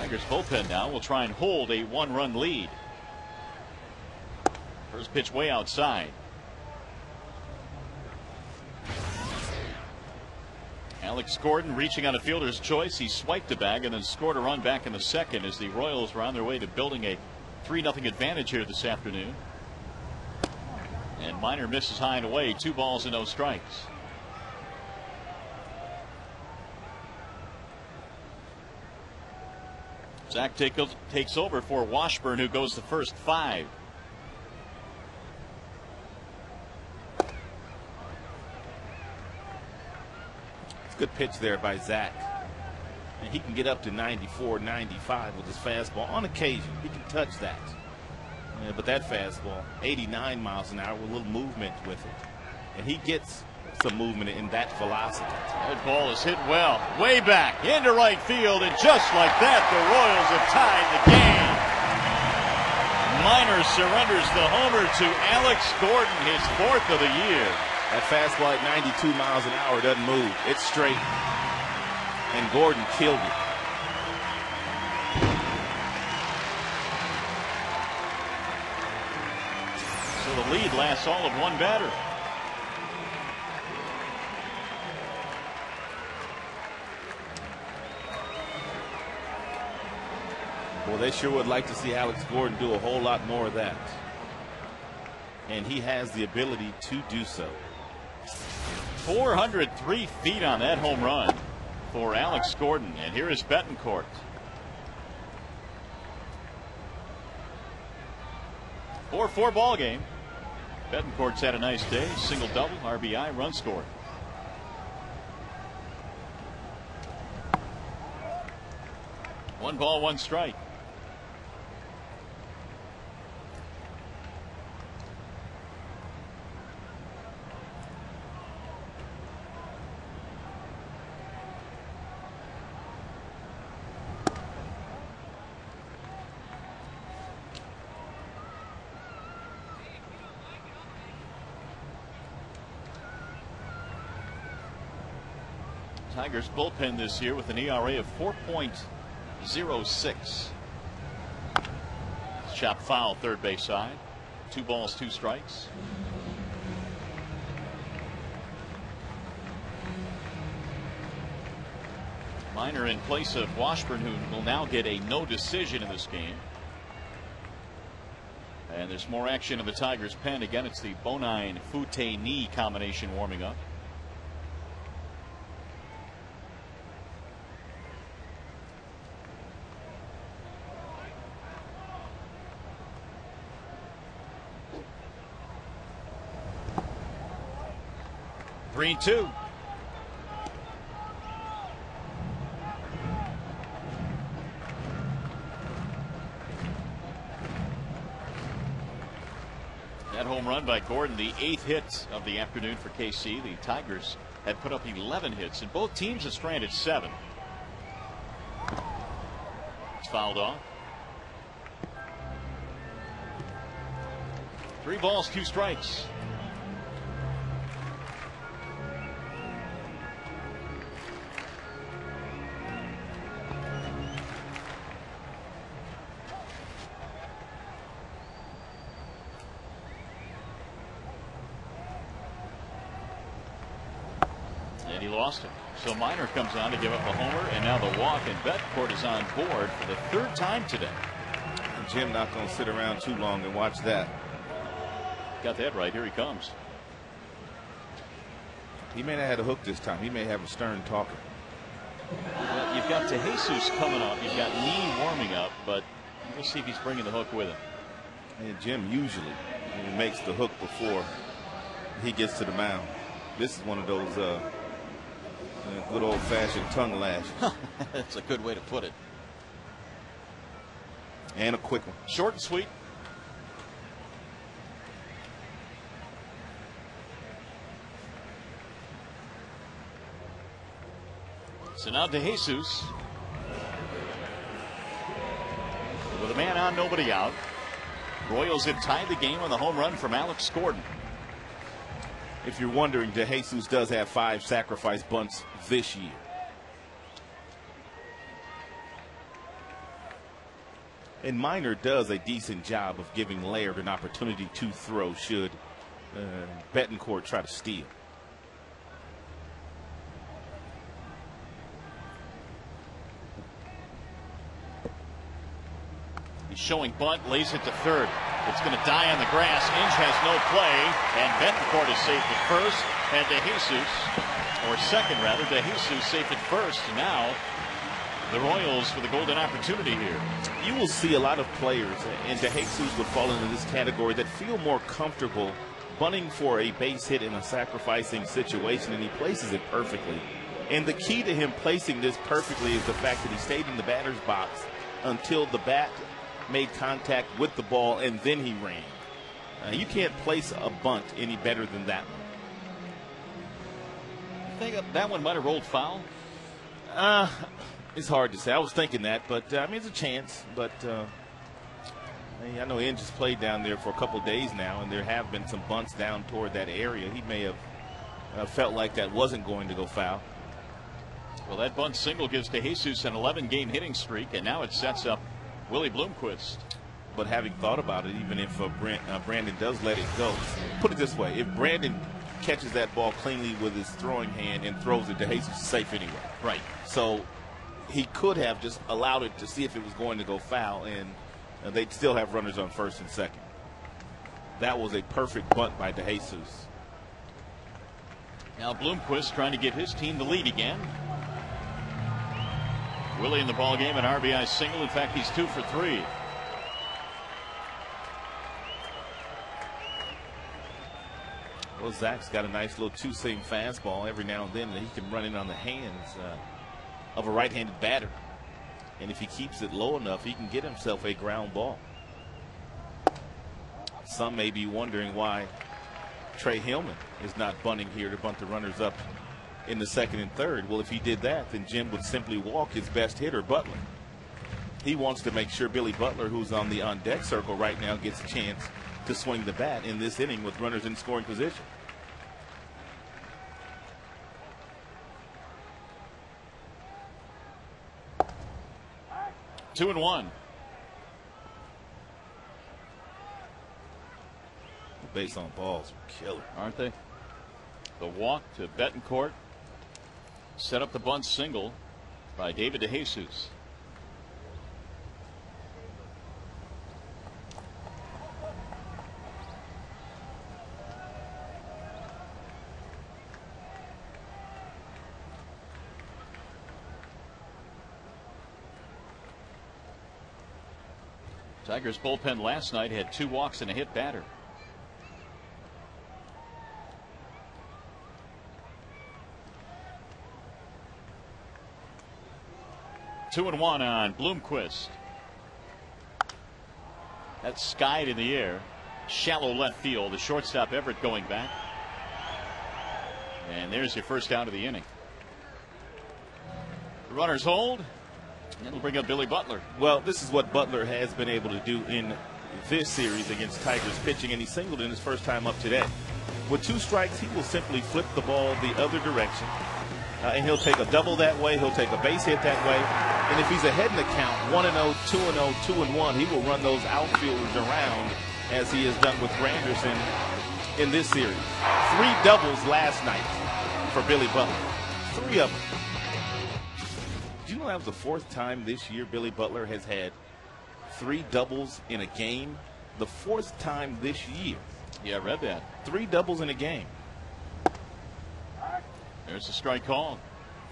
Tigers bullpen now will try and hold a 1-run lead. First pitch way outside. Alex Gordon reaching on a fielder's choice. He swiped the bag and then scored a run back in the second as the Royals were on their way to building a 3-0 advantage here this afternoon. And Minor misses high and away. 2 balls and no strikes. Zach takes over for Washburn, who goes the first 5. Good pitch there by Zach. And he can get up to 94, 95 with his fastball. On occasion, he can touch that. Yeah, but that fastball, 89 miles an hour with a little movement with it. And he gets some movement in that velocity. That ball is hit well, way back into right field, and just like that, the Royals have tied the game. Minor surrenders the homer to Alex Gordon, his 4th of the year. That fastball at 92 miles an hour doesn't move. It's straight. And Gordon killed it. So the lead lasts all of 1 batter. Well, they sure would like to see Alex Gordon do a whole lot more of that. And he has the ability to do so. 403 feet on that home run for Alex Gordon. And here is Betancourt. 4-4 ball game. Betancourt's had a nice day. Single double, RBI, run scored. One ball, 1 strike. Tigers bullpen this year with an ERA of 4.06. Chop foul, third base side. 2 balls, 2 strikes. Minor in place of Washburn, who will now get a no decision in this game. And there's more action in the Tigers pen. Again, it's the Bonine Fute-Ni combination warming up. Three, 2. That home run by Gordon, the 8th hit of the afternoon for KC. The Tigers had put up 11 hits, and both teams have stranded 7. It's fouled off. 3 balls, 2 strikes. And he lost it. So Minor comes on to give up a homer, and now the walk, and Betancourt is on board for the 3rd time today. And Jim not going to sit around too long and watch that. Got that right. Here he comes. He may not have a hook this time. He may have a Stern talker. Well, you've got DeJesus coming up. You've got Knee warming up, but we'll see if he's bringing the hook with him. And Jim usually makes the hook before he gets to the mound. This is one of those good old-fashioned tongue lash. That's a good way to put it. And a quick one. Short and sweet. So now DeJesus with a man on, nobody out. Royals have tied the game on the home run from Alex Gordon. If you're wondering, DeJesus does have 5 sacrifice bunts this year. And Minor does a decent job of giving Laird an opportunity to throw should Betancourt try to steal. He's showing bunt, lays it to third. It's going to die on the grass. Inge has no play, and Betancourt is safe at first, and DeJesus, or second rather, DeJesus safe at first. Now the Royals with a golden opportunity here. You will see a lot of players, and DeJesus would fall into this category, that feel more comfortable bunting for a base hit in a sacrificing situation, and he places it perfectly. And the key to him placing this perfectly is the fact that he stayed in the batter's box until the bat made contact with the ball, and then he ran. You can't place a bunt any better than that one. I think that one might have rolled foul. It's hard to say. I was thinking that, but I mean, it's a chance. But I know Inge has played down there for a couple of days now, and there have been some bunts down toward that area. He may have felt like that wasn't going to go foul. Well, that bunt single gives DeJesus an 11-game hitting streak, and now it sets up Willie Bloomquist. But having thought about it, even if Brandon does let it go, put it this way: if Brandon catches that ball cleanly with his throwing hand and throws it, DeJesus is safe anyway. Right. So he could have just allowed it to see if it was going to go foul, and they'd still have runners on first and second. That was a perfect bunt by DeJesus. Now Bloomquist trying to give his team the lead again. Willie in the ball game, an RBI single. In fact, he's 2 for 3. Well, Zach's got a nice little two-seam fastball every now and then that he can run in on the hands of a right-handed batter. And if he keeps it low enough, he can get himself a ground ball. Some may be wondering why Trey Hillman is not bunting here to bunt the runners up in the second and third. Well, if he did that, then Jim would simply walk his best hitter, Butler. He wants to make sure Billy Butler, who's on the on-deck circle right now, gets a chance to swing the bat in this inning with runners in scoring position. Two and one. Base on balls are killer, aren't they? The walk to Betancourt. Set up the bunt single by David DeJesus. Tigers bullpen last night had 2 walks and a hit batter. Two and one on Bloomquist. That's skied in the air. Shallow left field. The shortstop Everett going back. And there's your first out of the inning. The runners hold. And it'll bring up Billy Butler. Well, this is what Butler has been able to do in this series against Tigers pitching, and he singled in his first time up today. With 2 strikes, he will simply flip the ball the other direction. And he'll take a double that way. He'll take a base hit that way. And if he's ahead in the count, 1-0, 2-0, 2-1, he will run those outfielders around as he has done with Granderson in this series. 3 doubles last night for Billy Butler. 3 of them. Do you know that was the 4th time this year Billy Butler has had 3 doubles in a game? The 4th time this year. Yeah, I read that. 3 doubles in a game. There's a strike call.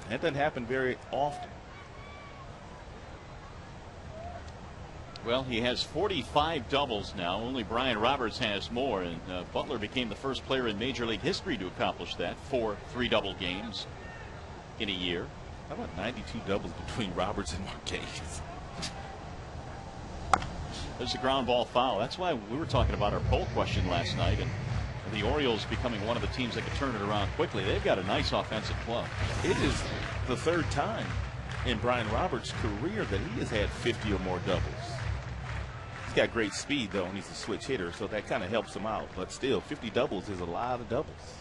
That doesn't happen very often. Well, he has 45 doubles now. Only Brian Roberts has more, and Butler became the first player in Major League history to accomplish that. 4 3-double games in a year. How about 92 doubles between Roberts and Marquez? There's a ground ball foul. That's why we were talking about our poll question last night, and the Orioles becoming one of the teams that can turn it around quickly. They've got a nice offensive club. It is the 3rd time in Brian Roberts' career that he has had 50 or more doubles. He's got great speed, though, and he's a switch hitter, so that kind of helps him out. But still, 50 doubles is a lot of doubles.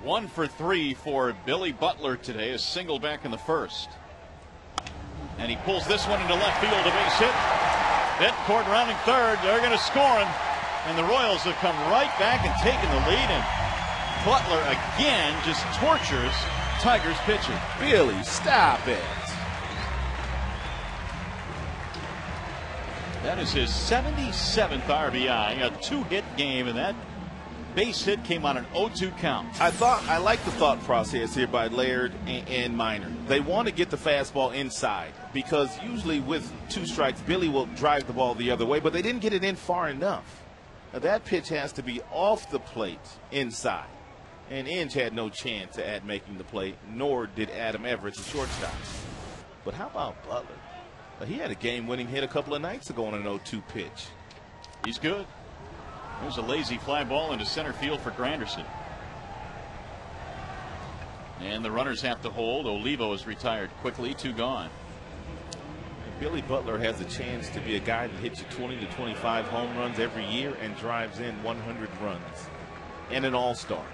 One for 3 for Billy Butler today. A single back in the first. And he pulls this one into left field, a base hit. Bettencourt rounding third. They're going to score him. And the Royals have come right back and taken the lead. And Butler again just tortures Tigers pitcher. Billy, stop it. That is his 77th RBI, a 2-hit game, and that base hit came on an 0-2 count. I like the thought process here by Laird and Minor. They want to get the fastball inside because usually with 2 strikes, Billy will drive the ball the other way, but they didn't get it in far enough. Now, that pitch has to be off the plate inside. And Inge had no chance at making the play, nor did Adam Everett, the shortstop. But how about Butler? He had a game-winning hit a couple of nights ago on an 0-2 pitch. He's good. There's a lazy fly ball into center field for Granderson. And the runners have to hold. Olivo is retired quickly. 2 gone. Billy Butler has a chance to be a guy that hits you 20 to 25 home runs every year and drives in 100 runs. And an all-star.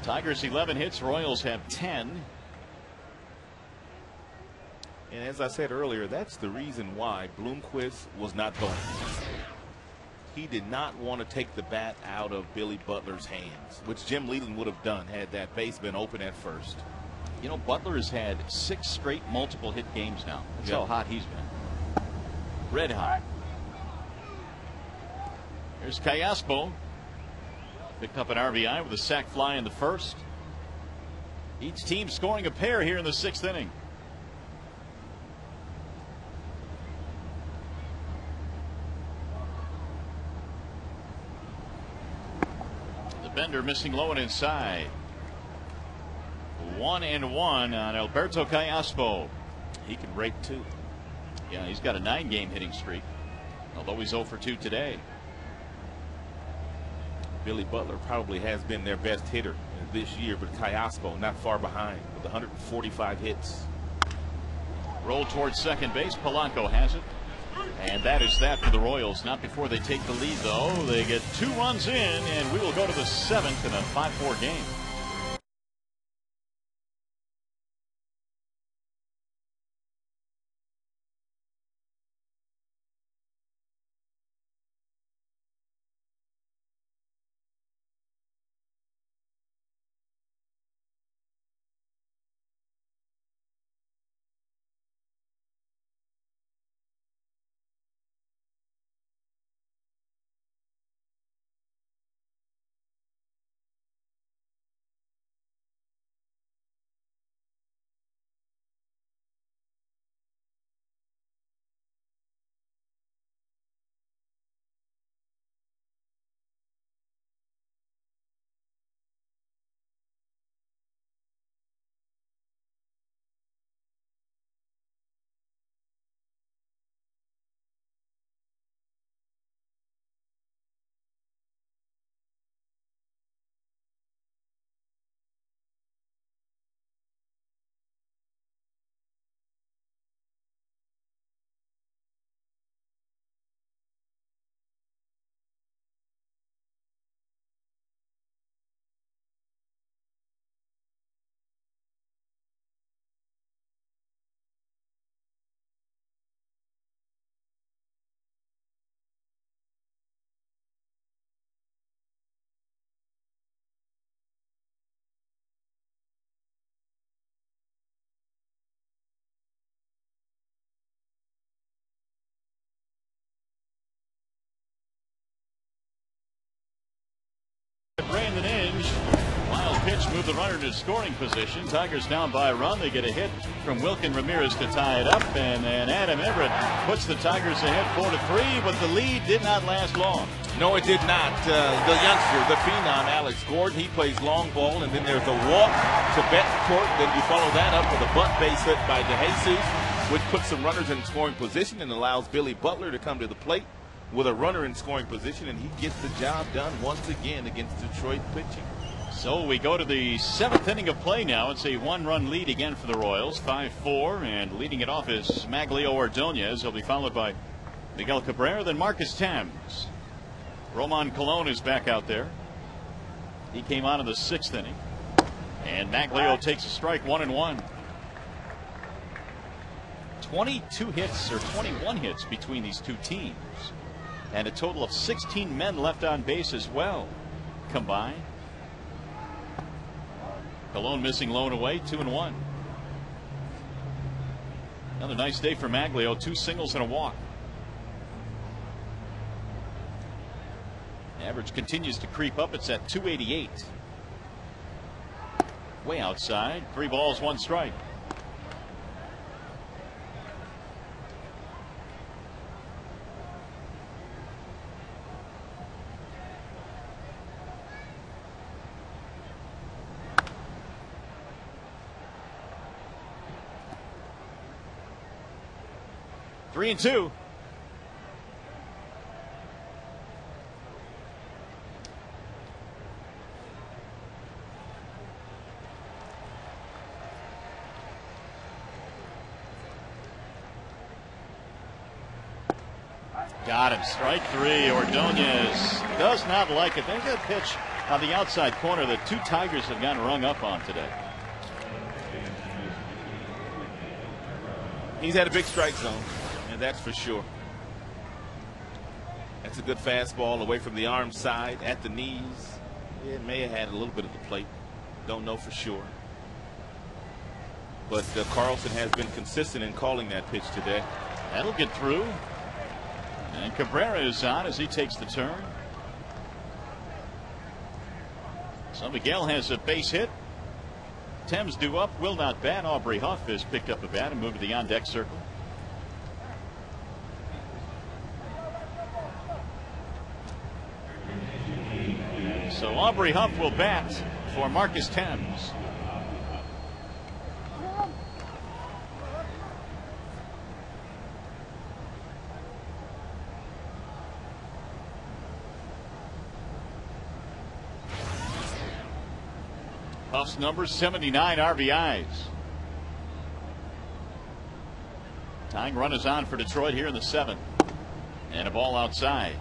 Tigers 11 hits, Royals have 10. And as I said earlier, that's the reason why Bloomquist was not going. He did not want to take the bat out of Billy Butler's hands, which Jim Leland would have done had that base been open at first. You know, Butler has had 6 straight multiple hit games now. That's how hot he's been. Red hot. Here's Callaspo. Picked up an RBI with a sac fly in the first. Each team scoring a pair here in the 6th inning. The bender missing low and inside. 1-1 on Alberto Callaspo. He can rake too. Yeah, he's got a 9-game hitting streak, although he's 0 for 2 today. Billy Butler probably has been their best hitter this year, but Callaspo not far behind with 145 hits. Roll towards second base. Polanco has it. And that is that for the Royals. Not before they take the lead, though. They get 2 runs in, and we will go to the 7th in a 5-4 game. Brandon Inge. Wild pitch moved the runner to scoring position. Tigers down by a run. They get a hit from Wilkin Ramirez to tie it up. And then Adam Everett puts the Tigers ahead 4-3. But the lead did not last long. No, it did not. The youngster, the phenom, Alex Gordon, he plays long ball. And then there's a walk to Bettencourt. Then you follow that up with a bunt base hit by DeJesus, which puts some runners in scoring position and allows Billy Butler to come to the plate with a runner in scoring position, and he gets the job done once again against Detroit pitching. So we go to the 7th inning of play now. It's a 1-run lead again for the Royals, 5-4, and leading it off is Maglio Ordonez. He'll be followed by Miguel Cabrera, then Marcus Thames. Roman Colon is back out there. He came on in the 6th inning. And Maglio takes a strike, 1-1. 22 hits or 21 hits between these two teams. And a total of 16 men left on base as well combined. Colon missing Lone away, 2-1. Another nice day for Maglio, 2 singles and a walk. Average continues to creep up. It's at 288. Way outside. 3 balls, 1 strike. Three and two. Got him. Strike 3. Ordonez does not like it. There's a pitch on the outside corner that 2 Tigers have gotten rung up on today. He's had a big strike zone, and that's for sure. That's a good fastball away from the arm side at the knees. It may have had a little bit of the plate. Don't know for sure. But Carlson has been consistent in calling that pitch today. That'll get through. And Cabrera is on as he takes the turn. So Miguel has a base hit. Thames due up, will not bat. Aubrey Huff has picked up a bat and moved to the on-deck circle. So Aubrey Huff will bat for Marcus Thames. Huff's number 79 RBIs. Tying run is on for Detroit here in the 7th. And a ball outside.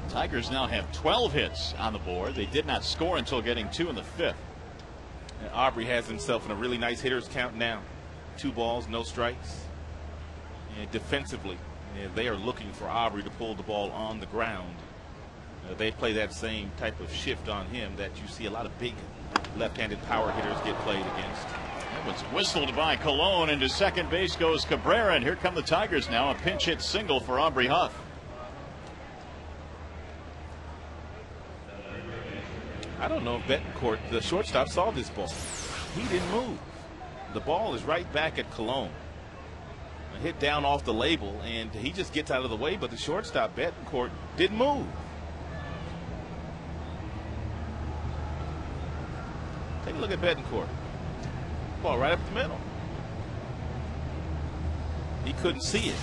Tigers now have 12 hits on the board. They did not score until getting 2 in the 5th. And Aubrey has himself in a really nice hitters count now. 2 balls, no strikes. And defensively, they are looking for Aubrey to pull the ball on the ground. They play that same type of shift on him that you see a lot of big left-handed power hitters get played against. That was whistled by Colon. Into second base goes Cabrera, and here come the Tigers now. A pinch hit single for Aubrey Huff. I don't know if Betancourt, the shortstop, saw this ball. He didn't move. The ball is right back at Colon. A hit down off the label, and he just gets out of the way, but the shortstop, Betancourt, didn't move. Take a look at Betancourt. Ball right up the middle. He couldn't see it.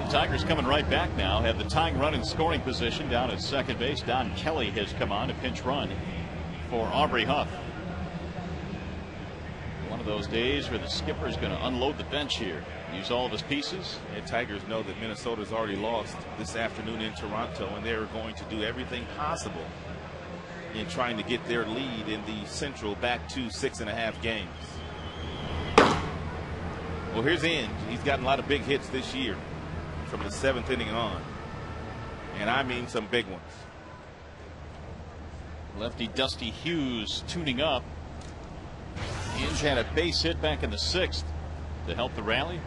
Tigers coming right back now, have the tying run in scoring position down at second base. Don Kelly has come on, a pinch run for Aubrey Huff. One of those days where the skipper is going to unload the bench here, use all of his pieces. And Tigers know that Minnesota's already lost this afternoon in Toronto, and they're going to do everything possible in trying to get their lead in the Central back to 6.5 games. Well, here's Inge. He's gotten a lot of big hits this year from the 7th inning on, and I mean some big ones. Lefty Dusty Hughes tuning up. Inge had a base hit back in the 6th to help the rally.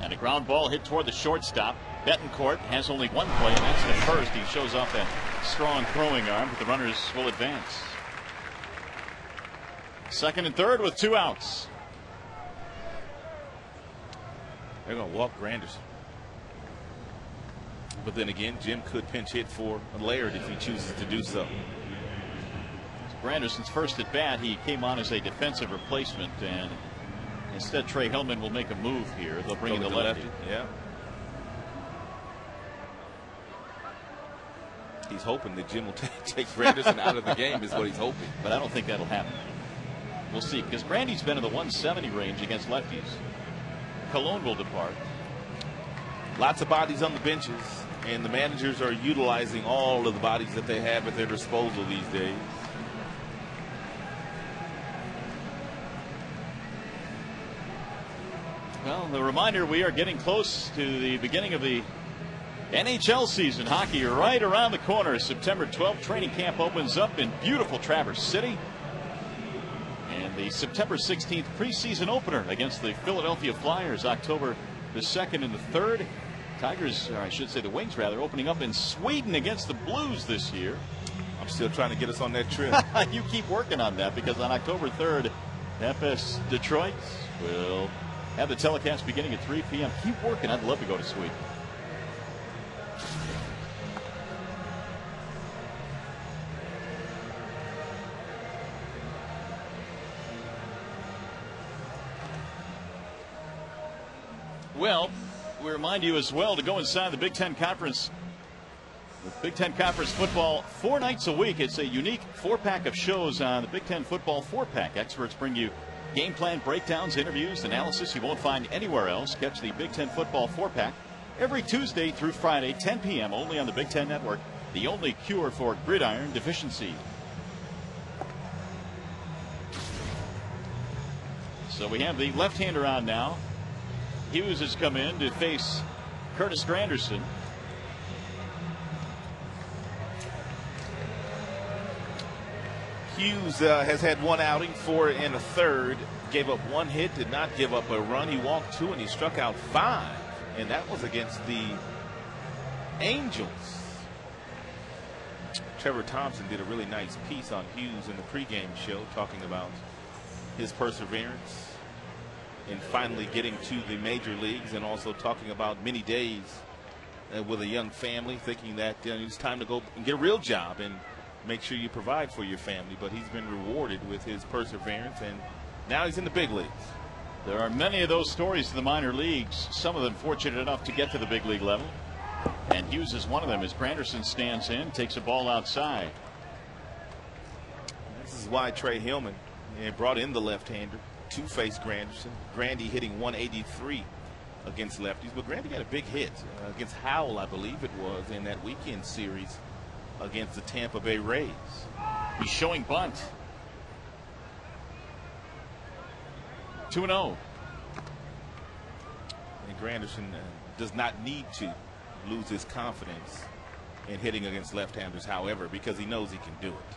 And a ground ball hit toward the shortstop. Betancourt has only one play, and that's the first. He shows off that strong throwing arm, but the runners will advance. Second and third with 2 outs. They're going to walk Granderson. But then again, Jim could pinch hit for Laird if he chooses to do so. Granderson's first at bat, he came on as a defensive replacement, and Instead, Trey Hillman will make a move here. They'll bring in the lefty. Yeah. He's hoping that Jim will take Granderson out of the game is what he's hoping. But I don't think that'll happen. We'll see, because Brandy's been in the 170 range against lefties. Cologne will depart. Lots of bodies on the benches, and the managers are utilizing all of the bodies that they have at their disposal these days. Well, the reminder, we are getting close to the beginning of the NHL season. Hockey right around the corner. September 12th, training camp opens up in beautiful Traverse City. And the September 16th preseason opener against the Philadelphia Flyers, October the 2nd and the 3rd. Tigers, or I should say the Wings rather, opening up in Sweden against the Blues this year. I'm still trying to get us on that trip. You keep working on that, because on October 3rd, FS Detroit will have the telecast beginning at 3 p.m. Keep working. I'd love to go to Sweden. Well, we remind you as well to go inside the Big Ten Conference. The Big Ten Conference football 4 nights a week. It's a unique 4-pack of shows on the Big Ten football 4-pack. Experts bring you game plan breakdowns, interviews, analysis you won't find anywhere else. Catch the Big Ten football 4-pack every Tuesday through Friday, 10 p.m. only on the Big Ten Network. The only cure for gridiron deficiency. So we have the left-hander on now. Hughes has come in to face Curtis Granderson. Hughes has had one outing, 4 1/3, gave up 1 hit, did not give up a run. He walked 2 and he struck out 5, and that was against the Angels. Trevor Thompson did a really nice piece on Hughes in the pregame show, talking about his perseverance in finally getting to the major leagues, and also talking about many days with a young family, thinking that it's time to go and get a real job and make sure you provide for your family. But he's been rewarded with his perseverance, and now he's in the big leagues. There are many of those stories in the minor leagues, some of them fortunate enough to get to the big league level. And Hughes is one of them as Granderson stands in, takes a ball outside. This is why Trey Hillman brought in the left-hander to face Granderson. Grandy hitting 183 against lefties, but Grandy got a big hit against Howell, I believe it was, in that weekend series against the Tampa Bay Rays. He's showing bunt. 2-0. And Granderson does not need to lose his confidence in hitting against left-handers, however, because he knows he can do it.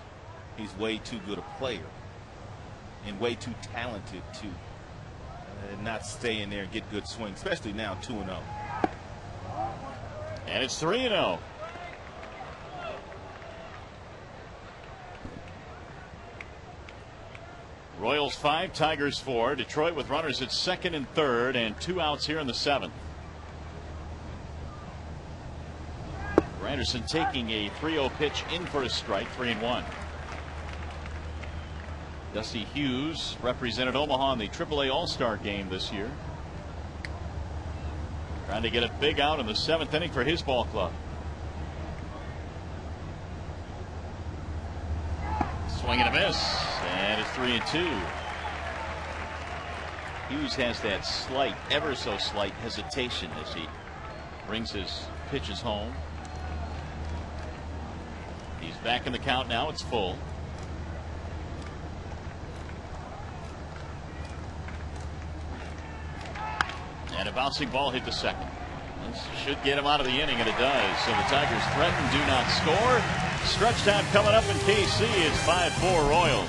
He's way too good a player and way too talented to not stay in there and get good swings, especially now 2-0. And it's 3-0. Royals 5, Tigers 4. Detroit with runners at 2nd and 3rd, and 2 outs here in the 7th. Granderson taking a 3-0 pitch in for a strike, 3-1. Dusty Hughes represented Omaha in the AAA All-Star game this year. Trying to get a big out in the 7th inning for his ball club. Swing and a miss, and it's 3-2. Hughes has that slight, ever so slight hesitation as he brings his pitches home. He's back in the count now. It's full. And a bouncing ball hit the second. This should get him out of the inning, and it does. So the Tigers threaten, do not score. Stretch time coming up in KC. It's 5-4 Royals.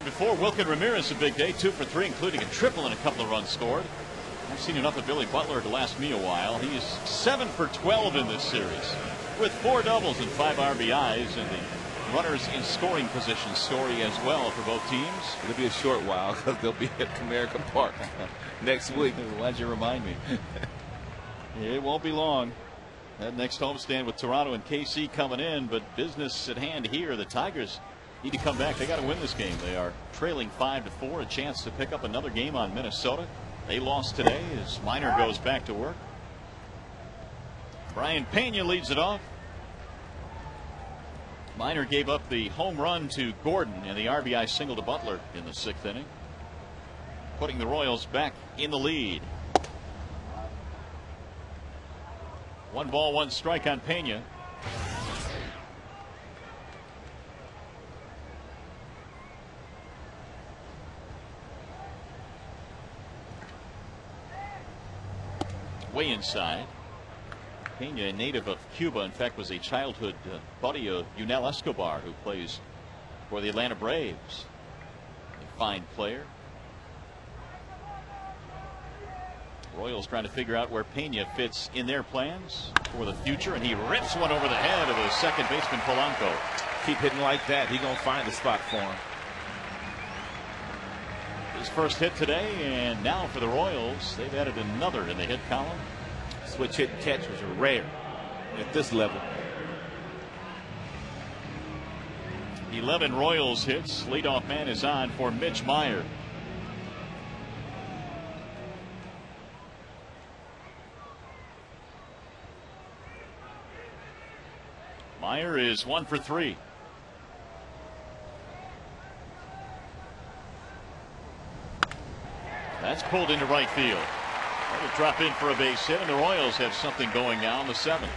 Before Wilkin Ramirez, a big day, 2 for 3, including a triple and a couple of runs scored. I've seen enough of Billy Butler to last me a while. He is 7 for 12 in this series with 4 doubles and 5 RBIs, and the runners in scoring position story as well for both teams. It'll be a short while because they'll be at Comerica Park next week. Glad you remind me. It won't be long. That next homestand with Toronto and KC coming in, but business at hand here. The Tigers need to come back. They got to win this game. They are trailing 5-4, a chance to pick up another game on Minnesota. They lost today as Minor goes back to work. Brian Pena leads it off. Minor gave up the home run to Gordon and the RBI single to Butler in the 6th inning, putting the Royals back in the lead. 1 ball, 1 strike on Pena. Way inside. Pena, a native of Cuba, in fact was a childhood buddy of Yunel Escobar, who plays for the Atlanta Braves. A fine player. Royals trying to figure out where Pena fits in their plans for the future, and he rips one over the head of his second baseman Polanco. Keep hitting like that, he's gonna find a spot for him. His first hit today, and now for the Royals, they've added another in the hit column. Switch hit and catch was rare at this level. 11 Royals hits. Leadoff man is on for Mitch Maier. Maier is 1 for 3. That's pulled into right field. That'll drop in for a base hit, and the Royals have something going now in the 7th.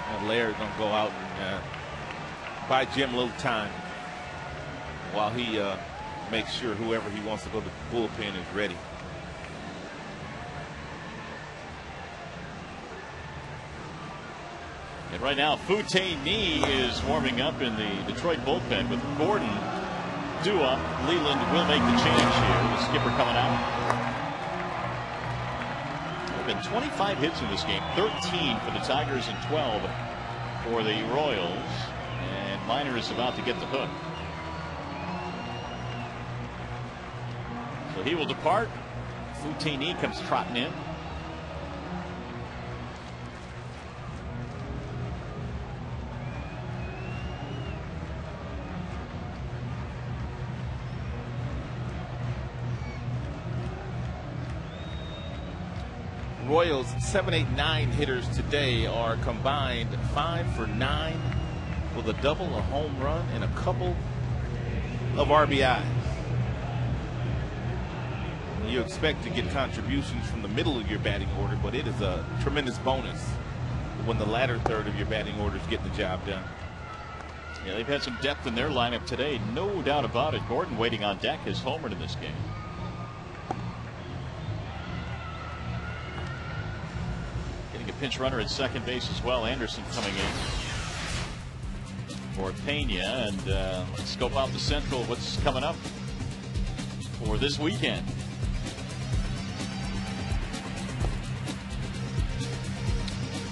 And Laird's gonna go out and buy Jim a little time while he makes sure whoever he wants to go to the bullpen is ready. And right now, Fouteyni is warming up in the Detroit bullpen with Gordon due up. Leland will make the change here. The skipper coming out. There have been 25 hits in this game, 13 for the Tigers and 12 for the Royals. And Minor is about to get the hook. So he will depart. Fouteyni comes trotting in. Royals 7, 8, 9 hitters today are combined 5 for 9 with a double, a home run, and a couple of RBIs. You expect to get contributions from the middle of your batting order, but it is a tremendous bonus when the latter third of your batting order is getting the job done. Yeah, they've had some depth in their lineup today, no doubt about it. Gordon waiting on deck has homered in this game. Pinch runner at second base as well. Anderson coming in for Pena, and let's scope out the Central. What's coming up for this weekend?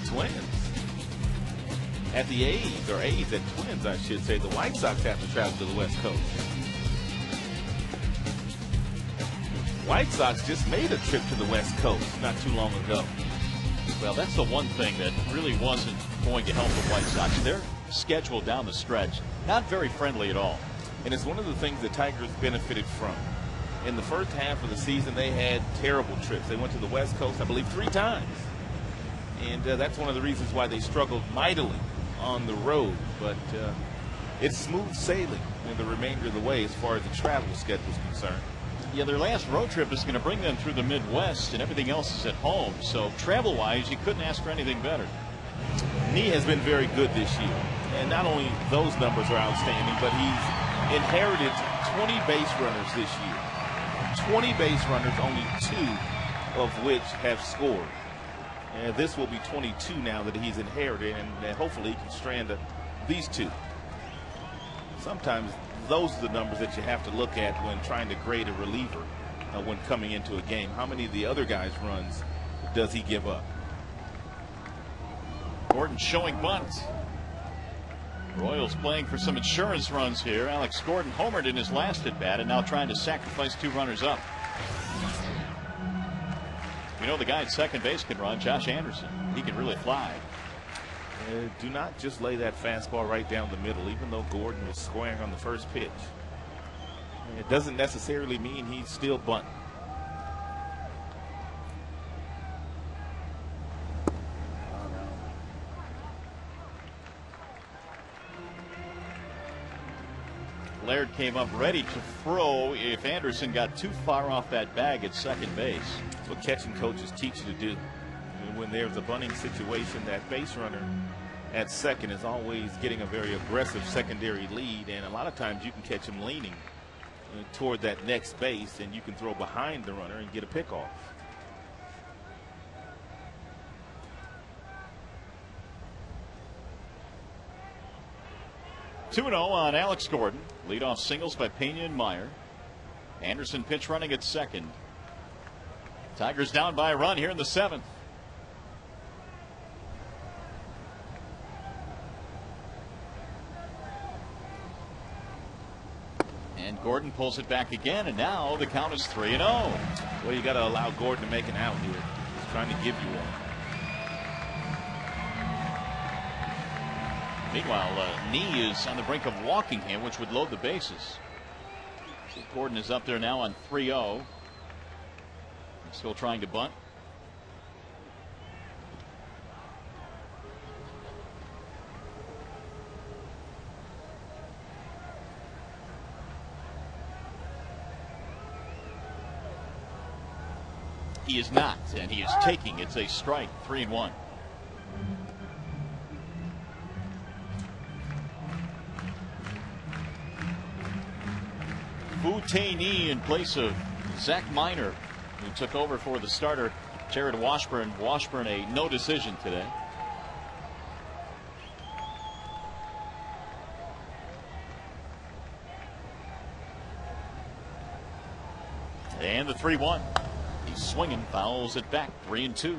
Twins at the A's, or A's at Twins, I should say. The White Sox have to travel to the West Coast. White Sox just made a trip to the West Coast not too long ago. Well, that's the one thing that really wasn't going to help the White Sox. Their schedule down the stretch, not very friendly at all. And it's one of the things the Tigers benefited from. In the first half of the season, they had terrible trips. They went to the West Coast, I believe, 3 times. And that's one of the reasons why they struggled mightily on the road. But it's smooth sailing in the remainder of the way as far as the travel schedule is concerned. Yeah, their last road trip is going to bring them through the Midwest, and everything else is at home. So travel-wise, you couldn't ask for anything better. He has been very good this year. And not only those numbers are outstanding, but he's inherited 20 base runners this year. 20 base runners, only 2 of which have scored. And this will be 22 now that he's inherited, and hopefully he can strand these 2. Sometimes those are the numbers that you have to look at when trying to grade a reliever when coming into a game. How many of the other guys' runs does he give up? Gordon showing bunt. Royals playing for some insurance runs here. Alex Gordon homered in his last at bat and now trying to sacrifice 2 runners up. You know the guy at second base can run, Josh Anderson. He can really fly. Do not just lay that fastball right down the middle, even though Gordon was squaring on the first pitch. It doesn't necessarily mean he's still bunting. Laird came up ready to throw if Anderson got too far off that bag at second base. That's what catching coaches teach you to do. When there's a bunting situation, that base runner at second is always getting a very aggressive secondary lead, and a lot of times you can catch him leaning toward that next base, and you can throw behind the runner and get a pickoff. Two 2-0 on Alex Gordon. Leadoff singles by Pena and Meyer. Anderson pitch running at second. Tigers down by a run here in the 7th. And Gordon pulls it back again, and now the count is 3-0. Well, you got to allow Gordon to make an out here. He's trying to give you one. Meanwhile, Nee is on the brink of walking him, which would load the bases. So Gordon is up there now on 3-0. Still trying to bunt. He is not, and he is taking. It's a strike, 3-1. Fu-Tei in place of Zach Miner, who took over for the starter, Jared Washburn. Washburn a no decision today. And the 3-1. He's swinging, fouls it back, 3-2.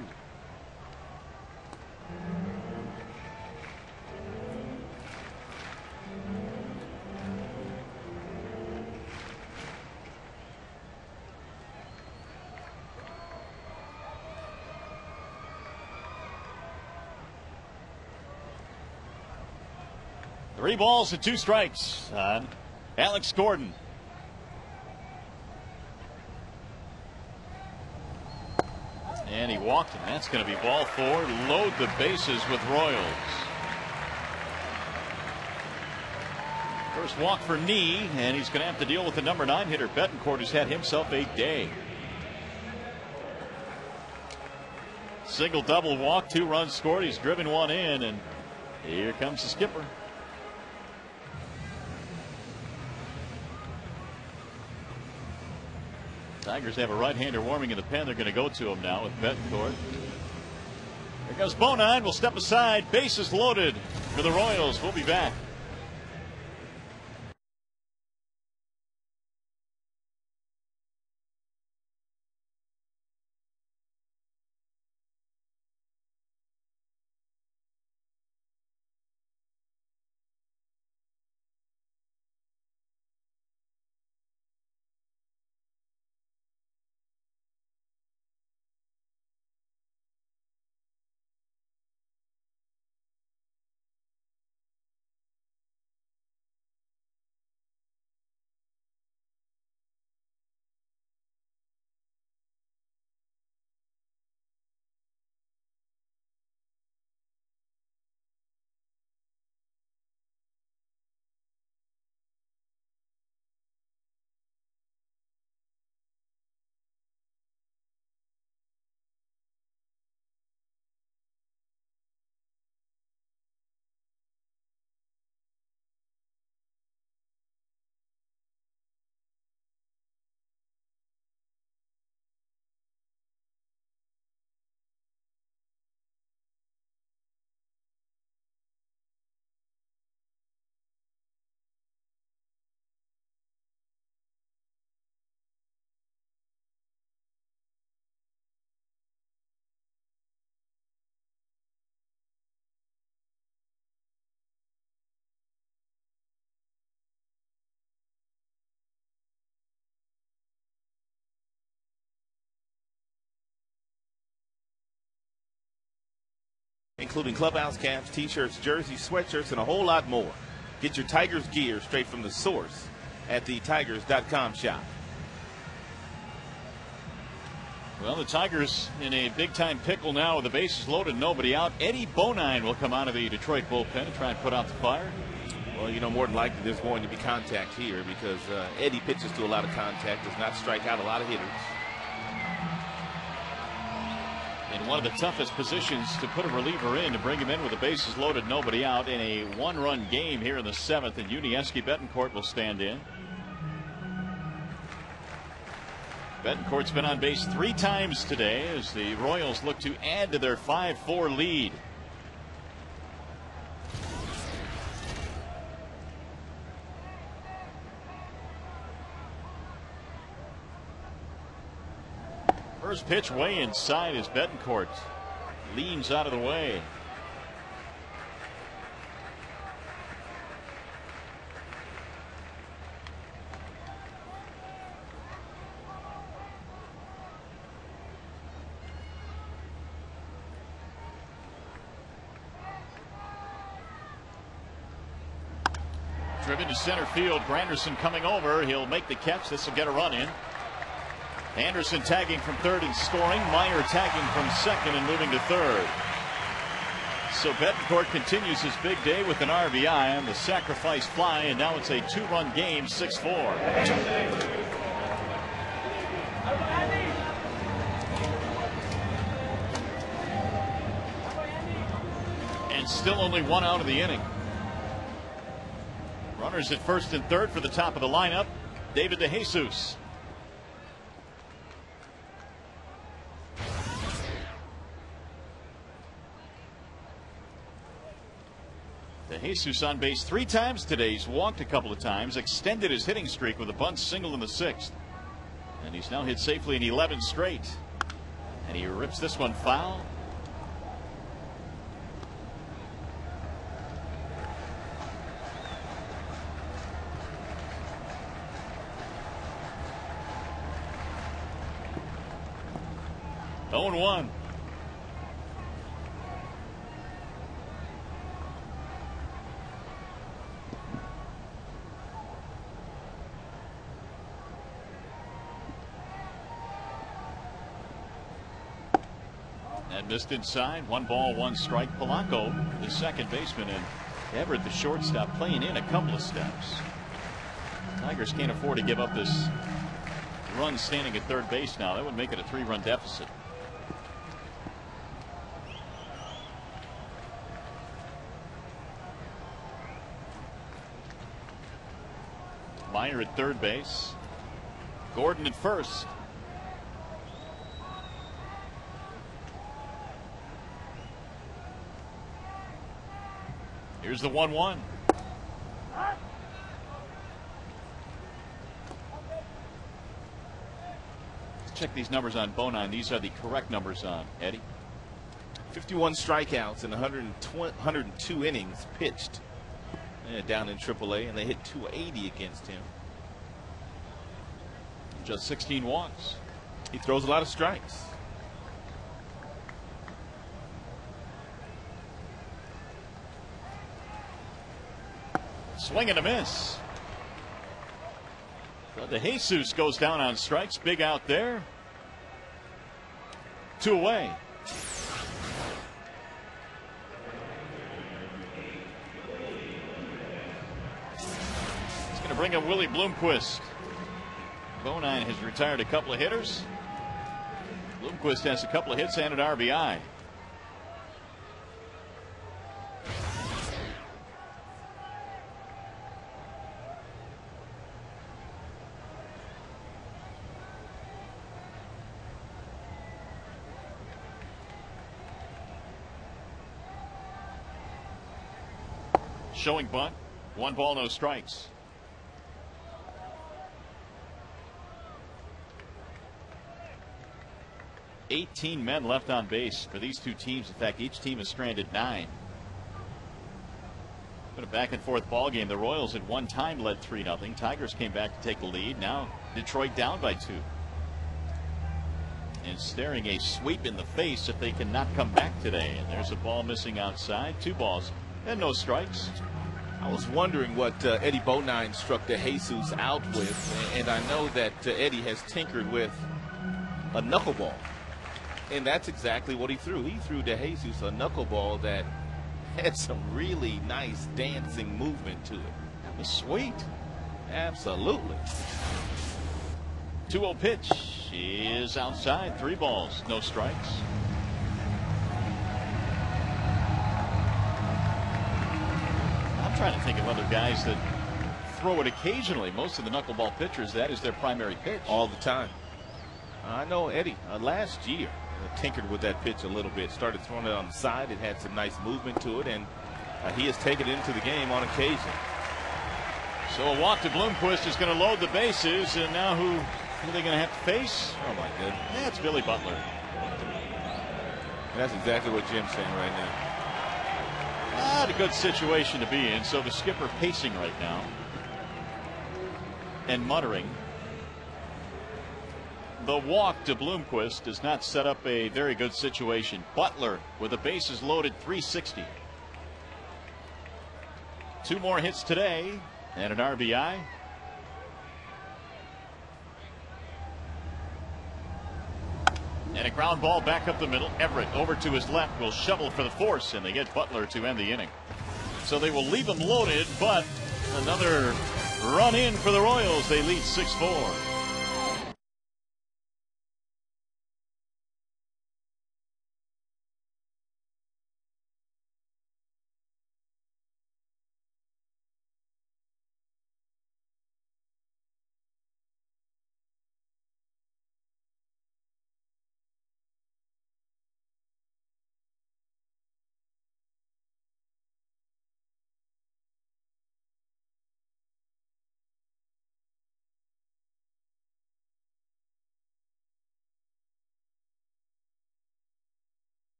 Three balls and 2 strikes on Alex Gordon. And he walked, and that's going to be ball 4. Load the bases with Royals. First walk for Nee, and he's going to have to deal with the number 9 hitter. Betancourt, who's had himself a day. Single, double, walk, 2 runs scored. He's driven 1 in, and here comes the skipper. Tigers have a right-hander warming in the pen. They're going to go to him now with Betancourt. There goes Bonine. Will step aside. Bases loaded for the Royals. We'll be back. including clubhouse caps, t-shirts, jerseys, sweatshirts, and a whole lot more. Get your Tigers gear straight from the source at the Tigers.com shop. Well, the Tigers in a big-time pickle now with the bases loaded, nobody out. Eddie Bonine will come out of the Detroit bullpen and try and put out the fire. Well, you know, more than likely there's going to be contact here because Eddie pitches to a lot of contact, does not strike out a lot of hitters. In one of the toughest positions to put a reliever in, to bring him in with the bases loaded, nobody out in a one-run game here in the 7th, and Yuniesky Betancourt will stand in. Betancourt's been on base 3 times today as the Royals look to add to their 5-4 lead. First pitch way inside as Betancourt leans out of the way. Driven to center field. Granderson coming over. He'll make the catch. This will get a run in. Anderson tagging from third and scoring. Meyer tagging from second and moving to third. So Betancourt continues his big day with an RBI on the sacrifice fly, and now it's a 2-run game, 6-4. And still only 1 out of the inning. Runners at first and third for the top of the lineup. David DeJesus. DeJesus on base 3 times today. He's walked a couple of times, extended his hitting streak with a bunt single in the 6th. And he's now hit safely in 11 straight. And he rips this one foul. Oh, 1. And missed inside. 1 ball, 1 strike. Polanco, the second baseman, and Everett, the shortstop, playing in a couple of steps. Tigers can't afford to give up this run standing at third base now. That would make it a 3-run deficit. Meyer at third base. Gordon at first. Here's the 1-1. Let's check these numbers on Bonine. These are the correct numbers on Eddie. 51 strikeouts in 102 innings pitched down in AAA, and they hit 280 against him. Just 16 walks. He throws a lot of strikes. Swing and a miss. So DeJesus goes down on strikes. Big out there. 2 away. It's going to bring up Willie Bloomquist. Bonine has retired a couple of hitters. Bloomquist has a couple of hits and an RBI. Showing bunt. 1 ball, no strikes. $18 men left on base for these 2 teams. In fact, each team has stranded 9. Been a back and forth ball game. The Royals at one time led 3-0. Tigers came back to take the lead. Now Detroit down by 2. and staring a sweep in the face if they cannot come back today. And there's a ball missing outside. 2 balls and no strikes. I was wondering what Eddie Bonine struck DeJesus out with, and I know that Eddie has tinkered with a knuckleball, and that's exactly what he threw. He threw DeJesus a knuckleball that had some really nice dancing movement to it. That was sweet. Absolutely. 2-0 pitch is outside. 3 balls, no strikes. I'm trying to think of other guys that throw it occasionally. Most of the knuckleball pitchers, that is their primary pitch. All the time. I know Eddie last year tinkered with that pitch a little bit. Started throwing it on the side. It had some nice movement to it, and he has taken it into the game on occasion. So a walk to Bloomquist is going to load the bases, and now who are they going to have to face? Oh my goodness. That's Billy Butler. That's exactly what Jim's saying right now. Not a good situation to be in. So the skipper pacing right now and muttering. The walk to Bloomquist does not set up a very good situation. Butler with the bases loaded, 360. 2 more hits today and an RBI. And a ground ball back up the middle. Everett over to his left will shovel for the force, and they get Butler to end the inning. So they will leave him loaded, but another run in for the Royals. They lead 6-4.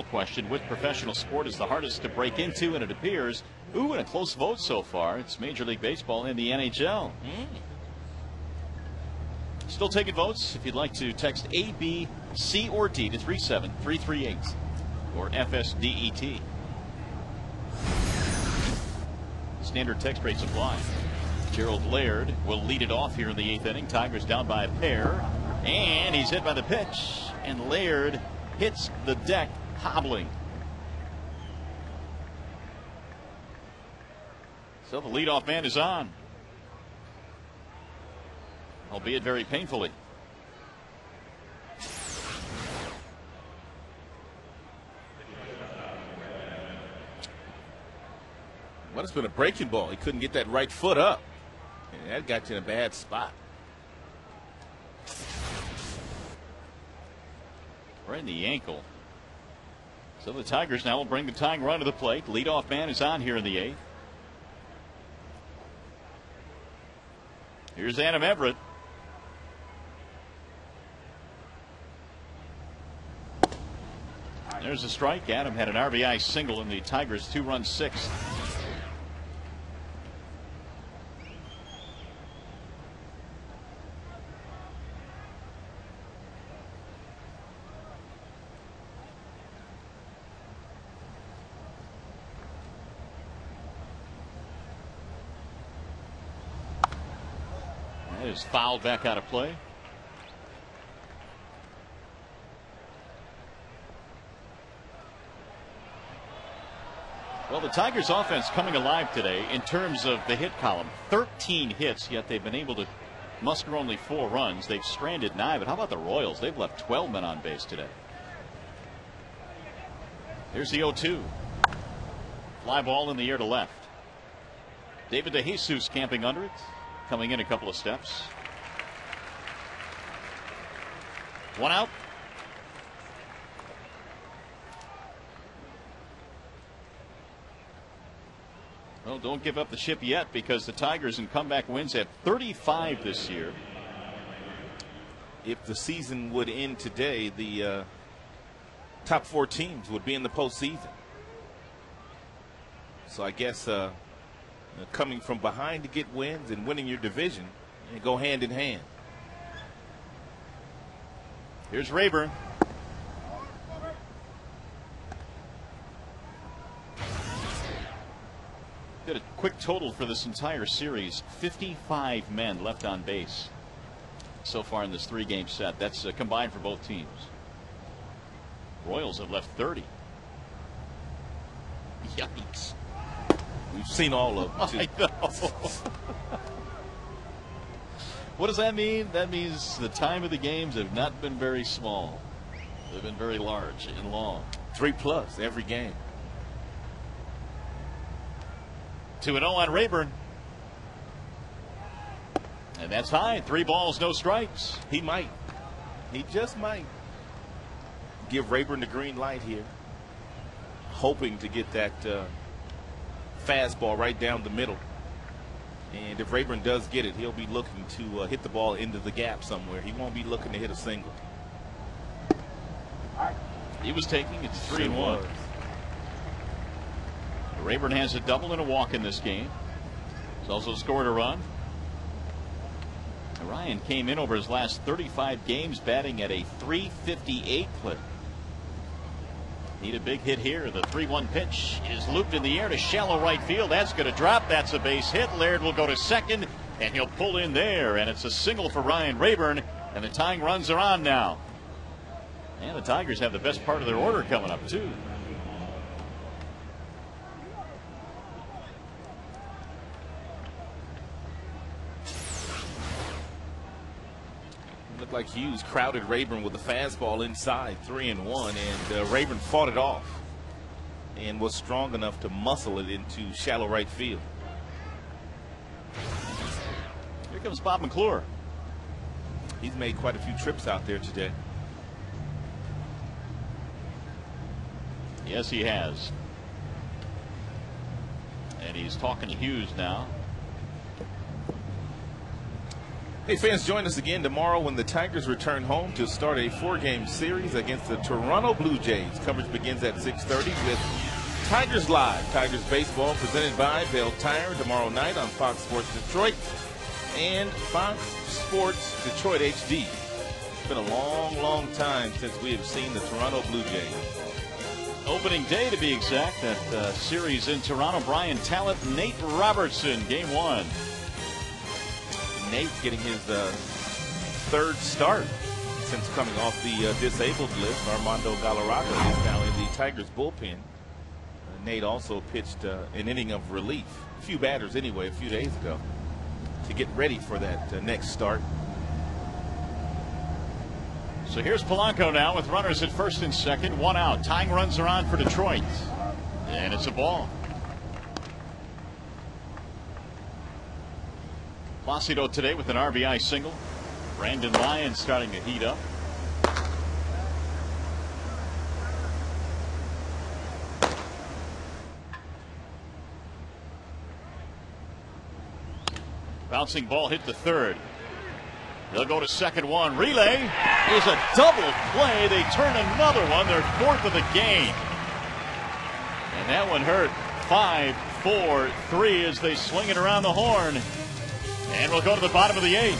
Question: which professional sport is the hardest to break into? And it appears, in a close vote so far, it's Major League Baseball and the NHL. Still taking votes. If you'd like to text A, B, C, or D to 37338 or FSDET. Standard text rates apply. Gerald Laird will lead it off here in the 8th inning. Tigers down by a pair, and he's hit by the pitch, and Laird hits the deck, hobbling. So the leadoff man is on, albeit very painfully. Well, it's been a breaking ball. He couldn't get that right foot up, and that got you in a bad spot. Right in the ankle. So the Tigers now will bring the tying run to the plate. Leadoff man is on here in the 8th. Here's Adam Everett. There's a strike. Adam had an RBI single in the Tigers' 2-run 6th. That is fouled back out of play. Well, the Tigers offense coming alive today in terms of the hit column. 13 hits, yet they've been able to muster only 4 runs. They've stranded 9, but how about the Royals? They've left 12 men on base today. Here's the 0-2. Fly ball in the air to left. David DeJesus camping under it, coming in a couple of steps. 1 out. Well, don't give up the ship yet, because the Tigers in comeback wins at 35 this year. If the season would end today, the top 4 teams would be in the postseason. So I guess coming from behind to get wins and winning your division, they go hand in hand. Here's Rayburn. Did a quick total for this entire series. 55 men left on base so far in this 3-game set. That's combined for both teams. Royals have left 30. Yikes. We've seen all of them, too. I know. What does that mean? That means the time of the games have not been very small. They've been very large and long. 3+ every game. 2-0 on Rayburn. And that's high. 3 balls, no strikes. He might. He just might give Rayburn the green light here, hoping to get that fastball right down the middle. And if Rayburn does get it, he'll be looking to hit the ball into the gap somewhere. He won't be looking to hit a single. He was taking it to 3-1. Rayburn has a double and a walk in this game. He's also scored a run. Ryan came in over his last 35 games batting at a .358 clip. Need a big hit here. The 3-1 pitch is looped in the air to shallow right field. That's going to drop. That's a base hit. Laird will go to second, and he'll pull in there. And it's a single for Ryan Rayburn, and the tying runs are on now. And the Tigers have the best part of their order coming up, too. Looked like Hughes crowded Rayburn with a fastball inside, 3-1, and Rayburn fought it off and was strong enough to muscle it into shallow right field. Here comes Bob McClure. He's made quite a few trips out there today. Yes, he has. And he's talking to Hughes now. Hey fans, join us again tomorrow when the Tigers return home to start a 4-game series against the Toronto Blue Jays. Coverage begins at 6:30 with Tigers Live. Tigers baseball presented by Bell Tire tomorrow night on Fox Sports Detroit and Fox Sports Detroit HD. It's been a long time since we have seen the Toronto Blue Jays. Opening day, to be exact, that series in Toronto. Brian Talent, Nate Robertson, game 1. Nate getting his 3rd start since coming off the disabled list. Armando Galarraga is now in the Tigers bullpen. Nate also pitched an inning of relief, a few batters anyway, a few days ago, to get ready for that next start. So here's Polanco now with runners at first and second, 1 out. Tying runs are on for Detroit, and it's a ball. Placido today with an RBI single. Brandon Lyons starting to heat up. Bouncing ball hit the third. They'll go to second one. Relay is a double play. They turn another one. Their 4th of the game. And that one hurt. 5-4-3 as they swing it around the horn. And we'll go to the bottom of the 8th.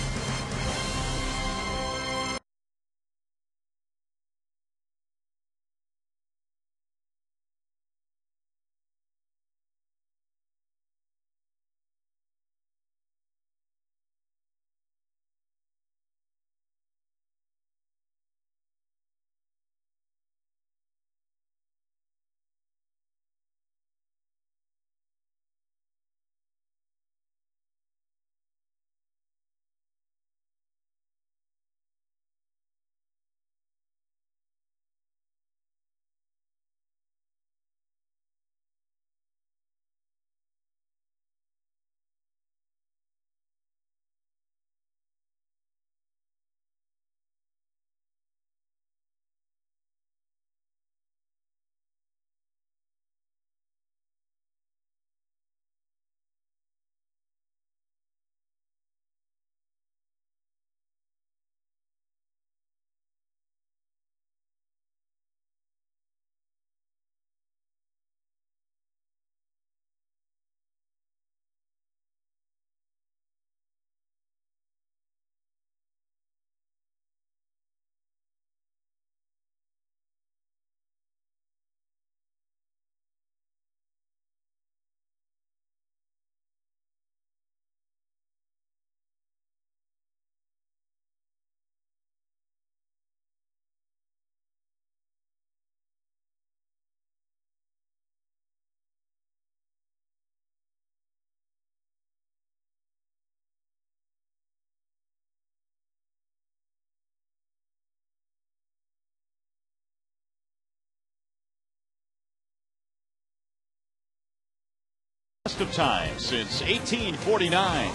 longest of time since 1849.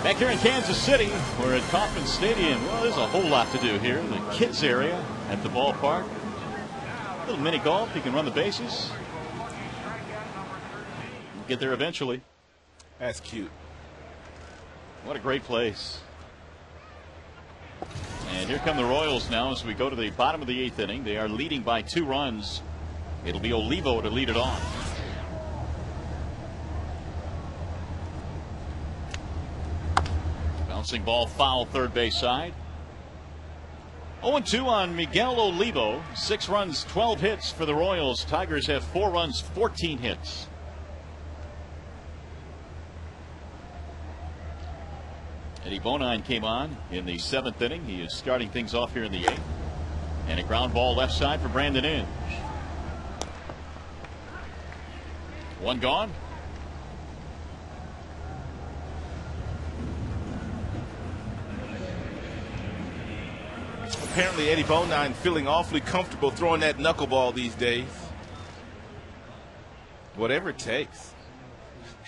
Back here in Kansas City, we're at Kauffman Stadium. Well, there's a whole lot to do here in the kids area at the ballpark. A little mini golf. You can run the bases. We'll get there eventually. That's cute. What a great place. And here come the Royals now as we go to the bottom of the 8th inning. They are leading by 2 runs. It'll be Olivo to lead it on. Bouncing ball foul third base side. 0-2 on Miguel Olivo. 6 runs, 12 hits for the Royals. Tigers have 4 runs, 14 hits. Eddie Bonine came on in the 7th inning. He is starting things off here in the 8th. And a ground ball left side for Brandon Inge. 1 gone. Apparently Eddie Bonine feeling awfully comfortable throwing that knuckleball these days. Whatever it takes.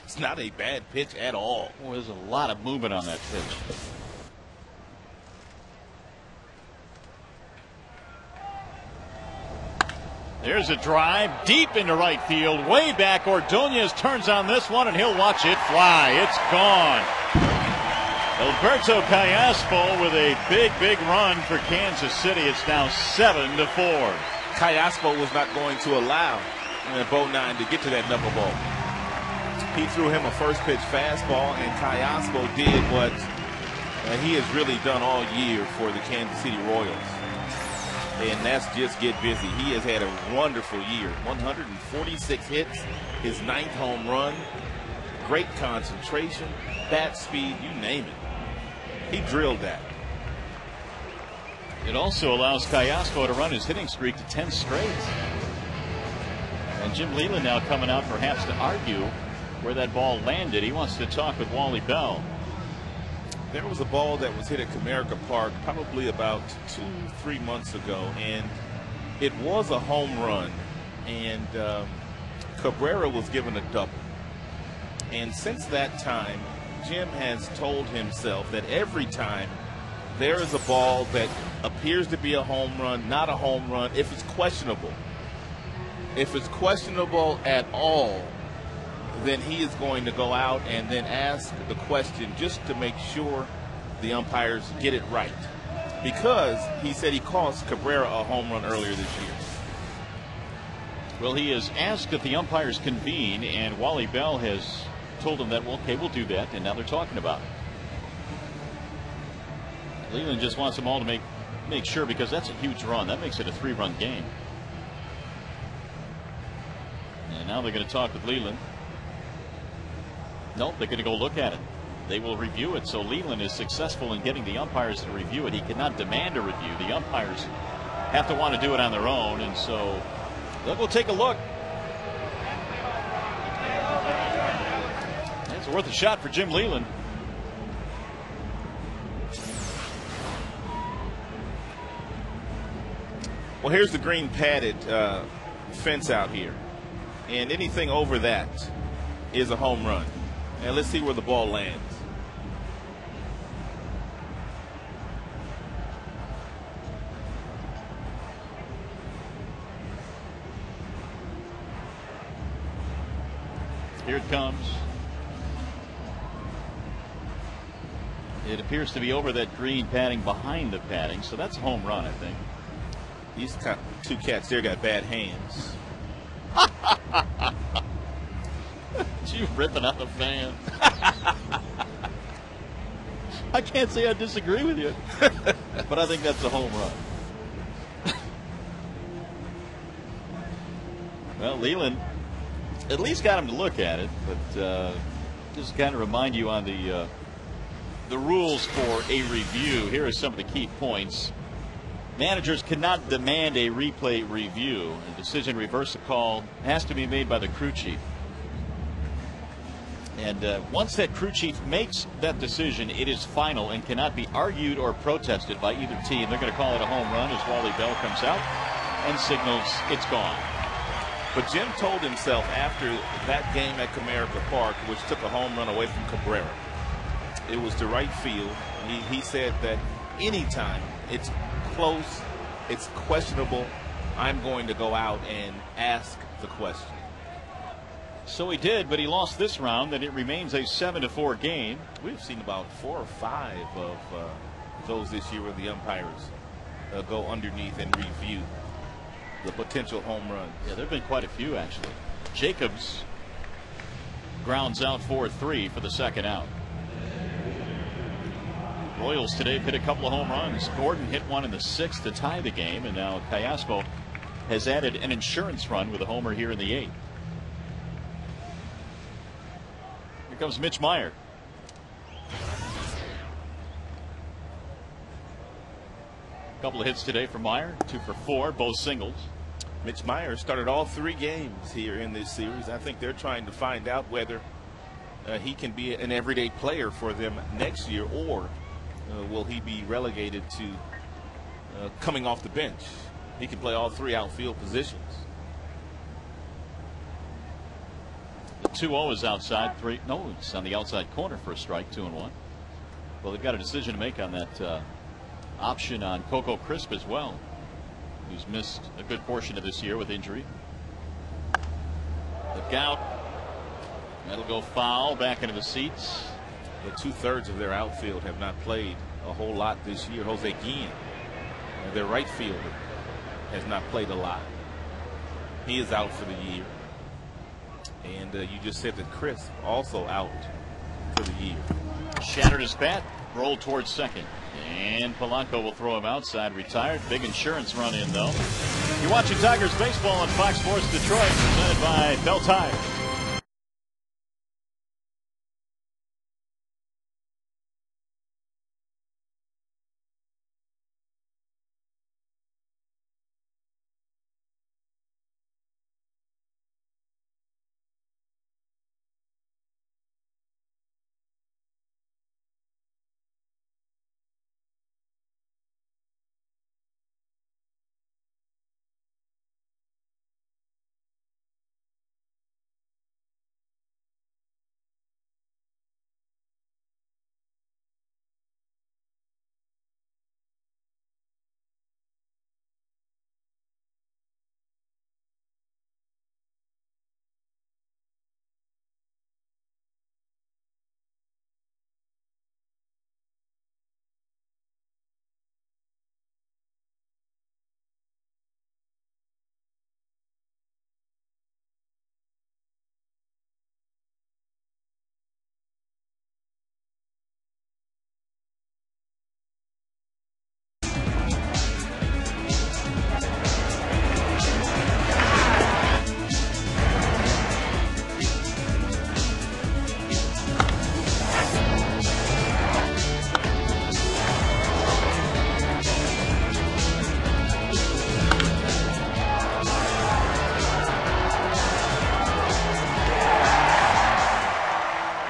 It's not a bad pitch at all. Boy, there's a lot of movement on that pitch. There's a drive deep into right field, way back. Ordonez turns on this one, and he'll watch it fly. It's gone. Alberto Callaspo with a big run for Kansas City. It's now 7-4. Callaspo was not going to allow Bonine to get to that knuckleball. He threw him a first pitch fastball, and Callaspo did what he has really done all year for the Kansas City Royals. And that's just get busy. He has had a wonderful year. 146 hits, his 9th home run, great concentration, bat speed, you name it. He drilled that. It also allows Callaspo to run his hitting streak to 10 straight. And Jim Leyland now coming out perhaps to argue where that ball landed. He wants to talk with Wally Bell. There was a ball that was hit at Comerica Park probably about 2-3 months ago, and it was a home run, and Cabrera was given a double. And since that time, Jim has told himself that every time there is a ball that appears to be a home run, not a home run, if it's questionable at all, then he is going to go out and then ask the question just to make sure the umpires get it right. Because he said he cost Cabrera a home run earlier this year. Well, he has asked that the umpires convene, and Wally Bell has told him that, well, okay, we'll do that, and now they're talking about it. Leland just wants them all to make sure, because that's a huge run. That makes it a 3-run game. And now they're going to talk with Leland. Nope, they're going to go look at it. They will review it. So Leland is successful in getting the umpires to review it. He cannot demand a review. The umpires have to want to do it on their own, and so they'll go take a look. It's worth a shot for Jim Leland. Well, here's the green padded fence out here, and anything over that is a home run. And let's see where the ball lands. Here it comes. It appears to be over that green padding behind the padding, so that's a home run, I think. These two cats there got bad hands. You ripping out the fan. I can't say I disagree with you, but I think that's a home run. Well, Leland at least got him to look at it, but just kind of remind you on the rules for a review. Here are some of the key points. Managers cannot demand a replay review. A decision to reverse a call has to be made by the crew chief. And once that crew chief makes that decision, it is final and cannot be argued or protested by either team. They're going to call it a home run as Wally Bell comes out and signals it's gone. But Jim told himself after that game at Comerica Park, which took a home run away from Cabrera, it was to right field. He said that anytime it's close, it's questionable, I'm going to go out and ask the question. So he did, but he lost this round, and it remains a 7-4 game. We've seen about 4 or 5 of those this year where the umpires go underneath and review the potential home runs. Yeah, there have been quite a few, actually. Jacobs grounds out 4-3 for the second out. Royals today hit a couple of home runs. Gordon hit one in the 6th to tie the game, and now Callaspo has added an insurance run with a homer here in the 8th. Here comes Mitch Meyer. A couple of hits today for Meyer, 2 for 4, both singles. Mitch Meyer started all 3 games here in this series. I think they're trying to find out whether he can be an everyday player for them next year, or will he be relegated to coming off the bench. He can play all 3 outfield positions. The 2-0 is outside. No, it's on the outside corner for a strike. 2-1. Well, they've got a decision to make on that option on Coco Crisp as well, who's missed a good portion of this year with injury. Look out. That'll go foul back into the seats. The 2/3 of their outfield have not played a whole lot this year. Jose Guillen, their right fielder, has not played a lot. He is out for the year. And you just said that Chris also out for the year. Shattered his bat, rolled towards second. And Polanco will throw him outside, retired. Big insurance run in, though. You're watching Tigers baseball on Fox Sports Detroit, presented by Bell Tire.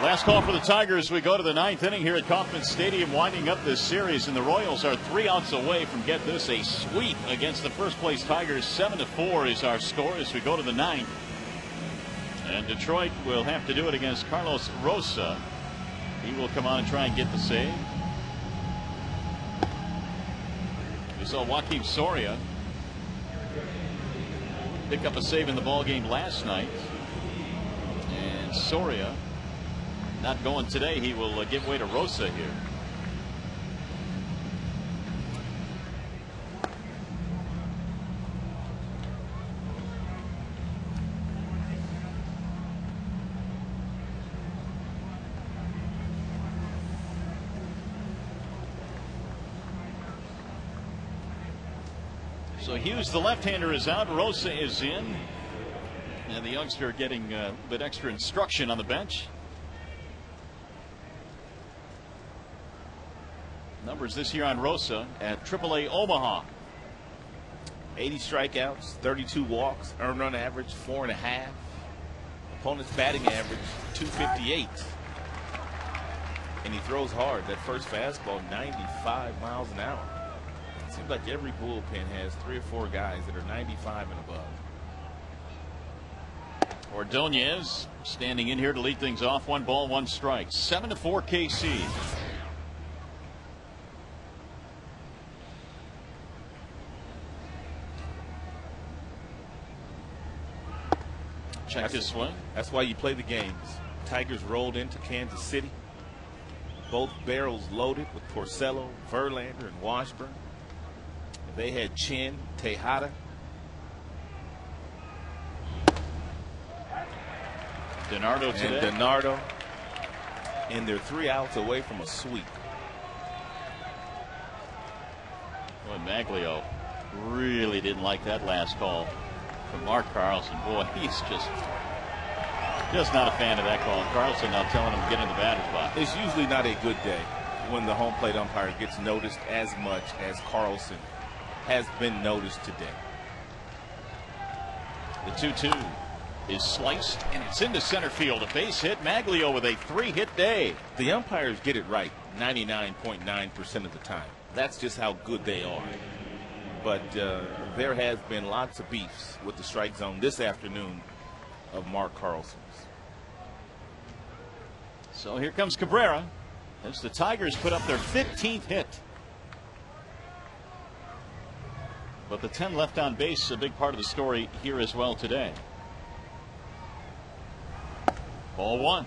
Last call for the Tigers. We go to the 9th inning here at Kauffman Stadium, winding up this series, and the Royals are 3 outs away from, get this, a sweep against the first place Tigers. 7-4 is our score as we go to the 9th. And Detroit will have to do it against Carlos Rosa. He will come on and try and get the save. We saw Joakim Soria pick up a save in the ballgame last night. And Soria not going today. He will give way to Rosa here. So Hughes, the left-hander, is out. Rosa is in. And the youngster getting a bit extra instruction on the bench. Numbers this year on Rosa at AAA Omaha. 80 strikeouts, 32 walks, earned run average 4.5. Opponent's batting average 258. And he throws hard. That first fastball 95 miles an hour. It seems like every bullpen has 3 or 4 guys that are 95 and above. Ordonez standing in here to lead things off. 1 ball, 1 strike. 7-4 KC. Check his swing. That's why you play the games. Tigers rolled into Kansas City. Both barrels loaded with Porcello, Verlander, and Washburn. They had Chin, Tejada. DiNardo today. And DiNardo. And they're 3 outs away from a sweep. Boy, Maglio really didn't like that last call from Mark Carlson. Boy, he's just not a fan of that call. Carlson now telling him to get in the batter's box. It's usually not a good day when the home plate umpire gets noticed as much as Carlson has been noticed today. The 2-2 is sliced, and it's into center field. A base hit. Maglio with a 3-hit day. The umpires get it right 99.9% of the time. That's just how good they are. But there has been lots of beefs with the strike zone this afternoon of Mark Carlson's. So here comes Cabrera as the Tigers put up their 15th hit. But the 10 left on base, a big part of the story here as well today. Ball 1.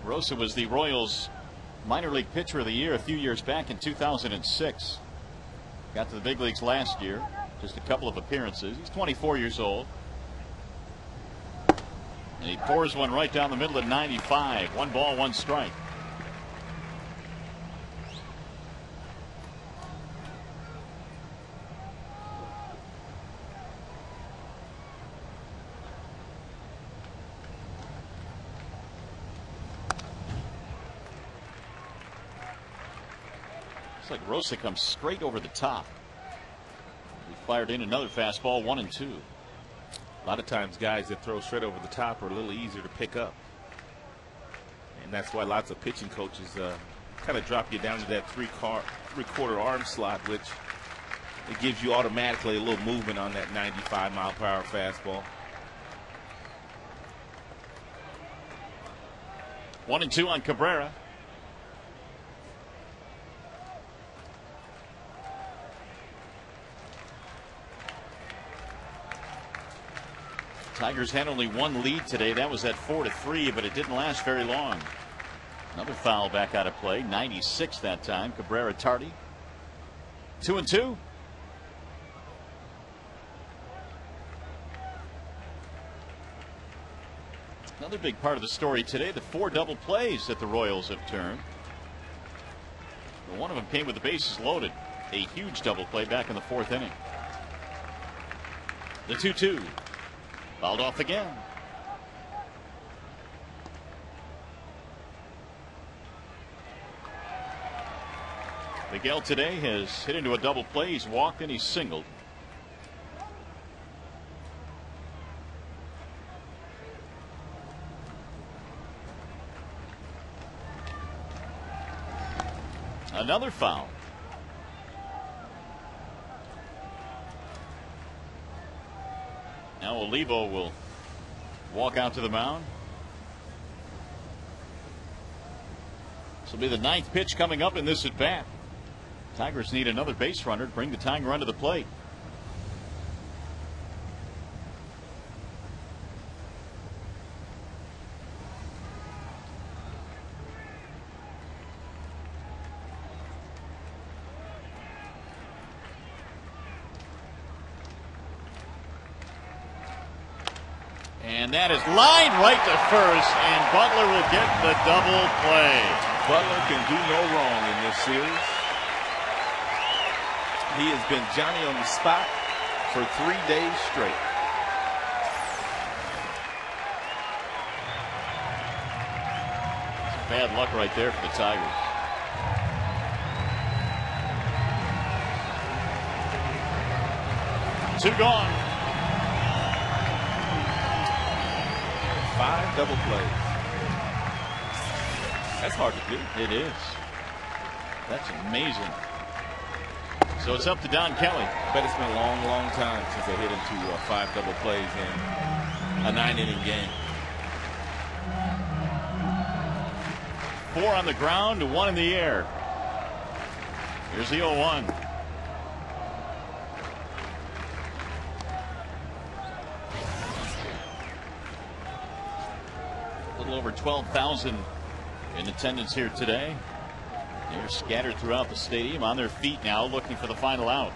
Rosa was the Royals minor league pitcher of the year a few years back in 2006. Got to the big leagues last year, just a couple of appearances. He's 24 years old. And he pours one right down the middle at 95. 1 ball, 1 strike. Looks like Rosa comes straight over the top. He fired in another fastball, 1-2. A lot of times guys that throw straight over the top are a little easier to pick up. And that's why lots of pitching coaches kind of drop you down to that three-quarter arm slot, which it gives you automatically a little movement on that 95-mile-per-hour fastball. 1-2 on Cabrera. Tigers had only 1 lead today. That was at 4-3, but it didn't last very long. Another foul back out of play. 96 that time. Cabrera tardy. 2-2. Another big part of the story today, the 4 double plays that the Royals have turned. But one of them came with the bases loaded. A huge double play back in the 4th inning. The 2-2. Fouled off again. Miguel today has hit into a double play. He's walked and he's singled. Another foul. Now Olivo will walk out to the mound. This will be the 9th pitch coming up in this at bat. Tigers need another base runner to bring the tying run to the plate. And that is lined right to first, and Butler will get the double play. Butler can do no wrong in this series. He has been Johnny on the spot for 3 days straight. Bad luck right there for the Tigers. Two gone. 5 double plays. That's hard to do. It is. That's amazing. So it's up to Don Kelly. But it's been a long, long time since they hit into 5 double plays in a 9-inning game. 4 on the ground, 1 in the air. Here's the 0-1. A little over 12,000 in attendance here today. They're scattered throughout the stadium, on their feet now, looking for the final out.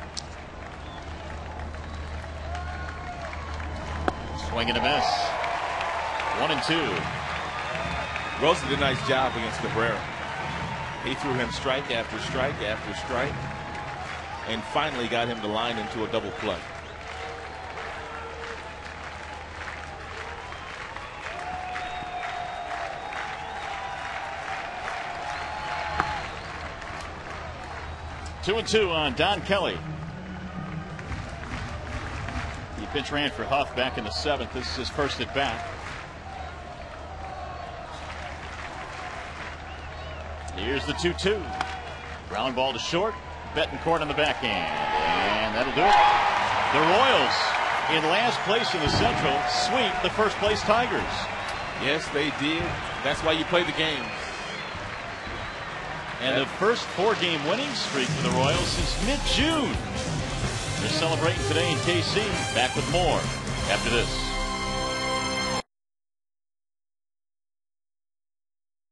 Swing and a miss. 1-2. Rosa did a nice job against Cabrera. He threw him strike after strike after strike, and finally got him to line into a double play. Two and 2 on Don Kelly. He pitch ran for Huff back in the 7th. This is his first at bat. Here's the 2-2. Ground ball to short. Betancourt on the backhand. And that'll do it. The Royals in last place in the Central sweep the first place Tigers. Yes, they did. That's why you play the game. And the first 4-game winning streak for the Royals since mid-June. They're celebrating today in KC. Back with more after this.